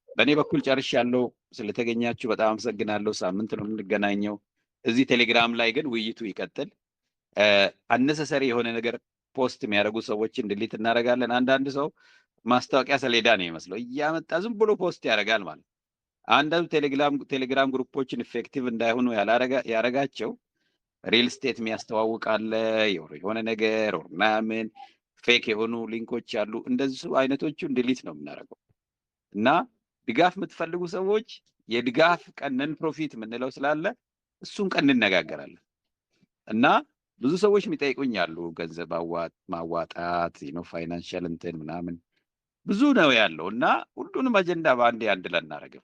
በእኔ በኩል ጨርሻለሁ። ስለተገኛችሁ በጣም አመሰግናለሁ። ሳምንት ነው የምንገናኘው። እዚህ ቴሌግራም ላይ ግን ውይይቱ ይቀጥል። አነሰሰሪ የሆነ ነገር ፖስት የሚያደርጉ ሰዎችን ድሊት እናደርጋለን። አንዳንድ ሰው ማስታወቂያ ሰሌዳ ነው የሚመስለው እያመጣ ዝም ብሎ ፖስት ያደርጋል ማለት። አንዳንዱ ቴሌግራም ግሩፖችን ኢፌክቲቭ እንዳይሆኑ ያደረጋቸው ሪል ስቴት የሚያስተዋውቅ አለ፣ የሆነ ነገር ምናምን ፌክ የሆኑ ሊንኮች አሉ። እንደዚህ አይነቶቹን ድሊት ነው የምናደርገው እና ድጋፍ የምትፈልጉ ሰዎች የድጋፍ ቀንን ፕሮፊት የምንለው ስላለ እሱን ቀን እንነጋገራለን እና ብዙ ሰዎች የሚጠይቁኝ አሉ ገንዘብ ማዋጣት ፋይናንሻል እንትን ምናምን ብዙ ነው ያለው እና ሁሉንም አጀንዳ በአንዴ አንድ ላይ እናደርገው።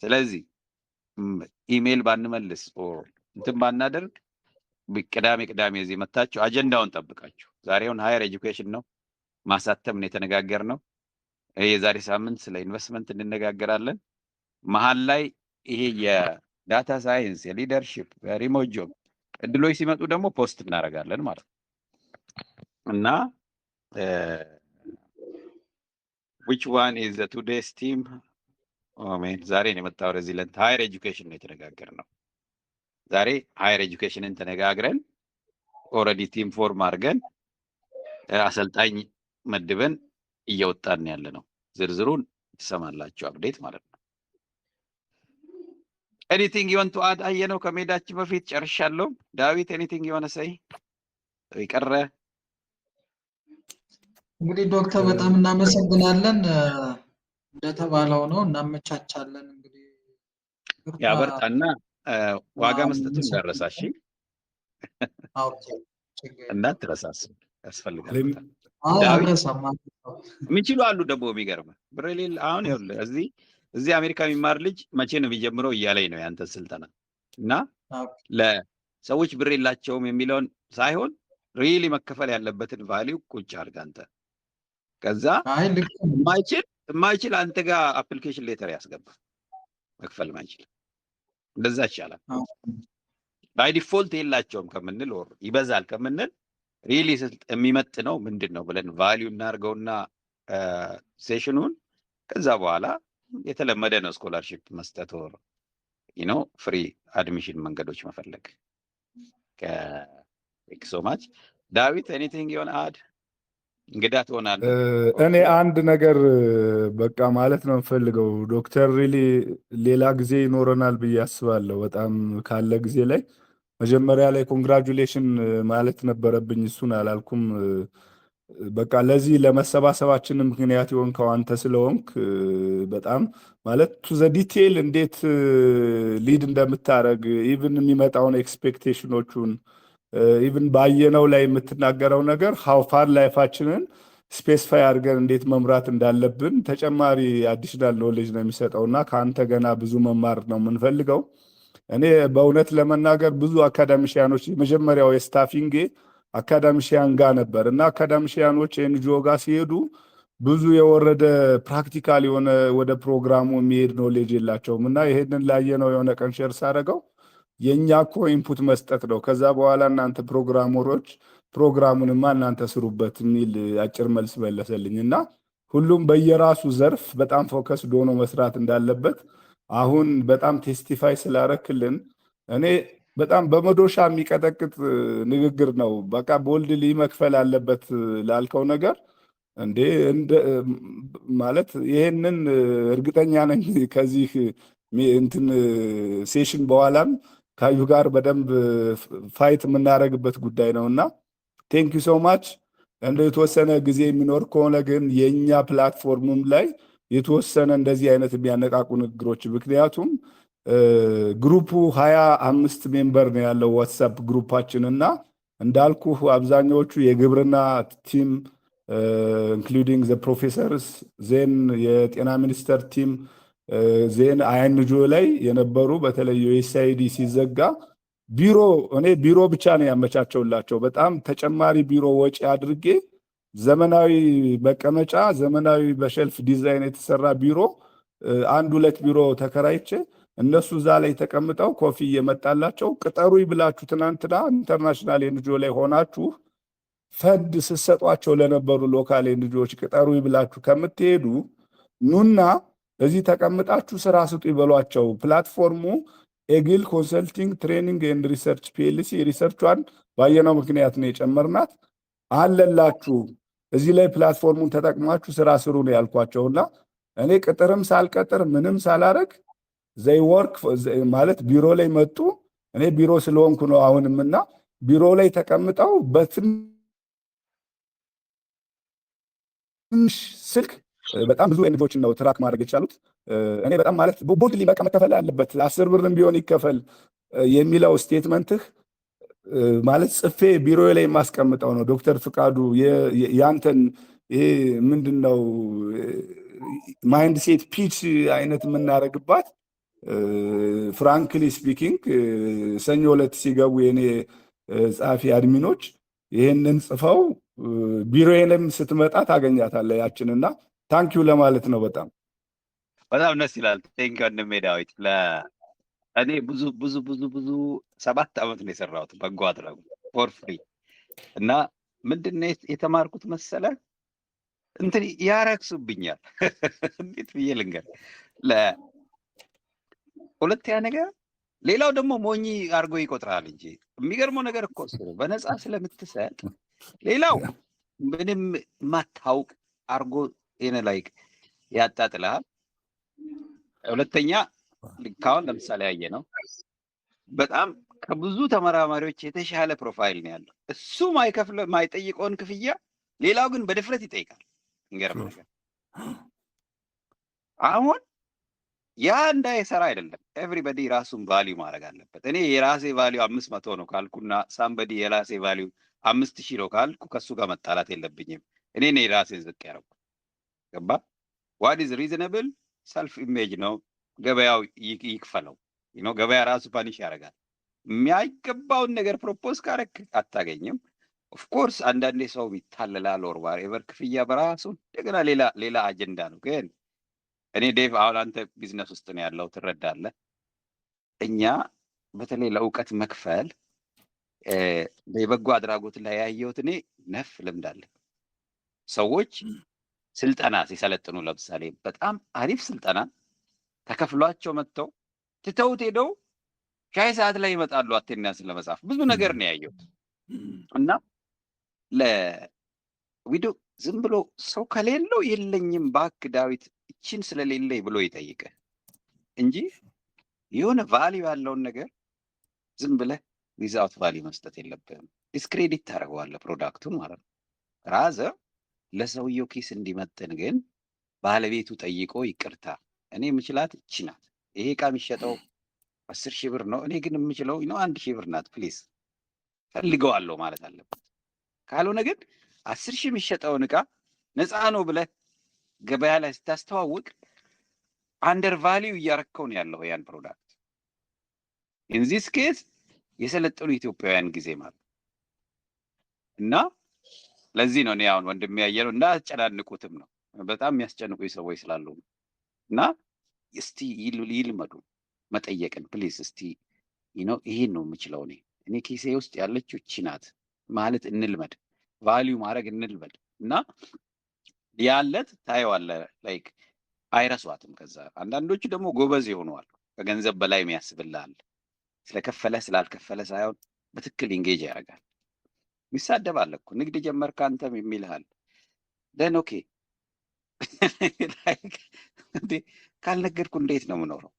ስለዚህ ኢሜል ባንመልስ እንትን ባናደርግ ቅዳሜ እዚህ መታችሁ አጀንዳውን ጠብቃችሁ። ዛሬውን ሃየር ኤጁኬሽን ነው ማሳተም ነው የተነጋገርነው። የዛሬ ሳምንት ስለ ኢንቨስትመንት እንነጋገራለን። መሀል ላይ ይሄ የዳታ ሳይንስ፣ የሊደርሺፕ፣ ሪሞት ጆብ እድሎች ሲመጡ ደግሞ ፖስት እናደርጋለን ማለት ነው እና which one is the today's team? ዛሬ ነው የመጣው ሬዚለንት ሃየር ኤጁኬሽን ነው የተነጋገርነው። ዛሬ ሃየር ኤጁኬሽንን ተነጋግረን ኦልሬዲ ቲም ፎርም አድርገን አሰልጣኝ መድበን እየወጣን ያለ ነው። ዝርዝሩን ትሰማላችሁ አፕዴት ማለት ነው። ኤኒቲንግ ዩ ዋንት ቱ አድ? አየነው ከመሄዳችን በፊት ጨርሻለሁ። ዳዊት ኤኒቲንግ የሆነ ሰይ ይቀረ? እንግዲህ ዶክተር በጣም እናመሰግናለን። እንደተባለው ነው እናመቻቻለን። እንግዲህ ያበርታና ዋጋ መስጠቱን እንዳረሳሽ እንዳትረሳስ ያስፈልጋል። የሚችሉ አሉ ደግሞ የሚገርም ብር የሌለ አሁን ይኸውልህ እዚህ አሜሪካ የሚማር ልጅ መቼ ነው የሚጀምረው እያለኝ ነው ያንተ ስልጠና እና ለሰዎች ብር የላቸውም የሚለውን ሳይሆን ሪሊ መከፈል ያለበትን ቫሊዩ ቁጭ አድርግ አንተ። ከዛ የማይችል አንተ ጋር አፕሊኬሽን ሌተር ያስገባ መክፈል ማይችል እንደዛ ይቻላል። ባይ ዲፎልት የላቸውም ከምንል ወር ይበዛል ከምንል ሪሊ የሚመጥ ነው ምንድን ነው ብለን ቫሊዩ እናርገውና ሴሽኑን ከዛ በኋላ የተለመደ ነው ስኮላርሺፕ መስጠት ወር ፍሪ አድሚሽን መንገዶች መፈለግ። ሶ ማች ዳዊት ኤኒቲንግ ዮን አድ? እንግዳ ትሆናለህ። እኔ አንድ ነገር በቃ ማለት ነው የምፈልገው ዶክተር ሪሊ ሌላ ጊዜ ይኖረናል ብዬ አስባለሁ። በጣም ካለ ጊዜ ላይ መጀመሪያ ላይ ኮንግራጁሌሽን ማለት ነበረብኝ፣ እሱን አላልኩም። በቃ ለዚህ ለመሰባሰባችን ምክንያት የሆንከው አንተ ስለሆንክ በጣም ማለት ቱ ዘ ዲቴይል እንዴት ሊድ እንደምታደርግ ኢቭን የሚመጣውን ኤክስፔክቴሽኖቹን ኢቭን ባየነው ላይ የምትናገረው ነገር ሃው ፋር ላይፋችንን ስፔሲፋይ አድርገን እንዴት መምራት እንዳለብን ተጨማሪ አዲሽናል ኖሌጅ ነው የሚሰጠው እና ከአንተ ገና ብዙ መማር ነው የምንፈልገው። እኔ በእውነት ለመናገር ብዙ አካዳሚሽያኖች የመጀመሪያው የስታፊንጌ አካዳሚሽያን ጋር ነበር እና አካዳሚሽያኖች ኤንጂኦ ጋር ሲሄዱ ብዙ የወረደ ፕራክቲካል የሆነ ወደ ፕሮግራሙ የሚሄድ ኖሌጅ የላቸውም እና ይሄንን ላየነው የሆነ ቀን ሼር ሳደርገው የእኛ እኮ ኢንፑት መስጠት ነው፣ ከዛ በኋላ እናንተ ፕሮግራመሮች ፕሮግራሙንማ እናንተ ስሩበት የሚል አጭር መልስ መለሰልኝ እና ሁሉም በየራሱ ዘርፍ በጣም ፎከስ ሆኖ መስራት እንዳለበት አሁን በጣም ቴስቲፋይ ስላረክልን እኔ በጣም በመዶሻ የሚቀጠቅጥ ንግግር ነው። በቃ ቦልድሊ መክፈል አለበት ላልከው ነገር እንዴ ማለት ይሄንን እርግጠኛ ነኝ ከዚህ እንትን ሴሽን በኋላም ካዩ ጋር በደንብ ፋይት የምናደርግበት ጉዳይ ነው እና ቴንክ ዩ ሶ ማች። እንደ የተወሰነ ጊዜ የሚኖር ከሆነ ግን የኛ ፕላትፎርምም ላይ የተወሰነ እንደዚህ አይነት የሚያነቃቁ ንግግሮች ምክንያቱም ግሩፑ 25 ሜምበር ነው ያለው ዋትስአፕ ግሩፓችን እና እንዳልኩ አብዛኛዎቹ የግብርና ቲም ኢንክሉዲንግ ዘ ፕሮፌሰርስ ዜን የጤና ሚኒስቴር ቲም ዜን አይንጆ ላይ የነበሩ በተለይ ዩኤስአይዲ ሲዘጋ እኔ ቢሮ ብቻ ነው ያመቻቸውላቸው። በጣም ተጨማሪ ቢሮ ወጪ አድርጌ ዘመናዊ መቀመጫ ዘመናዊ በሸልፍ ዲዛይን የተሰራ ቢሮ 1-2 ቢሮ ተከራይቼ እነሱ እዛ ላይ ተቀምጠው ኮፊ እየመጣላቸው ቅጠሩኝ ብላችሁ ትናንትና ኢንተርናሽናል ኤንጂኦ ላይ ሆናችሁ ፈንድ ስትሰጧቸው ለነበሩ ሎካል ኤንጂኦዎች ቅጠሩኝ ብላችሁ ከምትሄዱ ኑና እዚህ ተቀምጣችሁ ስራ ስጡ ይበሏቸው። ፕላትፎርሙ ኤግል ኮንሰልቲንግ ትሬኒንግ ኤንድ ሪሰርች ፒኤልሲ ሪሰርቿን ባየነው ምክንያት ነው የጨመርናት አለላችሁ። እዚህ ላይ ፕላትፎርሙን ተጠቅማችሁ ስራ ስሩ ነው ያልኳቸውና እኔ ቅጥርም ሳልቀጥር ምንም ሳላረግ ዘይ ወርክ ማለት ቢሮ ላይ መጡ። እኔ ቢሮ ስለሆንኩ ነው አሁንምና ቢሮ ላይ ተቀምጠው በትንሽ ስልክ በጣም ብዙ ኤንጂኦዎችን ነው ትራክ ማድረግ የቻሉት። እኔ በጣም ማለት ቦልድሊ በቃ መከፈል አለበት 10 ብርም ቢሆን ይከፈል የሚለው ስቴትመንትህ ማለት ጽፌ ቢሮ ላይ የማስቀምጠው ነው። ዶክተር ፍቃዱ ያንተን ይሄ ምንድነው ማይንድ ሴት ፒች አይነት የምናደርግባት ፍራንክሊ ስፒኪንግ ሰኞ ዕለት ሲገቡ የኔ ጻፊ አድሚኖች ይሄንን ጽፈው ቢሮዬንም ስትመጣ ታገኛታለህ ያችንና ታንኪዩ ለማለት ነው። በጣም ደስ ይላል። ቴንክ ወንድሜ ዳዊት። እኔ ብዙ 7 ዓመት ነው የሰራሁት በጎ አድራጎት ፎር ፍሪ እና ምንድነው የተማርኩት መሰለ እንትን ያረክሱብኛል። እንዴት ብዬ ልንገር? ሁለተኛ ነገር ሌላው ደግሞ ሞኝ አርጎ ይቆጥራል እንጂ የሚገርመው ነገር እኮ እሱ ነው። በነፃ ስለምትሰጥ ሌላው ምንም ማታውቅ አርጎ ላይክ ያጣጥልሃል። ሁለተኛ ልካውን ለምሳሌ ያየ ነው በጣም ከብዙ ተመራማሪዎች የተሻለ ፕሮፋይል ነው ያለው። እሱ ማይጠይቀውን ክፍያ ሌላው ግን በድፍረት ይጠይቃል። እንገርም ነገር አሁን ያ እንዳይሰራ አይደለም። ኤቭሪባዲ ራሱን ቫልዩ ማድረግ አለበት። እኔ የራሴ ቫልዩ 500 ነው ካልኩና ሳምበዲ የራሴ ቫልዩ 5000 ነው ካልኩ ከሱ ጋር መጣላት የለብኝም። እኔ የራሴን ዝቅ ያደረኩ ገባ። ዋት ኢዝ ሪዝነብል ሰልፍ ኢሜጅ ነው። ገበያው ይክፈለው። ገበያ ራሱ ፓኒሽ ያደርጋል። የሚያይገባውን ነገር ፕሮፖዝ ካረክ አታገኝም። ኦፍኮርስ አንዳንዴ ሰው ይታለላል። ኦር ኤቨር ክፍያ በራሱ እንደገና ሌላ አጀንዳ ነው። ግን እኔ ዴቭ አሁን አንተ ቢዝነስ ውስጥ ነው ያለው ትረዳለህ። እኛ በተለይ ለእውቀት መክፈል በበጎ አድራጎት ላይ ያየሁት እኔ ነፍ ልምድ አለ። ሰዎች ስልጠና ሲሰለጥኑ ለምሳሌ በጣም አሪፍ ስልጠና ተከፍሏቸው መጥተው ትተውት ሄደው ሻይ ሰዓት ላይ ይመጣሉ። አቴንዳንስን ለመጻፍ ብዙ ነገር ነው ያየሁት እና ለቪዲዮ ዝም ብሎ ሰው ከሌለው የለኝም ባክ ዳዊት እቺን ስለሌለኝ ብሎ ይጠይቀ እንጂ የሆነ ቫልዩ ያለውን ነገር ዝም ብለህ ዊዛውት ቫልዩ መስጠት የለብህም። ዲስክሬዲት ታደርገዋለህ ፕሮዳክቱን ማለት ነው። ራዘር ለሰውየው ኪስ እንዲመጥን ግን ባለቤቱ ጠይቆ ይቅርታ እኔ የምችላት እቺ ናት፣ ይሄ ዕቃ የሚሸጠው 10,000 ብር ነው፣ እኔ ግን የምችለው 1,000 ብር ናት፣ ፕሊዝ ፈልገዋለሁ ማለት አለበት። ካልሆነ ግን 10,000 የሚሸጠውን ዕቃ ነፃ ነው ብለህ ገበያ ላይ ስታስተዋውቅ አንደር ቫልዩ እያረከው ነው ያለው ያን ፕሮዳክት። ኢን ዚስ ኬዝ የሰለጠኑ ኢትዮጵያውያን ጊዜ ማለት እና ለዚህ ነው እኔ አሁን ወንድሜ ያየነው እንዳትጨናንቁትም ነው። በጣም የሚያስጨንቁኝ ሰዎች ስላሉ ነው። እና እስቲ ይልመዱ መጠየቅን ፕሊዝ። እስቲ ይሄን ነው የምችለው እኔ ኪሴ ውስጥ ያለችው እቺ ናት ማለት እንልመድ፣ ቫልዩ ማድረግ እንልመድ። እና ያለት ታየዋለህ ላይክ አይረሷትም። ከዛ አንዳንዶቹ ደግሞ ጎበዝ ይሆናሉ። ከገንዘብ በላይ የሚያስብልሃል። ስለከፈለ ስላልከፈለ ሳይሆን በትክክል ኢንጌጅ ያደርጋል። ይሳደባል እኮ ንግድ ጀመርክ አንተም የሚልሃል። ደን ኦኬ ካልነገርኩ እንዴት ነው የምኖረው?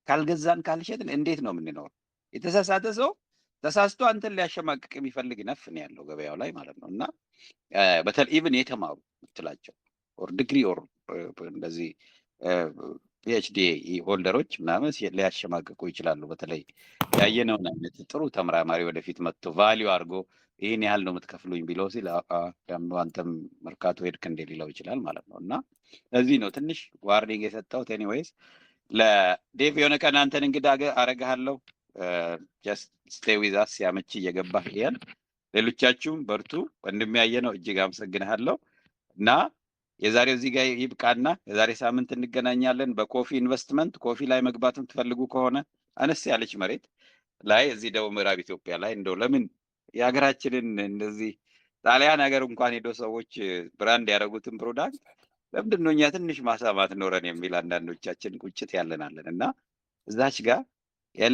ካልገዛን ካልሸጥን እንዴት ነው የምንኖረው? የተሳሳተ ሰው ተሳስቶ አንተን ሊያሸማቅቅ የሚፈልግ ነፍ ነው ያለው ገበያው ላይ ማለት ነው። እና በተለይ ኢቭን የተማሩ ምትላቸው ኦር ዲግሪ ኦር እንደዚህ ፒኤችዲ ሆልደሮች ምናምን ሊያሸማቅቁ ይችላሉ። በተለይ ያየነውን አይነት ጥሩ ተመራማሪ ወደፊት መጥቶ ቫሊዩ አድርጎ ይህን ያህል ነው የምትከፍሉኝ ቢለው ሲል ደግሞ አንተም መርካቶ ሄድክ እንደ ሊለው ይችላል ማለት ነው። እና ለዚህ ነው ትንሽ ዋርኒንግ የሰጠሁት። ኤኒዌይስ ለዴቭ የሆነ ቀን አንተን እንግዳ አረግሃለሁ። ጀስት ስቴይ ዊዝ አስ ያመች እየገባህ ይሄን ሌሎቻችሁም በርቱ። ወንድም ያየነው እጅግ አመሰግንሃለሁ እና የዛሬው እዚህ ጋር ይብቃና የዛሬ ሳምንት እንገናኛለን። በኮፊ ኢንቨስትመንት ኮፊ ላይ መግባት የምትፈልጉ ከሆነ አነስ ያለች መሬት ላይ እዚህ ደቡብ ምዕራብ ኢትዮጵያ ላይ እንደው ለምን የሀገራችንን እንደዚህ ጣሊያን ሀገር እንኳን ሄዶ ሰዎች ብራንድ ያደረጉትን ፕሮዳክት ለምንድን ነው እኛ ትንሽ ማሳማት ኖረን የሚል አንዳንዶቻችን ቁጭት ያለናለን እና እዛች ጋር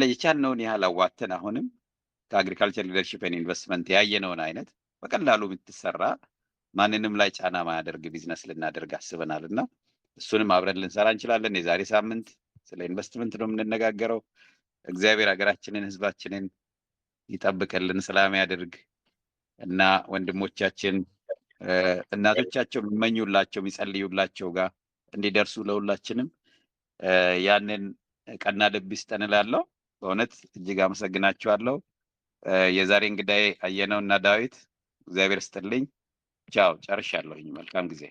የቻልነውን ያህል አዋተን አሁንም ከአግሪካልቸር ሊደርሺፕ ኤንድ ኢንቨስትመንት ያየነውን አይነት በቀላሉ የምትሰራ ማንንም ላይ ጫና ማያደርግ ቢዝነስ ልናደርግ አስበናል እና እሱንም አብረን ልንሰራ እንችላለን። የዛሬ ሳምንት ስለ ኢንቨስትመንት ነው የምንነጋገረው። እግዚአብሔር ሀገራችንን ህዝባችንን ይጠብቅልን፣ ሰላም ያድርግ እና ወንድሞቻችን እናቶቻቸው የሚመኙላቸው የሚጸልዩላቸው ጋር እንዲደርሱ ለሁላችንም ያንን ቀና ልብ ይስጠን እላለሁ። በእውነት እጅግ አመሰግናችኋለሁ። የዛሬ እንግዳዬ አየነውና ዳዊት እግዚአብሔር ይስጥልኝ። ቻው፣ ጨርሻለሁኝ። መልካም ጊዜ